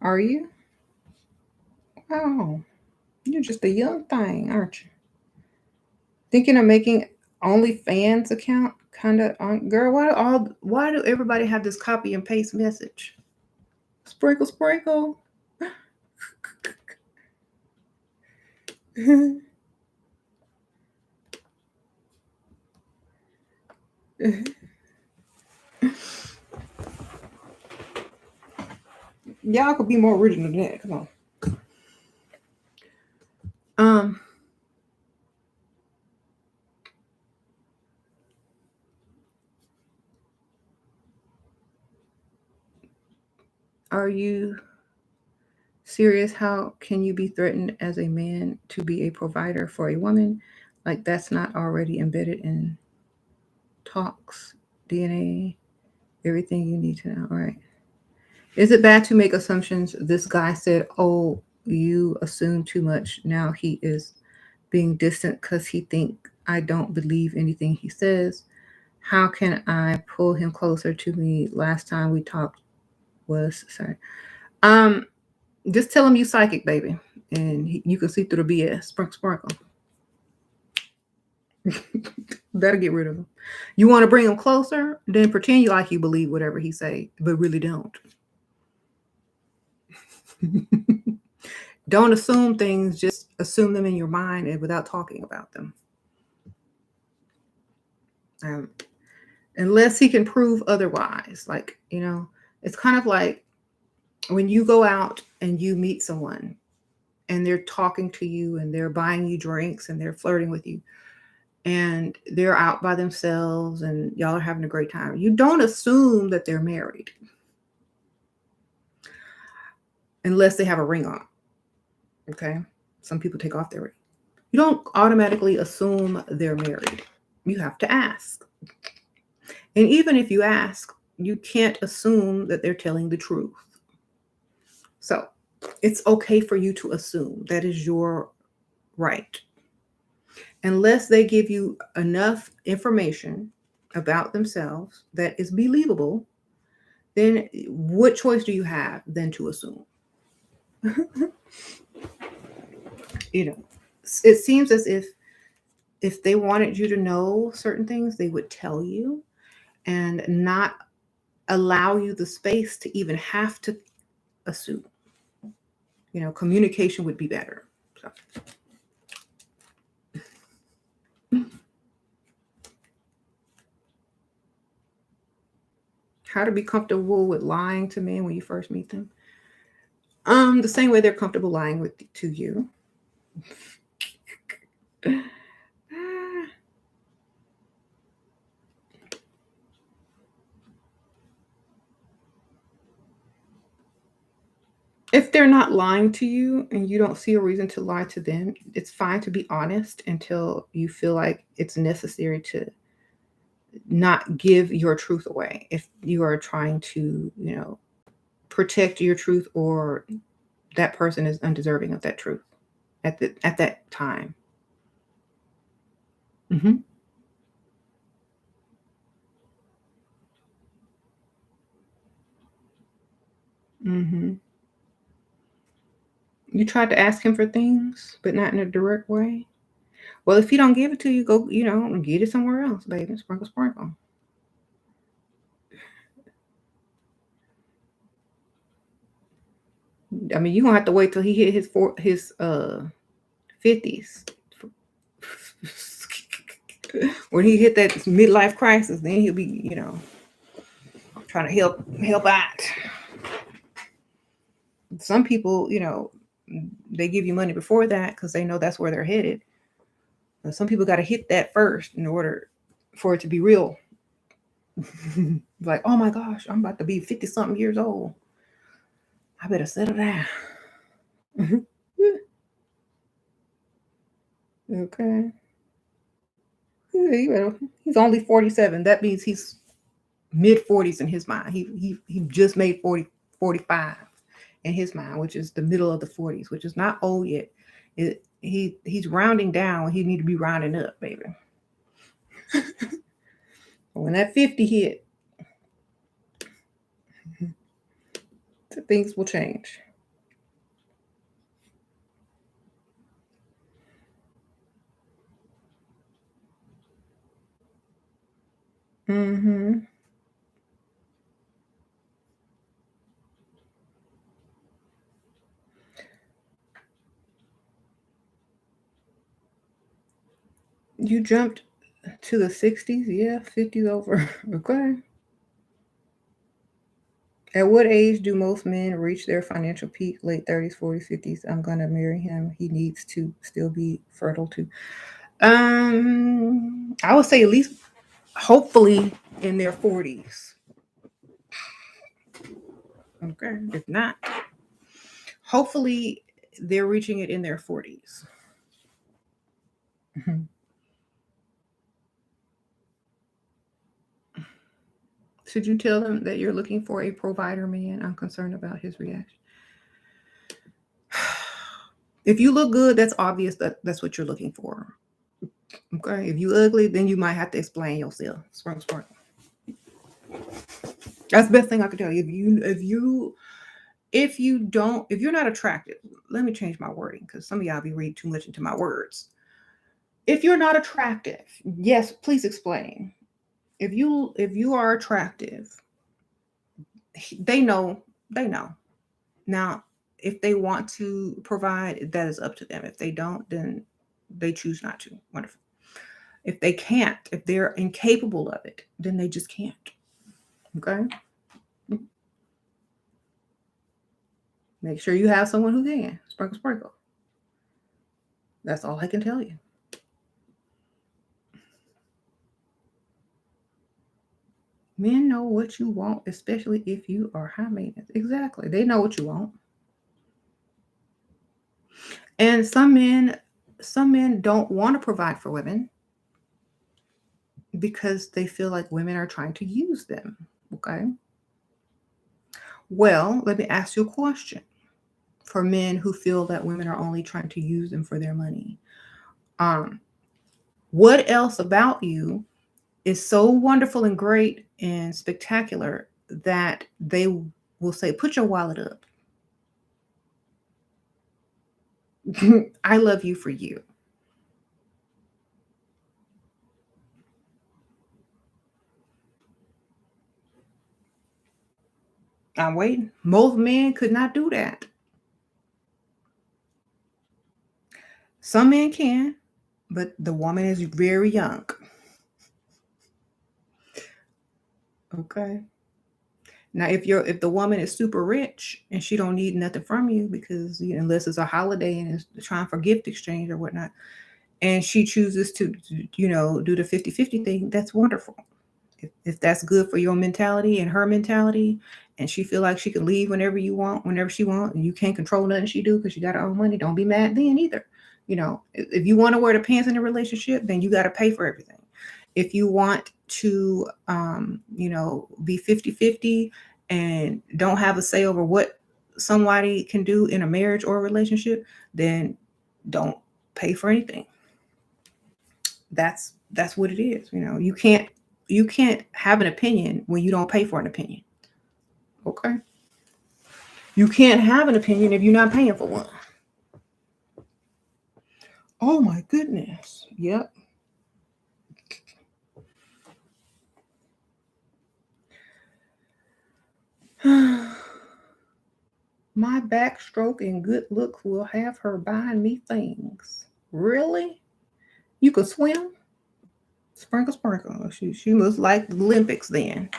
are you? Oh, you're just a young thing, aren't you? Thinking of making OnlyFans account? Kind of on, girl. Why do everybody have this copy and paste message? Sprinkle, sprinkle. Y'all could be more original than that. Come on. Are you serious? How can you be threatened as a man to be a provider for a woman? Like that's not already embedded in talks, DNA, everything you need to know. All right. Is it bad to make assumptions? This guy said, "Oh, you assume too much." Now he is being distant because he think I don't believe anything he says. How can I pull him closer to me? Last time we talked was sorry. Um, just tell him you psychic, baby, and you can see through the BS. Sprinkle, sprinkle. That'll get rid of him. You want to bring him closer? Then pretend you like you believe whatever he say, but really don't. Don't assume things. Just assume them in your mind and without talking about them. Um, unless he can prove otherwise. Like, it's kind of like when you go out and you meet someone and they're talking to you and they're buying you drinks and they're flirting with you and they're out by themselves and y'all are having a great time. You don't assume that they're married unless they have a ring on. Okay? Some people take off their ring. You don't automatically assume they're married. You have to ask. And even if you ask, you can't assume that they're telling the truth. So it's okay for you to assume. That is your right. Unless they give you enough information about themselves that is believable, then what choice do you have than to assume? It seems as if they wanted you to know certain things, they would tell you and not allow you the space to even have to assume. Communication would be better. So. How to be comfortable with lying to men when you first meet them? The same way they're comfortable lying to you. If they're not lying to you and you don't see a reason to lie to them, it's fine to be honest until you feel like it's necessary to not give your truth away. If you are trying to, protect your truth or that person is undeserving of that truth at that time. Mm-hmm. Mm-hmm. You tried to ask him for things, but not in a direct way. Well, if he don't give it to you, go, get it somewhere else, baby. Sprinkle, sprinkle. I mean, you gonna have to wait till he hit his 50s. When he hit that midlife crisis, then he'll be, trying to help out. Some people, they give you money before that because they know that's where they're headed. But some people got to hit that first in order for it to be real. Like, oh my gosh, I'm about to be 50 something years old. I better settle down. Okay. He's only 47. That means he's mid 40s in his mind. He just made 45 in his mind, which is the middle of the 40s, which is not old yet. He's rounding down. He need to be rounding up, baby. When that 50 hit, things will change. Mm-hmm. You jumped to the 60s, yeah, 50s over. Okay. At what age do most men reach their financial peak? Late 30s, 40s, 50s. I'm gonna marry him. He needs to still be fertile too. I would say at least, hopefully, in their 40s. Okay, if not, hopefully they're reaching it in their 40s. Should you tell them that you're looking for a provider man? I'm concerned about his reaction. If you look good, that's obvious that that's what you're looking for. Okay. If you ugly, then you might have to explain yourself. Sparkle. That's the best thing I could tell you. If you're not attractive, let me change my wording because some of y'all be reading too much into my words. If you're not attractive, yes, please explain. If you are attractive, they know. Now, if they want to provide, that is up to them. If they don't, then they choose not to. Wonderful. If they can't, if they're incapable of it, then they just can't. Okay? Make sure you have someone who can. Sprinkle. That's all I can tell you. Men know what you want, especially if you are high maintenance. Exactly. They know what you want. And some men don't want to provide for women because they feel like women are trying to use them. Okay. Well, let me ask you a question. For men who feel that women are only trying to use them for their money, what else about you is so wonderful and great and spectacular that they will say, put your wallet up. I love you for you. I'm waiting. Most men could not do that. Some men can, but the woman is very young. Okay. Now, if the woman is super rich and she don't need nothing from you because unless it's a holiday and it's trying for gift exchange or whatnot, and she chooses to do the 50-50 thing, that's wonderful. If that's good for your mentality and her mentality, and she feel like she can leave whenever she want, and you can't control nothing she do because she got her own money, don't be mad then either. If you want to wear the pants in a relationship, then you got to pay for everything. If you want to be 50-50 and don't have a say over what somebody can do in a marriage or a relationship, then don't pay for anything. That's what it is. You can't have an opinion when you don't pay for an opinion. Okay. You can't have an opinion if you're not paying for one. Oh my goodness. Yep. My backstroke and good looks will have her buying me things. Really? You could swim? Sprinkle. She looks like the Olympics then.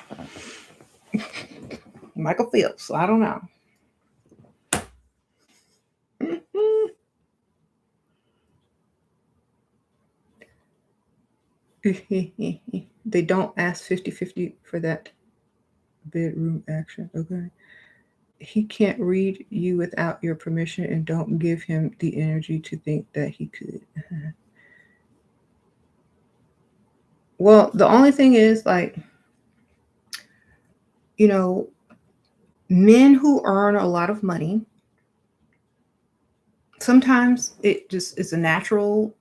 Michael Phelps. I don't know. They don't ask 50-50 for that bedroom action. Okay. He can't read you without your permission, and don't give him the energy to think that he could. Well, the only thing is, men who earn a lot of money, sometimes it just is a natural,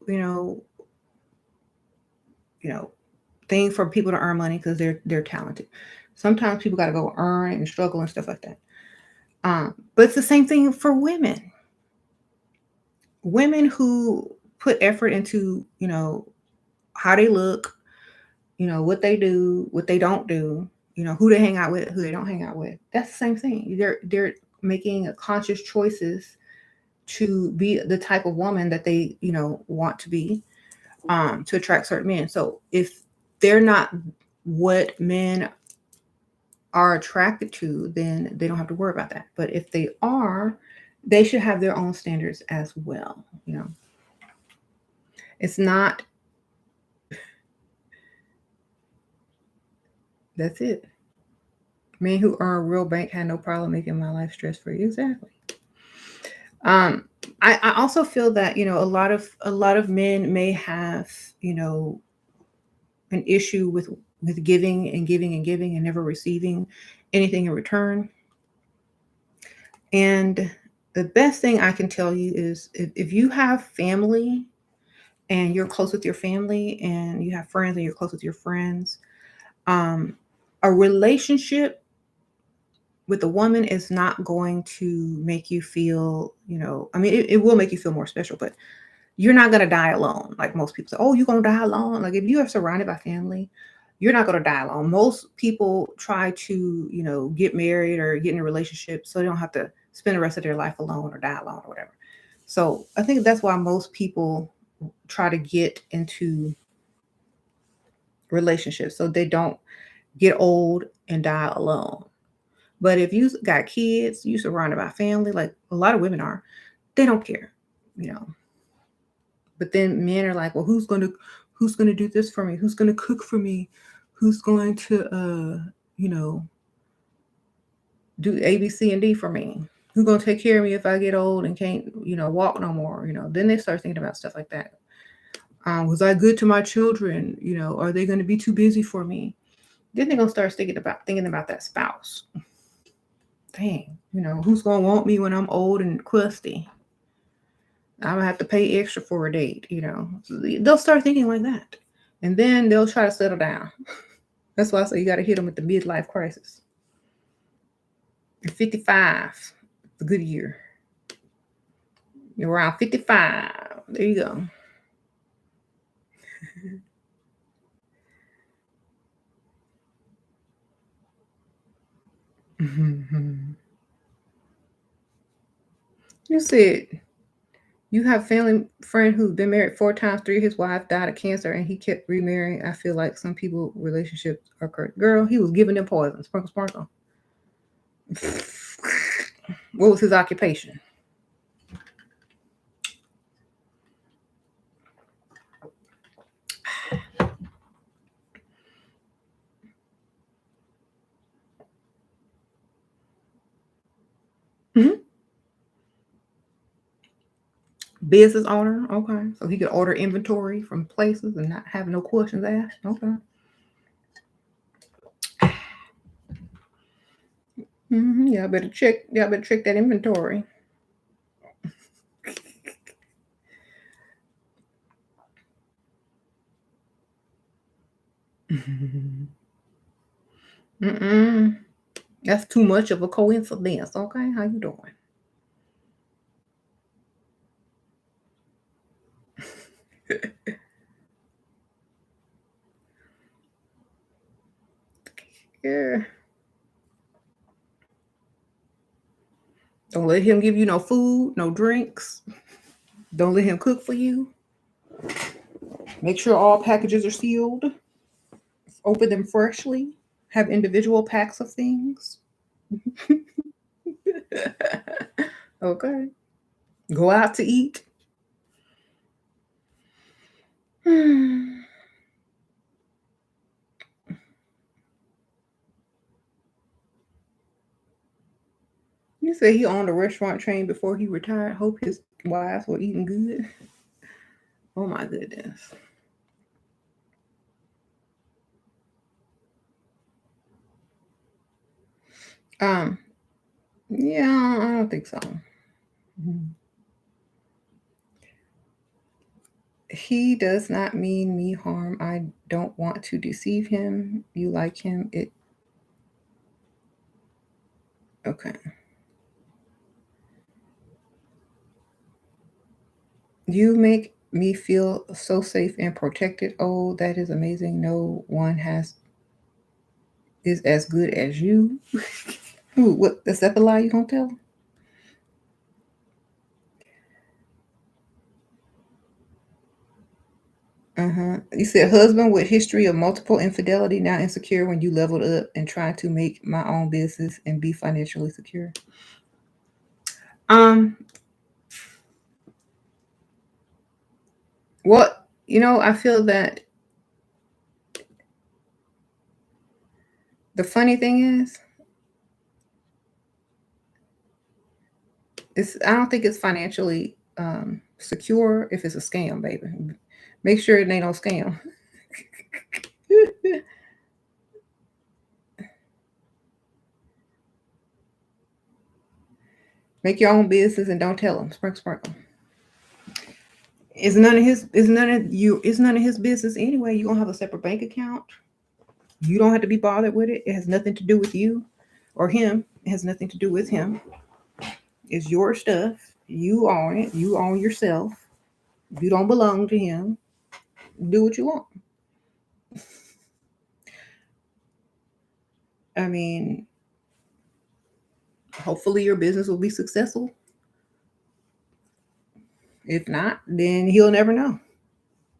thing for people to earn money because they're talented. Sometimes people got to go earn and struggle and stuff like that. But it's the same thing for women. Women who put effort into, how they look, what they do, what they don't do, who they hang out with, who they don't hang out with. That's the same thing. They're making conscious choices to be the type of woman that they, want to be, to attract certain men. So if they're not what men are attracted to, then they don't have to worry about that. But if they are, they should have their own standards as well. It's not. That's it. Men who earn real bank had no problem making my life stress-free. Exactly. I also feel that a lot of men may have an issue with giving and giving and giving and never receiving anything in return. And the best thing I can tell you is if you have family and you're close with your family, and you have friends and you're close with your friends, a relationship with a woman is not going to make you feel, I mean, it will make you feel more special, but you're not going to die alone. Like most people say, oh, you're going to die alone. Like if you are surrounded by family, you're not going to die alone. Most people try to, get married or get in a relationship so they don't have to spend the rest of their life alone or die alone or whatever. So I think that's why most people try to get into relationships so they don't get old and die alone. But if you got kids, you surrounded by family, like a lot of women are, they don't care. But then men are like, well, who's gonna do this for me? Who's gonna cook for me? Who's going to do A, B, C, and D for me? Who's gonna take care of me if I get old and can't, walk no more? Then they start thinking about stuff like that. Was I good to my children? Are they gonna be too busy for me? Then they're gonna start thinking about that spouse. Dang, who's gonna want me when I'm old and crusty? I'm gonna have to pay extra for a date, So they'll start thinking like that. And then they'll try to settle down. That's why I say you gotta hit them at the midlife crisis. You're 55, it's a good year. You're around 55. There you go. You said you have a family friend who's been married 4 times, 3 of his wife died of cancer, and he kept remarrying. I feel like some people relationships are correct. Girl, he was giving them poison. Sprinkle, sprinkle. What was his occupation? Mm-hmm. Business owner. Okay. So he could order inventory from places and not have no questions asked. Okay. Mm-hmm. Y'all better check that inventory. Mm-mm. That's too much of a coincidence. Okay. How you doing? Yeah. Don't let him give you no food, no drinks. Don't let him cook for you. Make sure all packages are sealed. Open them freshly. Have individual packs of things. Okay. Go out to eat. You said he owned a restaurant chain before he retired. Hope his wives were eating good. Oh my goodness. Yeah, I don't think so. He does not mean me harm. I don't want to deceive him. You like him. Okay. You make me feel so safe and protected. Oh, that is amazing. No one is as good as you. Ooh, what, is that the lie you gonna tell? You said husband with history of multiple infidelity, now insecure when you leveled up and trying to make my own business and be financially secure. Well, I feel that the funny thing is I don't think it's financially secure if it's a scam, baby. Make sure it ain't no scam. Make your own business and don't tell him. Sprinkle, sprinkle. It's none of his business anyway. You're gonna have a separate bank account. You don't have to be bothered with it. It has nothing to do with you or him. It has nothing to do with him. It's your stuff. You own it. You own yourself. You don't belong to him. Do what you want. I mean, hopefully your business will be successful. If not, then he'll never know.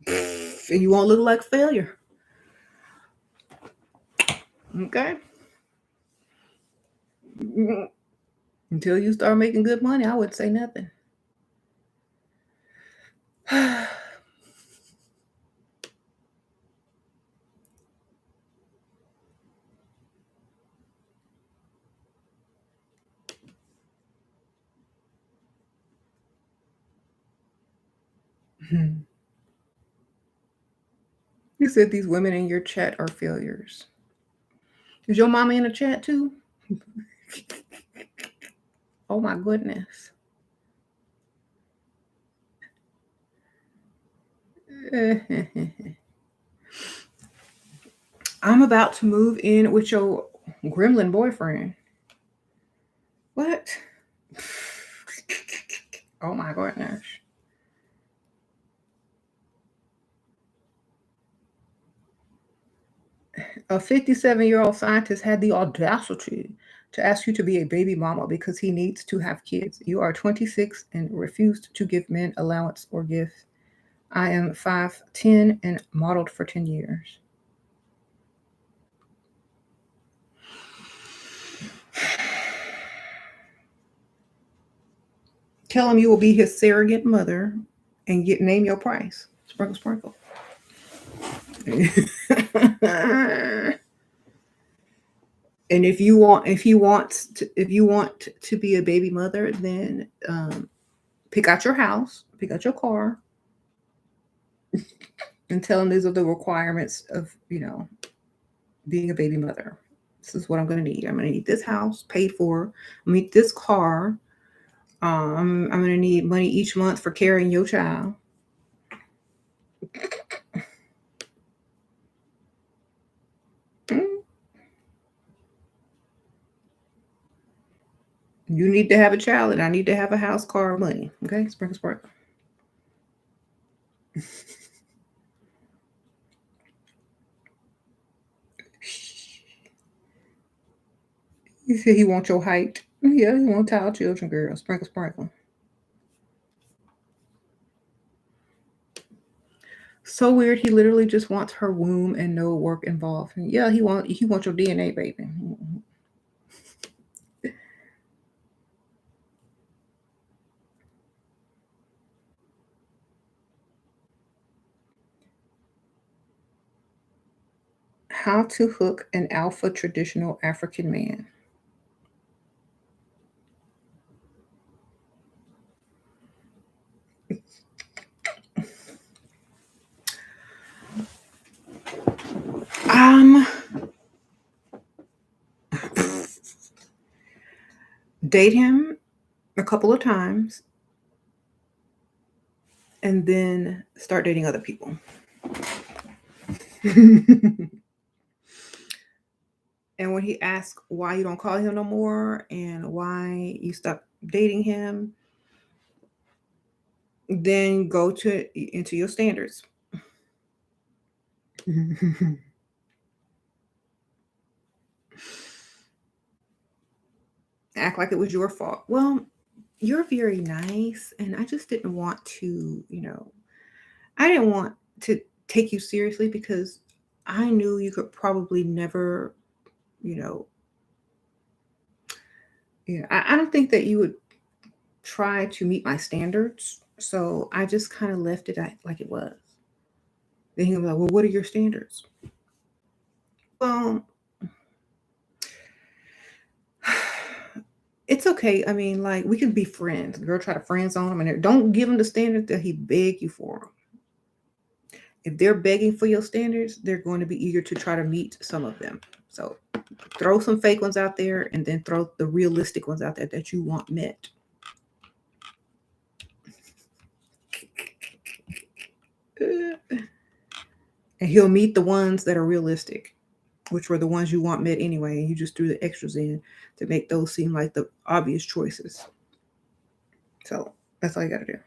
And you won't look like failure. Okay? Until you start making good money, I would say nothing. You said these women in your chat are failures. Is your mama in the chat too? Oh my goodness. I'm about to move in with your gremlin boyfriend. What? Oh my goodness. A 57-year-old scientist had the audacity to ask you to be a baby mama because he needs to have kids. You are 26 and refused to give men allowance or gifts. I am 5'10" and modeled for 10 years. Tell him you will be his surrogate mother and name your price. Sprinkle, sprinkle. And if you want to be a baby mother, then pick out your house, pick out your car, and tell them these are the requirements of being a baby mother. This is what I'm going to need. I'm going to need this house paid for. I'm going to need this car. I'm going to need money each month for carrying your child. You need to have a child, and I need to have a house, car, money. Okay, sprinkle, sprinkle. He said he wants your height. Yeah, he wants tall children, girl. Sprinkle, sprinkle. So weird. He literally just wants her womb and no work involved. Yeah, he wants your DNA, baby. How to hook an alpha traditional African man. Date him a couple of times and then start dating other people. And when he asks why you don't call him no more and why you stop dating him, then go into your standards. Act like it was your fault. Well, you're very nice, and I just didn't want to, I didn't want to take you seriously because I knew you could probably never, you know, I don't think that you would try to meet my standards. So I just kind of left it like it was. Then he was like, well, what are your standards? Well, it's okay. I mean, like, we can be friends. The girl try to friend zone him, and don't give him the standards that he beg you for. If they're begging for your standards, they're going to be eager to try to meet some of them. So throw some fake ones out there, and then throw the realistic ones out there that you want met. And he'll meet the ones that are realistic, which were the ones you want met anyway, and you just threw the extras in to make those seem like the obvious choices. So that's all you got to do.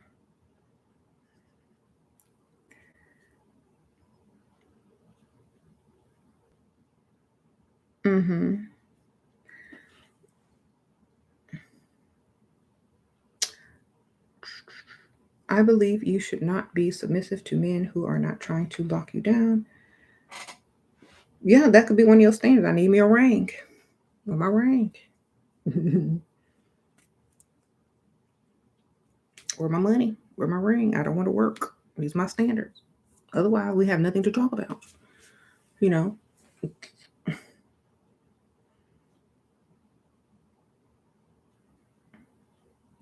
Mm-hmm. I believe you should not be submissive to men who are not trying to lock you down. Yeah, that could be one of your standards. I need me a ring. Where my ring? Where my money? Where my ring? I don't want to work. These are my standards. Otherwise, we have nothing to talk about. You know.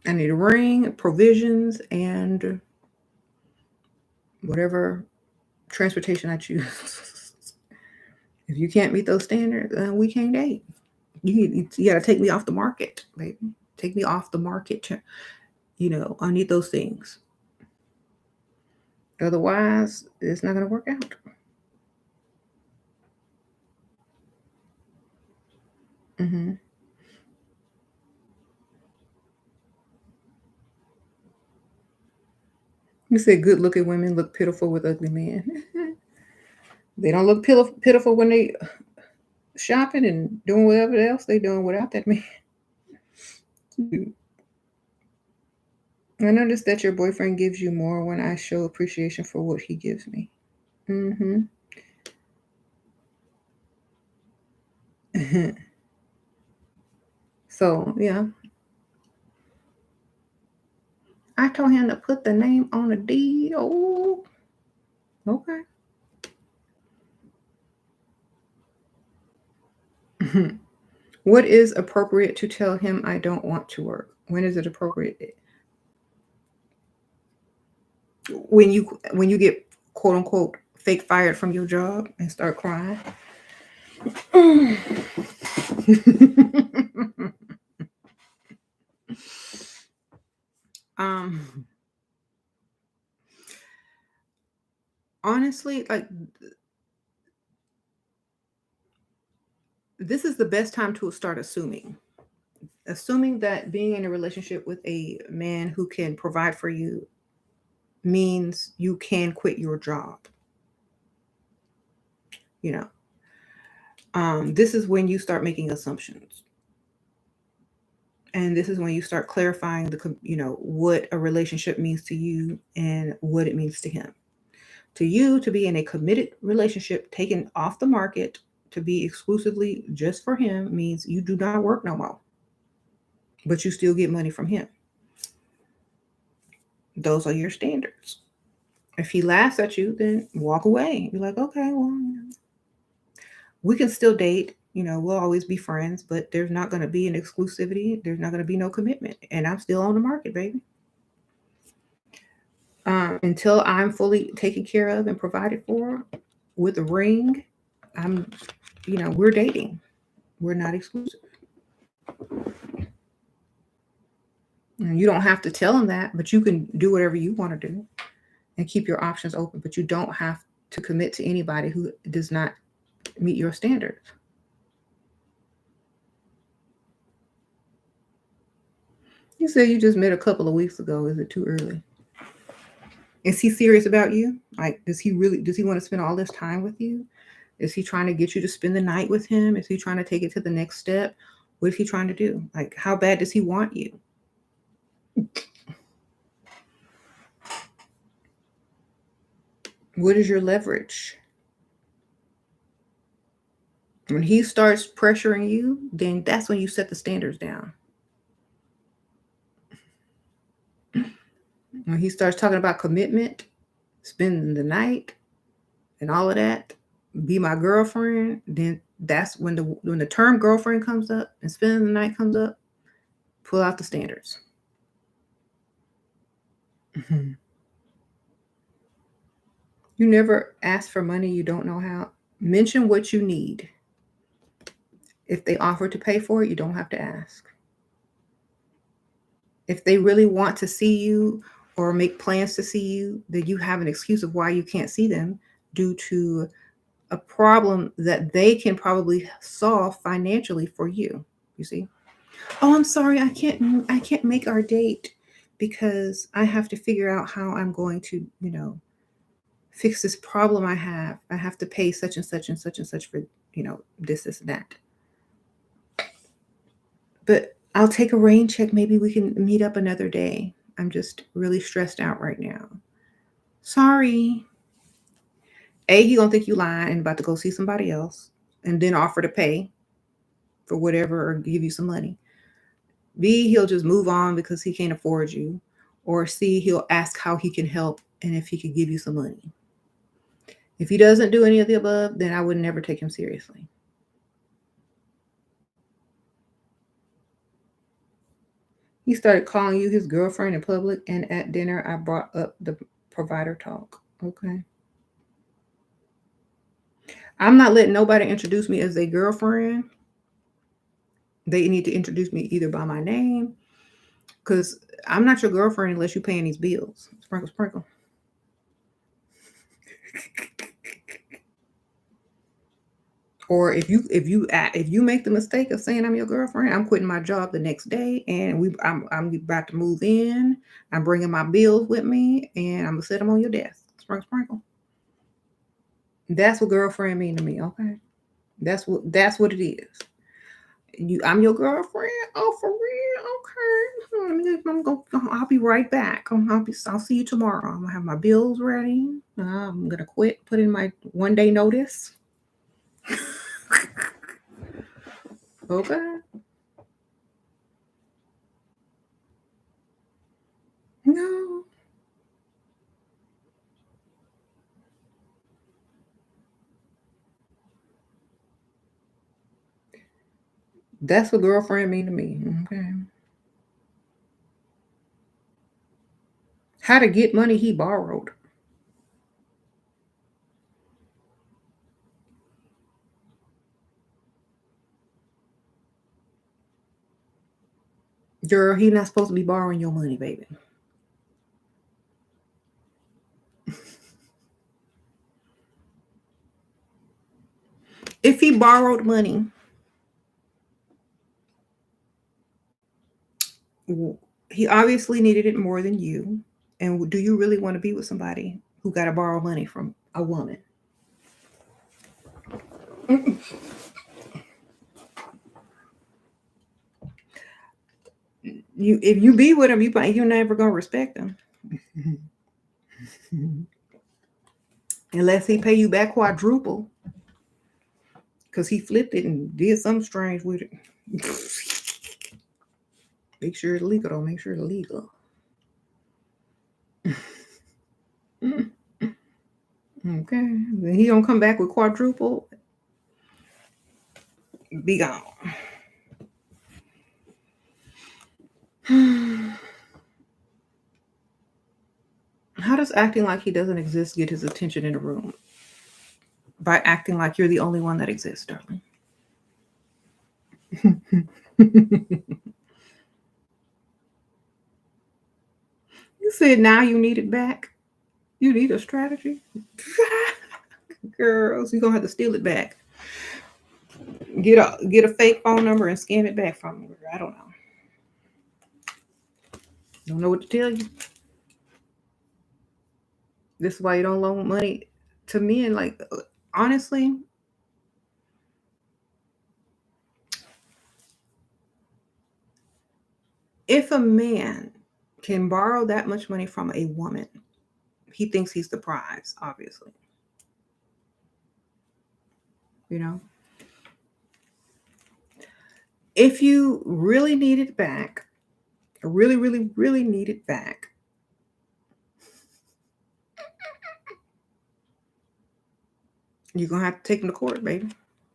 I need a ring, provisions, and whatever transportation I choose. If you can't meet those standards, we can't date. You got to take me off the market, baby. Take me off the market. I need those things. Otherwise, it's not going to work out. Mm-hmm. You said good-looking women look pitiful with ugly men. They don't look pitiful when they shopping and doing whatever else they doing without that man. I noticed that your boyfriend gives you more when I show appreciation for what he gives me. Mm-hmm. So, yeah. I told him to put the name on the deed. Oh, okay. What is appropriate to tell him I don't want to work? When is it appropriate? When you get quote unquote fake fired from your job and start crying. um Honestly, like, this is the best time to start assuming that being in a relationship with a man who can provide for you means you can quit your job. This is when you start making assumptions, and this is when you start clarifying what a relationship means to you and what it means to him. To you, to be in a committed relationship taken off the market to be exclusively just for him means you do not work no more, but you still get money from him. Those are your standards. If he laughs at you, then walk away. You're like, okay, well, we can still date. We'll always be friends, but there's not going to be an exclusivity. There's not going to be no commitment. And I'm still on the market, baby. Until I'm fully taken care of and provided for with a ring, we're dating. We're not exclusive. And you don't have to tell him that, but you can do whatever you want to do and keep your options open. But you don't have to commit to anybody who does not meet your standards. You said you just met a couple of weeks ago. Is it too early? Is he serious about you? Like, does he want to spend all this time with you? Is he trying to get you to spend the night with him? Is he trying to take it to the next step? What is he trying to do? Like, how bad does he want you? What is your leverage? When he starts pressuring you, then that's when you set the standards down. When he starts talking about commitment, spending the night, and all of that, be my girlfriend, then that's when the term girlfriend comes up and spending the night comes up, pull out the standards. Mm-hmm. You never ask for money you don't know how. Mention what you need. If they offer to pay for it, you don't have to ask. If they really want to see you or make plans to see you, then you have an excuse of why you can't see them due to a problem that they can probably solve financially for you. You see? Oh, I'm sorry, I can't make our date because I have to figure out how I'm going to, fix this problem I have. I have to pay such and such and such and such for, this and that. But I'll take a rain check. Maybe we can meet up another day. I'm just really stressed out right now. Sorry. A, he gonna think you lying and about to go see somebody else and then offer to pay for whatever or give you some money. B, he'll just move on because he can't afford you. Or C, he'll ask how he can help and if he could give you some money. If he doesn't do any of the above, then I would never take him seriously. He started calling you his girlfriend in public, and at dinner, I brought up the provider talk. Okay. I'm not letting nobody introduce me as a girlfriend. They need to introduce me either by my name, because I'm not your girlfriend unless you're paying these bills. Sprinkle, sprinkle. Or if you make the mistake of saying I'm your girlfriend, I'm quitting my job the next day, and I'm about to move in. I'm bringing my bills with me, and I'm gonna set them on your desk. Sprinkle, sprinkle. That's what girlfriend mean to me. Okay, that's what it is. I'm your girlfriend. Oh, for real? Okay. I'll be right back. I'll see you tomorrow. I'm gonna have my bills ready. I'm gonna quit. Put in my 1 day notice. Okay. No. That's what girlfriend mean to me. Okay. How to get money he borrowed. Girl, he not supposed to be borrowing your money, baby. If he borrowed money, he obviously needed it more than you. And do you really want to be with somebody who got to borrow money from a woman? If you be with him, you're never gonna respect him. Unless he pay you back quadruple. Because he flipped it and did something strange with it. Make sure it's legal. Don't make sure it's legal. Okay. Then he don't come back with quadruple. Be gone. How does acting like he doesn't exist get his attention in the room? By acting like you're the only one that exists, darling. You said now you need it back. You need a strategy. Girls, you're gonna have to steal it back. Get a fake phone number and scan it back from me. I don't know. Don't know what to tell you. This is why you don't loan money to men. Like, honestly, if a man can borrow that much money from a woman, he thinks he's the prize, obviously. You know, if you really need it back, really, really, really need it back, you're going to have to take him to court, baby.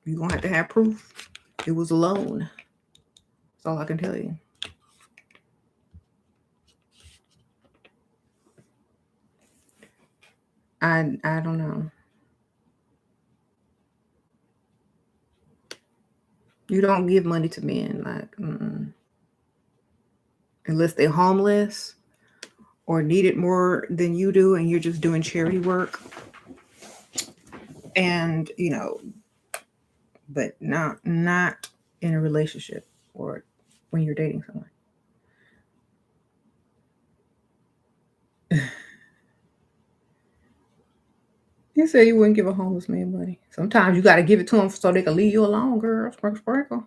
You're going to have to have proof. It was a loan. That's all I can tell you. I don't know. You don't give money to men, like, unless they're homeless or need it more than you do, and you're just doing charity work. And but not in a relationship or when you're dating someone. You said you wouldn't give a homeless man money. Sometimes you got to give it to them so they can leave you alone, girl. Sprinkle.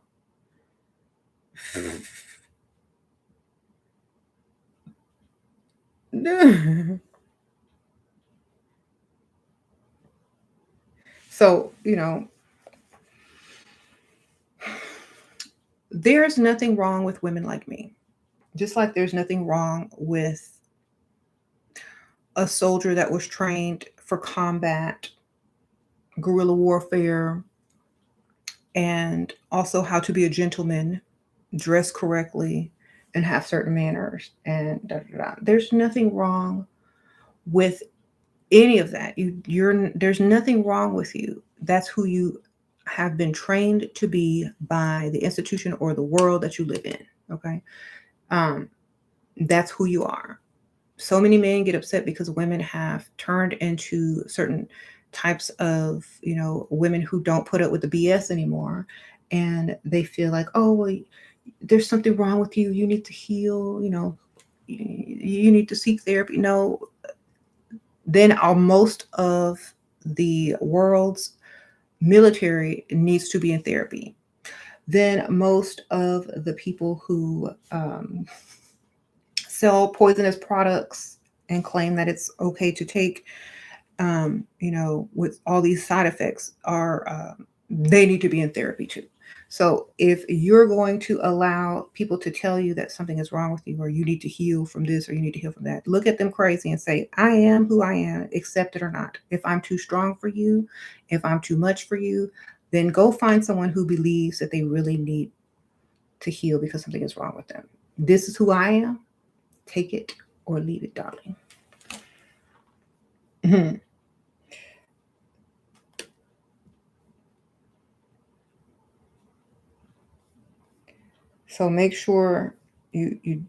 So, there's nothing wrong with women like me. Just like there's nothing wrong with a soldier that was trained for combat, guerrilla warfare, and also how to be a gentleman, dress correctly, and have certain manners. And there's nothing wrong with any of that. There's nothing wrong with you. That's who you have been trained to be by the institution or the world that you live in. Okay. That's who you are. So many men get upset because women have turned into certain types of, women who don't put up with the BS anymore. And they feel like, oh, well, there's something wrong with you. You need to heal, you need to seek therapy. No, then most of the world's military needs to be in therapy. Then most of the people who sell poisonous products and claim that it's okay to take, with all these side effects, they need to be in therapy too. So if you're going to allow people to tell you that something is wrong with you, or you need to heal from this, or you need to heal from that, look at them crazy and say, I am who I am, accept it or not. If I'm too strong for you, if I'm too much for you, then go find someone who believes that they really need to heal because something is wrong with them. This is who I am. Take it or leave it, darling. So make sure you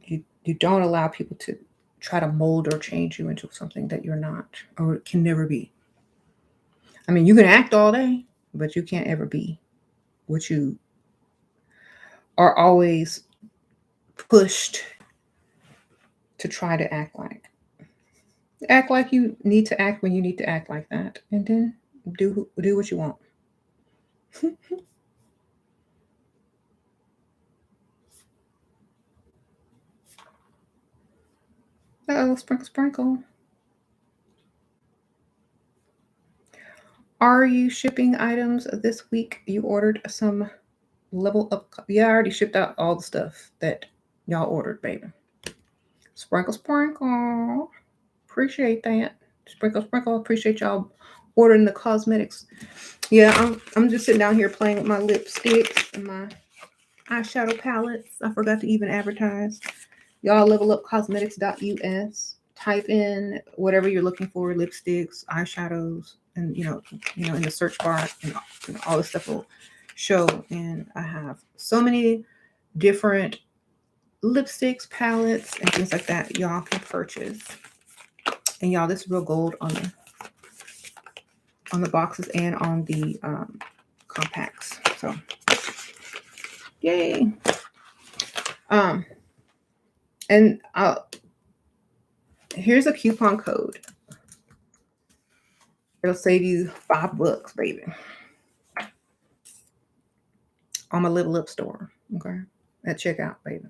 don't allow people to try to mold or change you into something that you're not or can never be. I mean, you can act all day, but you can't ever be what you are always pushed to try to act like. Act like you need to act when you need to act like that, and then do what you want. Sprinkle. Are you shipping items this week? You ordered some level up. Yeah, I already shipped out all the stuff that y'all ordered, baby. Sprinkle. Appreciate that. Sprinkle. Appreciate y'all ordering the cosmetics. Yeah, I'm just sitting down here playing with my lipsticks and my eyeshadow palettes. I forgot to even advertise. Y'all levelupcosmetics.us. Type in whatever you're looking for, lipsticks, eyeshadows, and in the search bar, and all this stuff will show. And I have so many different lipsticks, palettes, and things like that y'all can purchase. And y'all, this is real gold on the boxes and on the compacts. So yay. And here's a coupon code. It'll save you $5, baby, on my Level Up store. Okay, at checkout, baby.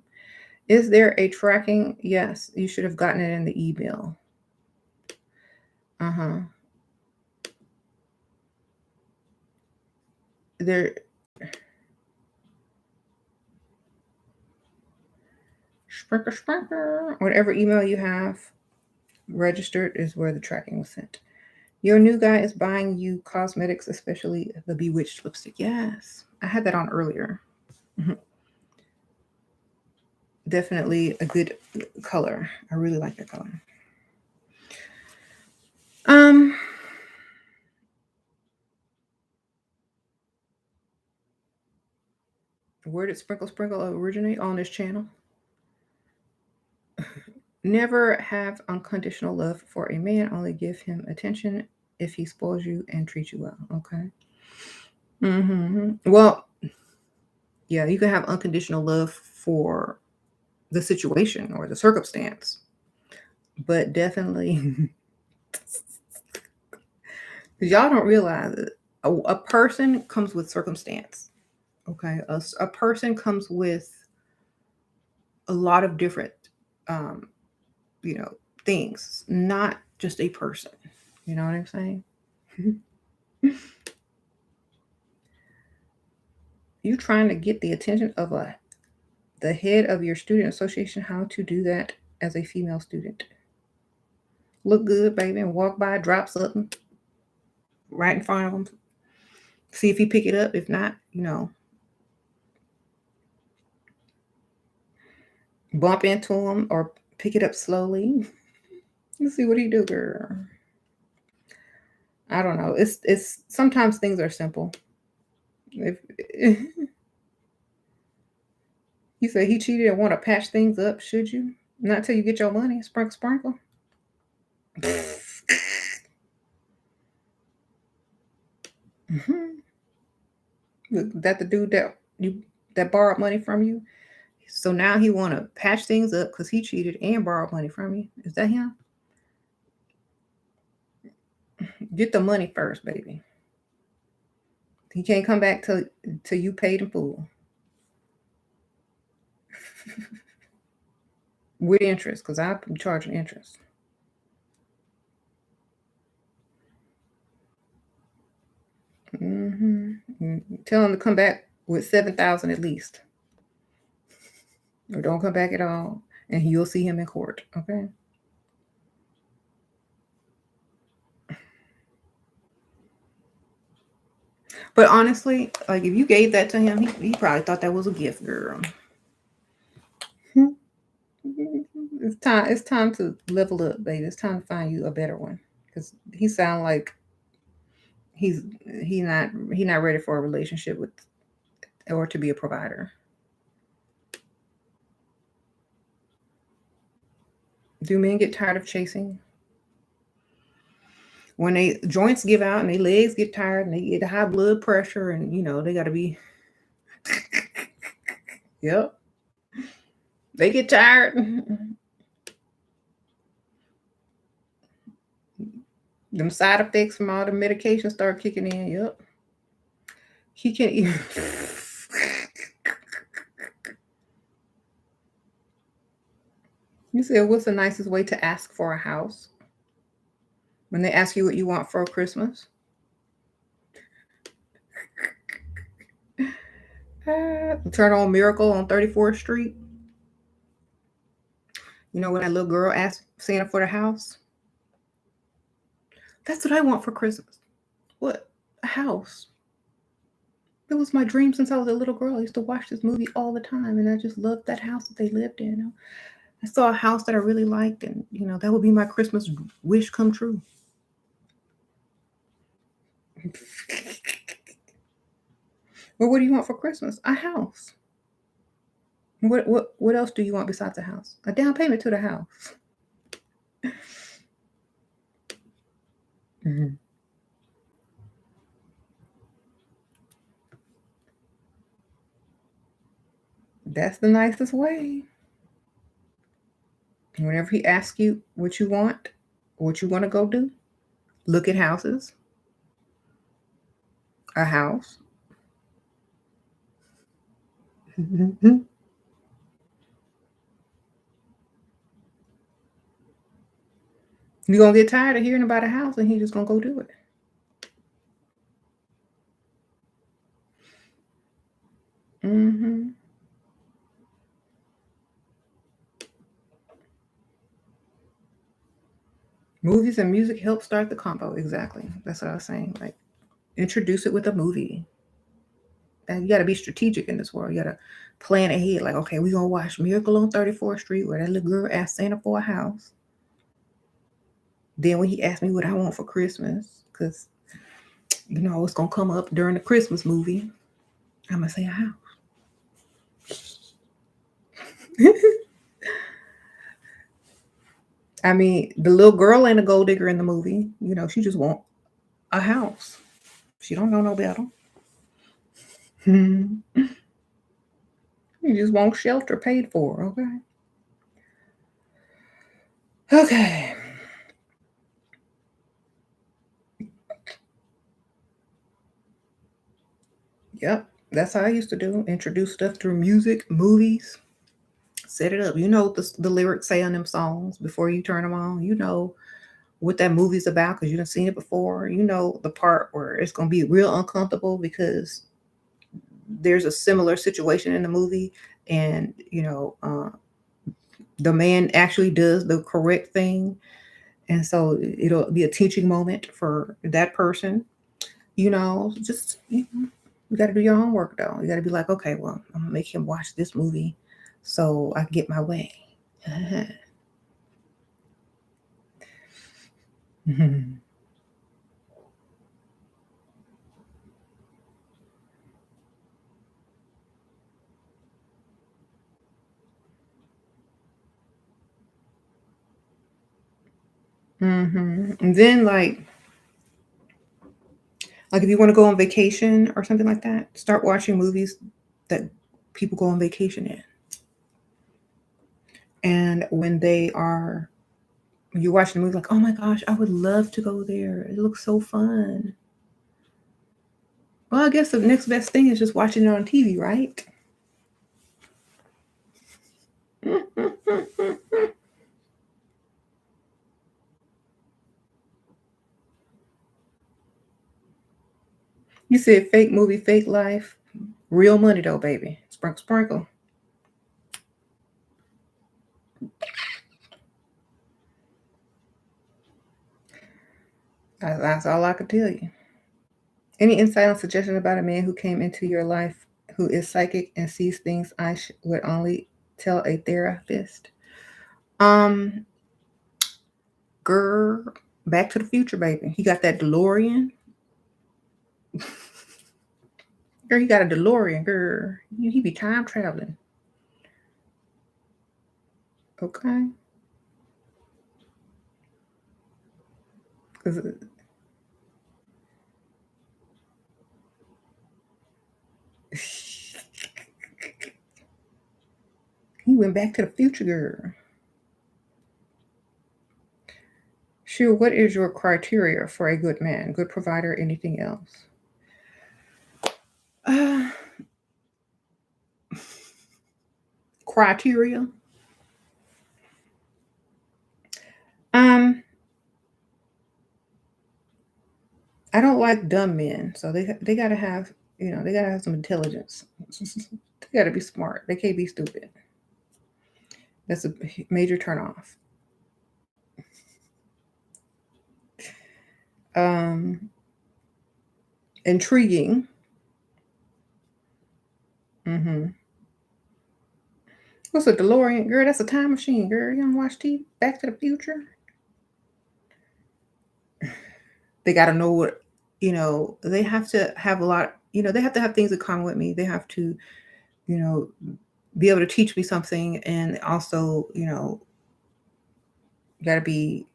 Is there a tracking? Yes, you should have gotten it in the email. Uh-huh. There, sprinkle. Whatever email you have registered is where the tracking was sent. Your new guy is buying you cosmetics, especially the Bewitched lipstick. Yes, I had that on earlier. Definitely a good color. I really like that color. Where did Sprinkle originate? On this channel? Never have unconditional love for a man. Only give him attention if he spoils you and treats you well. Okay. Well, yeah, you can have unconditional love for the situation or the circumstance, but definitely, because y'all don't realize it, a person comes with circumstance. Okay, a person comes with a lot of different, um, you know, things, not just a person. You know what I'm saying? You trying to get the attention of the head of your student association. How to do that as a female student? Look good, baby, and walk by, drop something right in front of him. See if he pick it up. If not, bump into him or pick it up slowly. Let's see what he do, girl. I don't know. It's sometimes things are simple. If you say he cheated and want to patch things up, should you? Not till you get your money. Sprinkle. That the dude that borrowed money from you. So now he want to patch things up because he cheated and borrowed money from you. Is that him? Get the money first, baby. He can't come back till you paid in full. With interest, because I'm charging interest. Tell him to come back with 7,000 at least, or don't come back at all, and you'll see him in court. Okay. But honestly, like if you gave that to him, he probably thought that was a gift, girl. It's time to level up, baby. It's time to find you a better one, because he sound like he's he not ready for a relationship with or to be a provider. Do men get tired of chasing? When they joints give out and their legs get tired and they get high blood pressure and they got to be yep, they get tired. Them side effects from all the medication start kicking in. Yep. He can't even. You said, what's the nicest way to ask for a house? When they ask you what you want for Christmas? Turn on Miracle on 34th Street. You know when that little girl asked Santa for the house? That's what I want for Christmas. What? A house. It was my dream since I was a little girl. I used to watch this movie all the time, and I just loved that house that they lived in. I saw a house that I really liked, and that would be my Christmas wish come true. Well, what do you want for Christmas? A house. What else do you want besides a house? A down payment to the house. Mm-hmm. That's the nicest way. Whenever he asks you what you want to go do, look at houses. A house. You're going to get tired of hearing about a house and he's just going to go do it. Mm-hmm. Movies and music help start the combo. Exactly. That's what I was saying. Like, introduce it with a movie. And you got to be strategic in this world. You got to plan ahead. Like, okay, we're going to watch Miracle on 34th Street where that little girl asked Santa for a house. Then when he asked me what I want for Christmas, because, it's going to come up during the Christmas movie, I'm going to say a house. I mean, the little girl ain't a gold digger in the movie. She just want a house. She don't know no better. You just want shelter paid for, okay? Okay. Yep, that's how I used to do. Introduce stuff through music, movies, set it up. You know what the lyrics say on them songs before you turn them on. You know what that movie's about because you done seen it before. You know the part where it's going to be real uncomfortable because there's a similar situation in the movie and, the man actually does the correct thing. And so it'll be a teaching moment for that person. Just, you got to do your homework though. You got to be like, okay, well, I'm going to make him watch this movie so I can get my way. And then like if you want to go on vacation or something like that, start watching movies that people go on vacation in. And when you're watching the movie like, oh my gosh, I would love to go there. It looks so fun. Well, I guess the next best thing is just watching it on TV, right? You said fake movie, fake life. Real money though, baby. Sprinkle, sprinkle. That's all I could tell you. Any insight on suggestion about a man who came into your life who is psychic and sees things I would only tell a therapist? Girl, Back to the Future, baby. He got that DeLorean. Girl, he got a DeLorean, girl. He be time traveling. Okay. Because he went back to the future, girl. Sure, what is your criteria for a good man? Good provider, anything else? Uh, Criteria? Um, I don't like dumb men, so they gotta have they gotta have some intelligence. They gotta be smart. They can't be stupid. That's a major turnoff. Um, Intriguing. Mm-hmm. What's a DeLorean, girl? That's a time machine, girl. You don't watch TV? Back to the Future. They gotta know what They have to have a lot. They have to have things in common with me. They have to, you know, be able to teach me something, and also, gotta be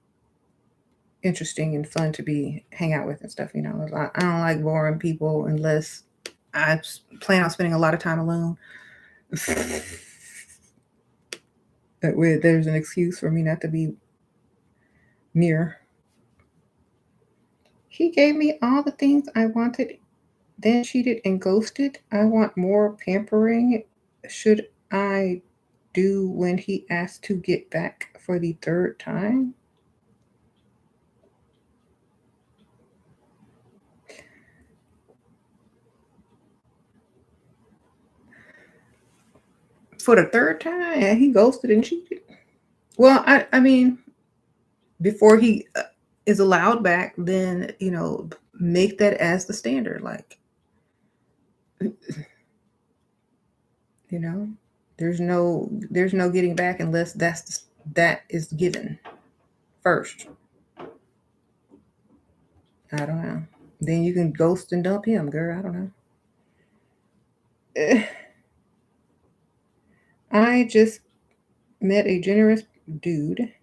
interesting and fun to be hang out with and stuff. I don't like boring people unless I plan on spending a lot of time alone. That way, there's an excuse for me not to be near. He gave me all the things I wanted, then cheated and ghosted. I want more pampering. Should I do when he asked to get back for the third time? For the third time, and he ghosted and cheated. Well, I mean, before he is allowed back, then make that as the standard. Like, you know, there's no getting back unless that is given first. I don't know. Then you can ghost and dump him, girl. I don't know. I just met a generous dude,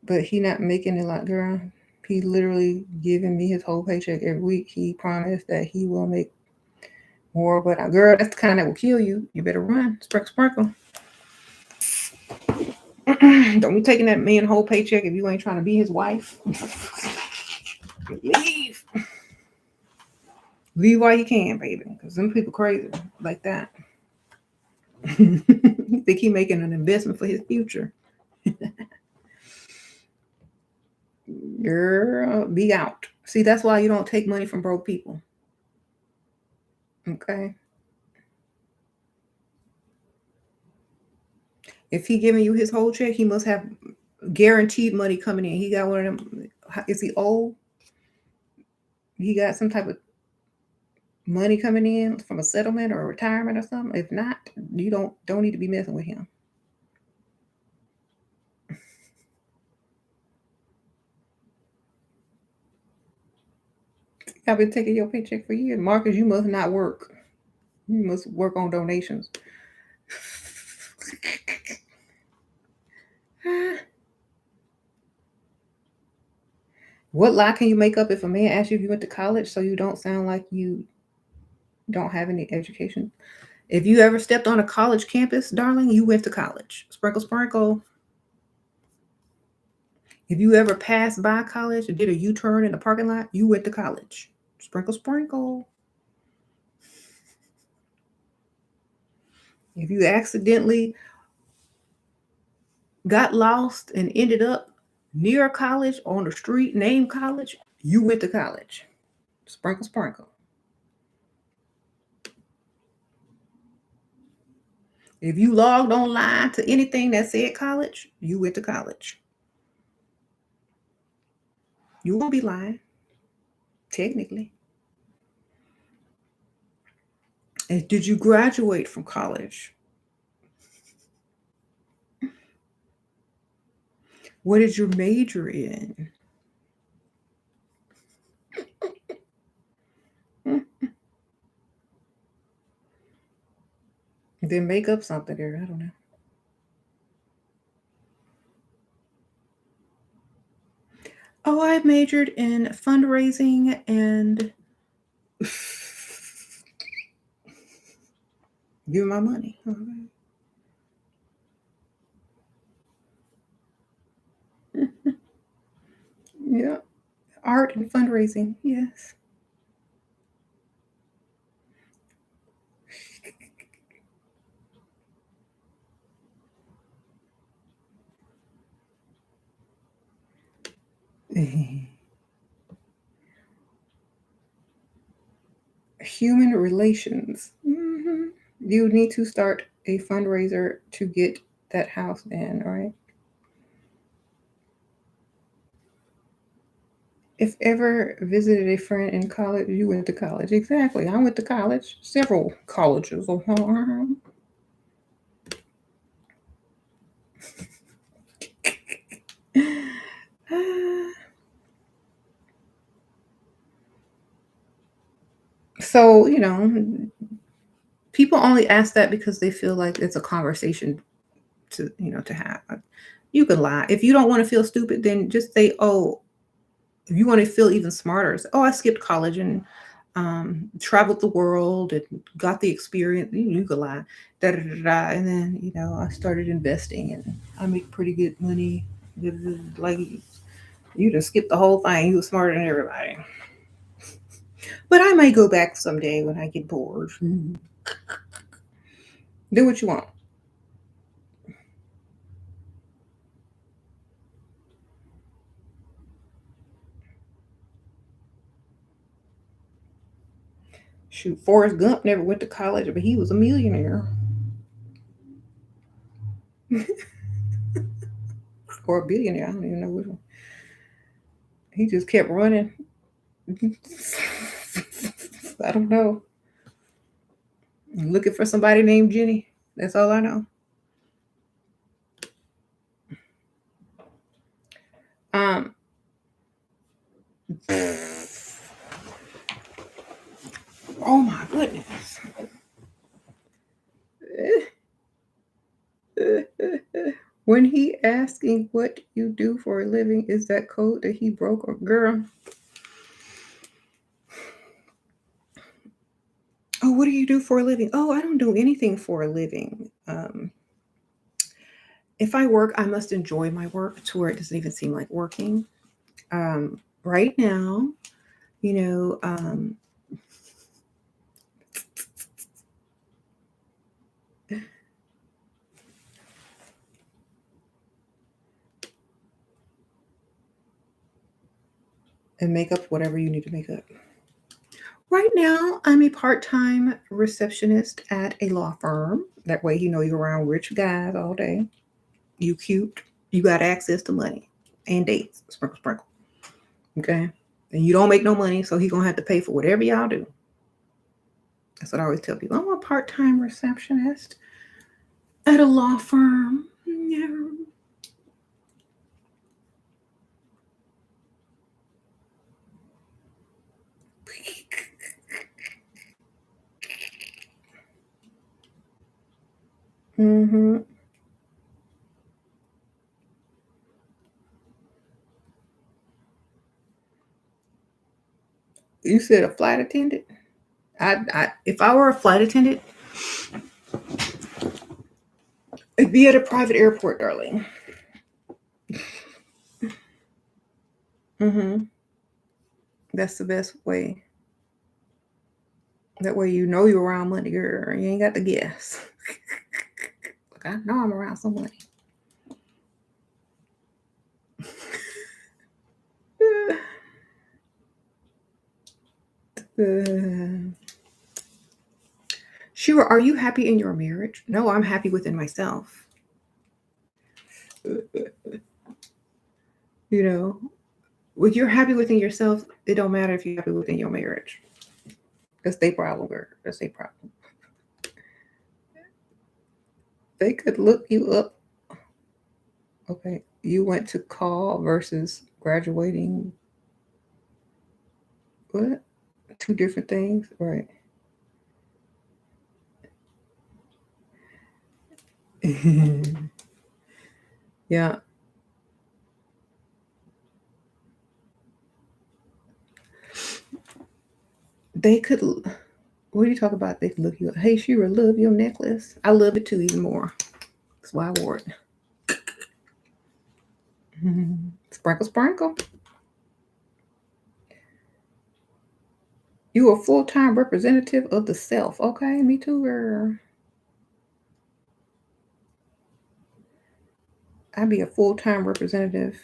but he not making it like, girl. He literally giving me his whole paycheck every week. He promised that he will make more, but girl, that's the kind that will kill you. You better run. Sprinkle, sprinkle. Don't be taking that man whole paycheck if you ain't trying to be his wife. Leave. Leave while you can, baby. Because them people crazy like that. Think he making an investment for his future. Girl, be out. See, that's why you don't take money from broke people. Okay. If he giving you his whole check, he must have guaranteed money coming in. He got one of them. Is he old? He got some type of money coming in from a settlement or a retirement or something. If not, you don't need to be messing with him. I've been taking your paycheck for years. Marcus, you must not work. You must work on donations. What lie can you make up if a man asks you if you went to college so you don't sound like you don't have any education? If you ever stepped on a college campus, darling, you went to college. Sprinkle, sprinkle. If you ever passed by college and did a U-turn in the parking lot, you went to college. Sprinkle, sprinkle. If you accidentally got lost and ended up near a college on the street named college, you went to college. Sprinkle, sprinkle. If you logged online to anything that said college, you went to college. You won't be lying, technically. And did you graduate from college? What is your major in? Then make up something there. I don't know. Oh, I majored in fundraising and give my money. Yeah. Art and fundraising. Yes. Human relations. You need to start a fundraiser to get that house in, right? If ever visited a friend in college, you went to college. Exactly. I went to college, several colleges. So, people only ask that because they feel like it's a conversation to have. You can lie. If you don't want to feel stupid, then just say, oh, if you want to feel even smarter, say, oh, I skipped college and traveled the world and got the experience. You could lie. Da, da, da, da. And then, I started investing and I make pretty good money. Like, you just skipped the whole thing. You were smarter than everybody. But I may go back someday when I get bored. Do what you want. Shoot, Forrest Gump never went to college, but he was a millionaire. Or a billionaire. I don't even know which one. He just kept running. I don't know. I'm looking for somebody named Jenny. That's all I know. Um, oh my goodness. When he asking what you do for a living, is that code that he broke or girl? Oh, what do you do for a living? Oh, I don't do anything for a living. If I work, I must enjoy my work to where it doesn't even seem like working. Right now, you know, and make up whatever you need to make up. Right now, I'm a part-time receptionist at a law firm. That way, you're around rich guys all day. You cute. You got access to money and dates. Sprinkle, sprinkle. Okay? And you don't make no money, so he's going to have to pay for whatever y'all do. That's what I always tell people. I'm a part-time receptionist at a law firm. Yeah. Mm-hmm. You said a flight attendant? If I were a flight attendant, it'd be at a private airport, darling. Mm-hmm. That's the best way. That way you're around money, girl. You ain't got to guess. Like, I know I'm around some money. Shira, are you happy in your marriage? No, I'm happy within myself. When you're happy within yourself, it don't matter if you're happy within your marriage. That's their problem, girl. That's their problem. They could look you up. Okay, you went to call versus graduating. What? Two different things, right? Yeah. They could. What do you talk about? They could look you up. Hey, Shira, love your necklace. I love it too, even more. That's why I wore it. Sprinkle, sprinkle. You a full-time representative of the self. Okay, me too, girl. I'd be a full-time representative.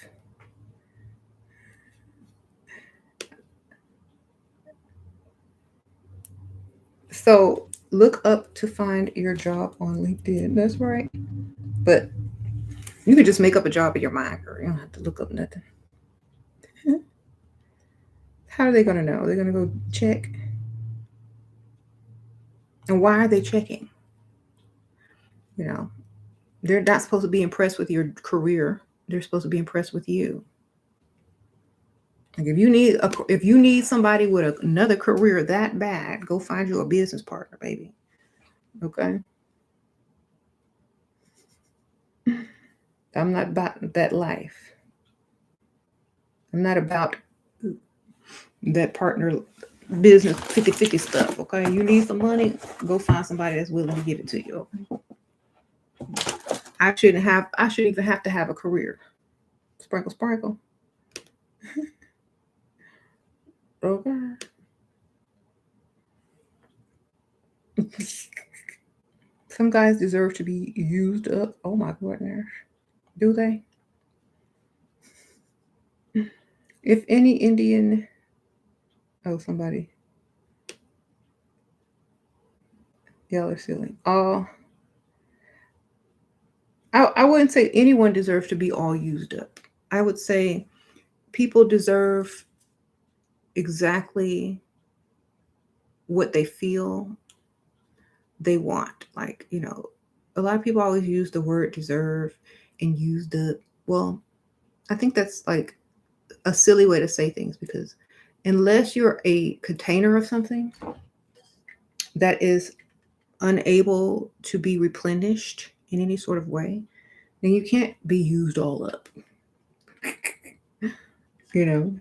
So look up to find your job on LinkedIn. That's right. But you could just make up a job in your mind, girl. You don't have to look up nothing. How are they going to know? They're going to go check. And why are they checking? They're not supposed to be impressed with your career. They're supposed to be impressed with you. Like if you need somebody with another career that bad, go find you a business partner, baby. Okay. I'm not about that life. I'm not about that partner business 50-50 stuff. Okay. You need some money, go find somebody that's willing to give it to you. Okay? I shouldn't even have to have a career. Sprinkle, sprinkle. Okay. Some guys deserve to be used up. Oh my goodness. Do they? If any Indian, somebody, yellow ceiling. I wouldn't say anyone deserves to be all used up. I would say people deserve exactly what they feel they want. Like, a lot of people always use the word deserve and use the, well, I think that's like a silly way to say things, because unless you're a container of something that is unable to be replenished in any sort of way, then you can't be used all up. you know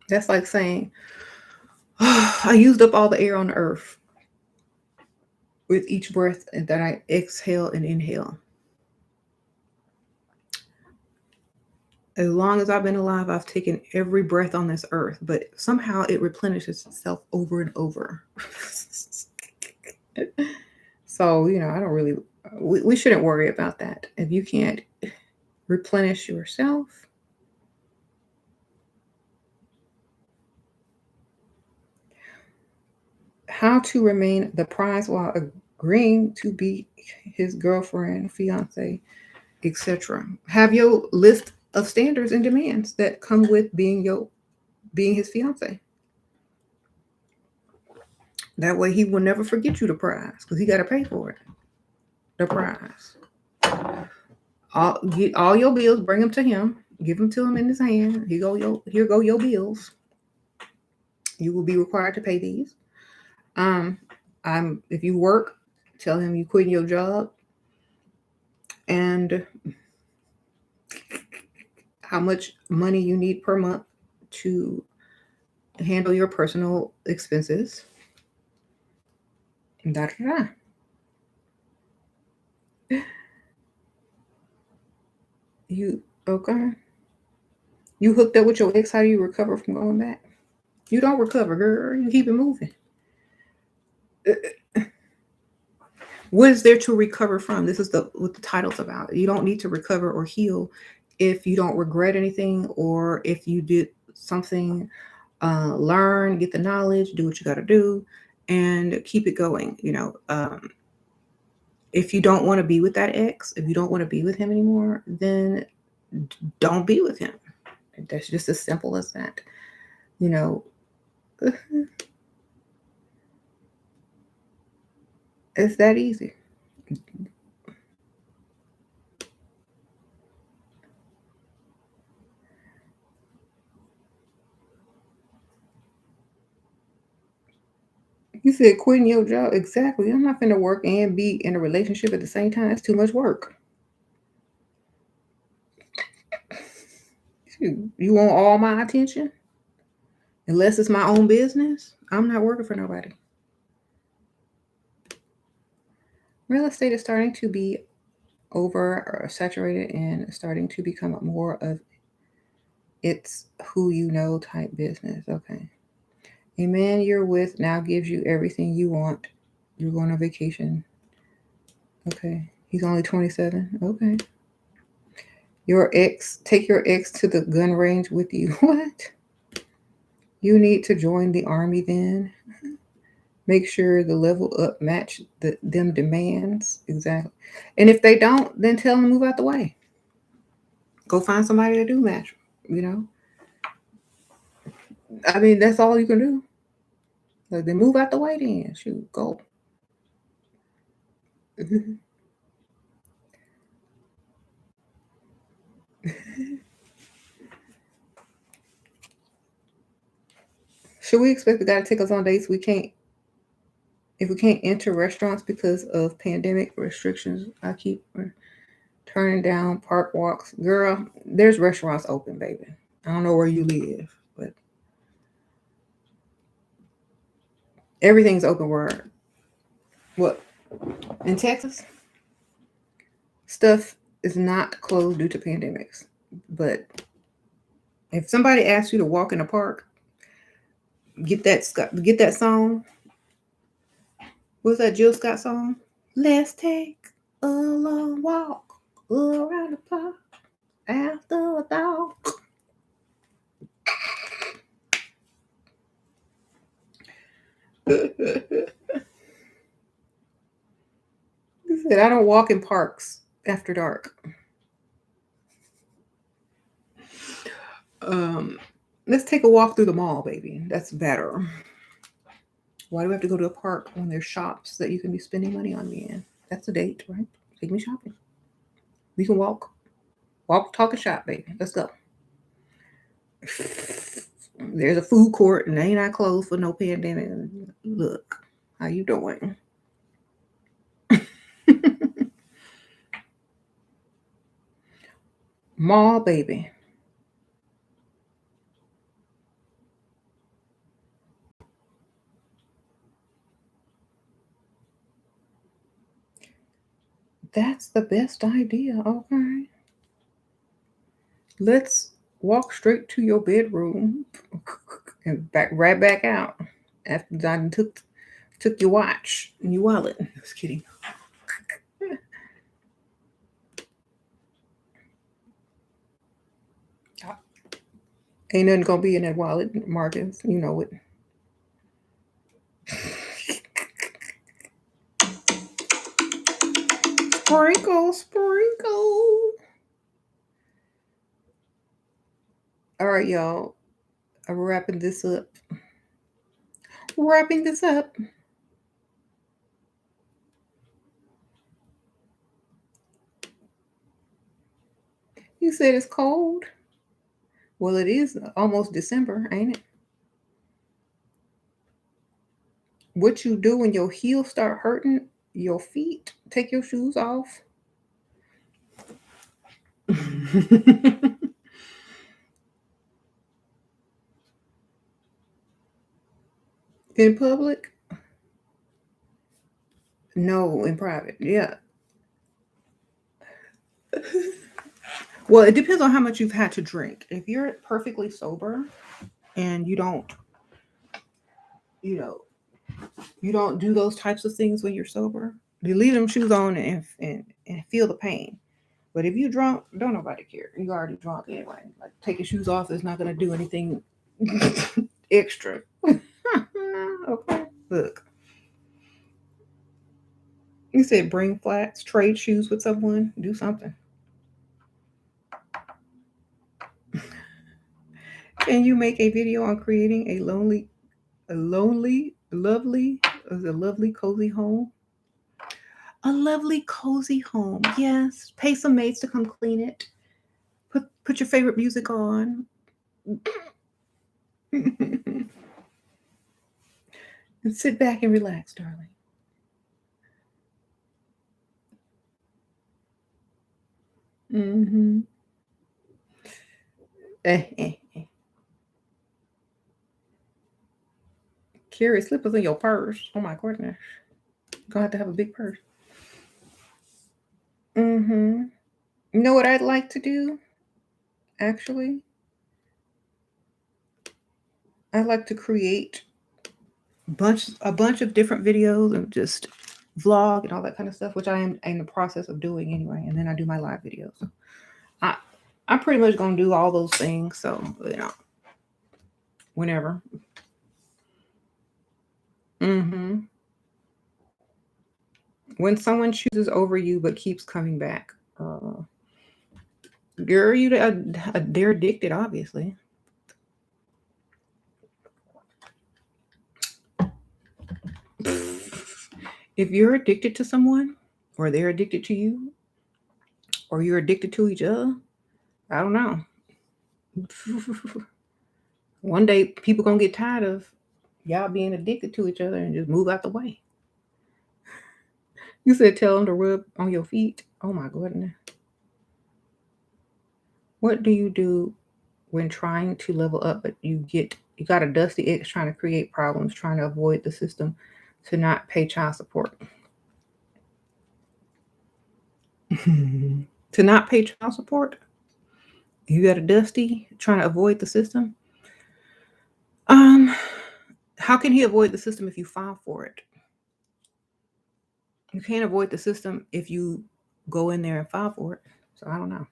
that's like saying, oh, I used up all the air on the earth with each breath that I exhale and inhale. As long as I've been alive, I've taken every breath on this earth, but somehow it replenishes itself over and over. So, I don't really, we shouldn't worry about that. If you can't replenish yourself, how to remain the prize while agreeing to be his girlfriend, fiance, etc. Have your list of standards and demands that come with being his fiance. That way he will never forget you the prize, because he got to pay for it. The prize. Get all your bills, bring them to him, give them to him in his hand. Here go your bills. You will be required to pay these. If you work, tell him you quitting your job and how much money you need per month to handle your personal expenses. Da, da, da. You okay? You hooked up with your ex. How do you recover from going back? You don't recover, girl. You keep it moving. What is there to recover from? This is what the title's about. You don't need to recover or heal if you don't regret anything, or if you did something, learn, get the knowledge, do what you got to do, and keep it going. If you don't want to be with that ex, if you don't want to be with him anymore, then don't be with him. That's just as simple as that. It's that easy. You said quitting your job. Exactly. I'm not going to work and be in a relationship at the same time. It's too much work. You want all my attention? Unless it's my own business, I'm not working for nobody. Real estate is starting to be over or saturated and starting to become more of it's who you know type business. Okay. A man you're with now gives you everything you want. You're going on vacation. Okay. He's only 27. Okay. Take your ex to the gun range with you. What? You need to join the army then. Make sure the level up match them demands. Exactly. And if they don't, then tell them to move out the way. Go find somebody to do match. I mean, that's all you can do. Like, then move out the way then. Shoot, go. Should we expect the guy to take us on dates if we can't enter restaurants because of pandemic restrictions? I keep turning down park walks. Girl, there's restaurants open, baby. I don't know where you live, but everything's open where, what, in Texas? Stuff is not closed due to pandemics. But if somebody asks you to walk in the park, get that song. What's that Jill Scott song? Let's take a long walk around the park after dark. He said, I don't walk in parks after dark. Let's take a walk through the mall, baby. That's better. Why do we have to go to a park when there's shops that you can be spending money on me in? That's a date, right? Take me shopping. We can walk, talk, and shop, baby. Let's go. There's a food court and they ain't not closed for no pandemic. Look, how you doing? Mall, baby. That's the best idea, okay? Let's walk straight to your bedroom and right back out after I took your watch and your wallet. Just kidding. Ain't nothing gonna be in that wallet, Marcus. You know it. Sprinkle, sprinkle. All right, y'all. I'm wrapping this up. Wrapping this up. You said it's cold. Well, it is almost December, ain't it? What you do when your heels start hurting your feet? Take your shoes off. In public? No, in private. Yeah. Well, it depends on how much you've had to drink. If you're perfectly sober and you don't do those types of things when you're sober, you leave them shoes on and feel the pain. But if you drunk, don't nobody care. You already drunk anyway. Like take your shoes off, it's not gonna do anything extra. Okay. Look. You said bring flats, trade shoes with someone, do something. Can you make a video on creating a lovely, cozy home? A lovely, cozy home. Yes. Pay some maids to come clean it. Put your favorite music on. And sit back and relax, darling. Mm-hmm. Carry slippers in your purse. Oh my goodness. You're gonna have to have a big purse. Mm-hmm. You know what I'd like to do? Actually, I'd like to create a bunch of different videos and just vlog and all that kind of stuff, which I am in the process of doing anyway. And then I do my live videos. So I'm pretty much gonna do all those things. So whenever. Mm-hmm. When someone chooses over you but keeps coming back, girl, they're addicted, obviously. If you're addicted to someone, or they're addicted to you, or you're addicted to each other, I don't know. One day, people gonna get tired of y'all being addicted to each other and just move out the way. You said tell them to rub on your feet. Oh my goodness. What do you do when trying to level up, but you got a dusty ex trying to create problems, trying to avoid the system to not pay child support? To not pay child support? You got a dusty trying to avoid the system? How can he avoid the system if you file for it? You can't avoid the system if you go in there and file for it. So I don't know.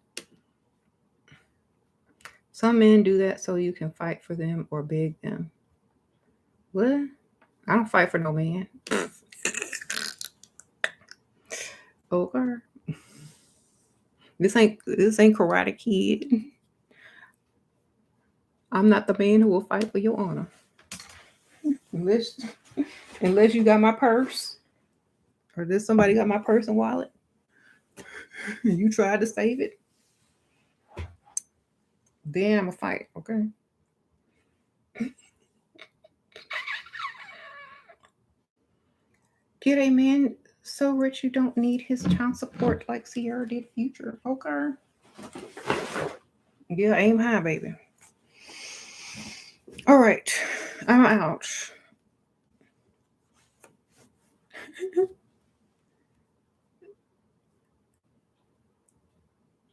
Some men do that so you can fight for them or beg them. What? I don't fight for no man. Okay. This ain't Karate Kid. I'm not the man who will fight for your honor. Unless you got my purse. Or this somebody got my purse and wallet. You tried to save it. Then I'm a fight, okay? Get a man so rich you don't need his child support like Sierra did Future. Okay. Yeah, aim high, baby. All right. I'm out.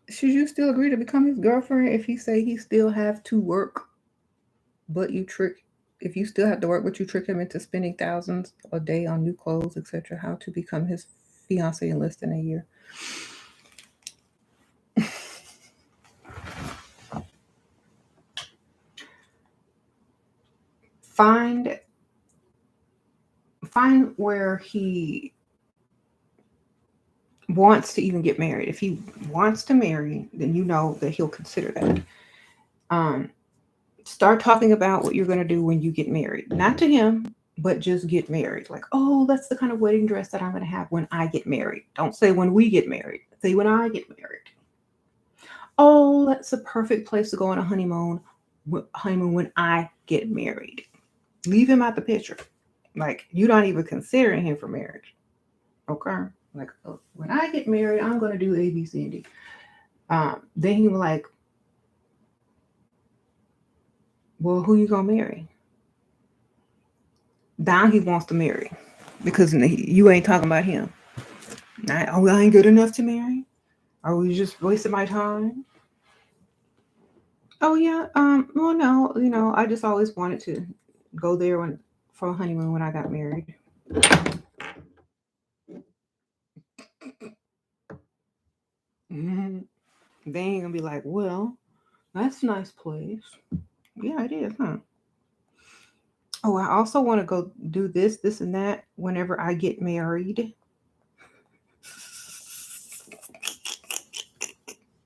Should you still agree to become his girlfriend if he say he still have to work, but you trick if you still have to work, but you trick him into spending thousands a day on new clothes, etc.? How to become his fiance in less than a year? Find where he wants to even get married. If he wants to marry, then you know that he'll consider that. Start talking about what you're going to do when you get married. Not to him, but just get married. Like, oh, that's the kind of wedding dress that I'm going to have when I get married. Don't say when we get married. Say when I get married. Oh, that's a perfect place to go on a honeymoon when I get married. Leave him out the picture. Like, you're not even considering him for marriage. Okay? Like, when I get married, I'm going to do A, B, C, and D. Then he was like, well, who you going to marry? Now he wants to marry because you ain't talking about him. I ain't good enough to marry? Are we just wasting my time? Oh, yeah. Well, no, I just always wanted to go there for a honeymoon when I got married. Mm-hmm. They ain't gonna be like, well, that's a nice place. Yeah, it is, huh? Oh, I also want to go do this, and that whenever I get married.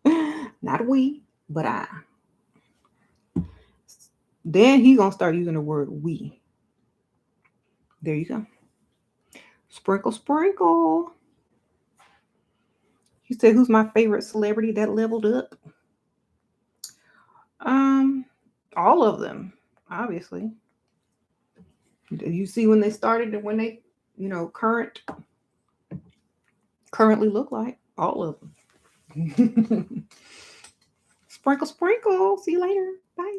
Not we, but I. Then he gonna start using the word we. There you go. Sprinkle, sprinkle. He said, who's my favorite celebrity that leveled up? All of them, obviously. You see when they started and when they, currently look like all of them. Sprinkle, sprinkle. See you later. Bye.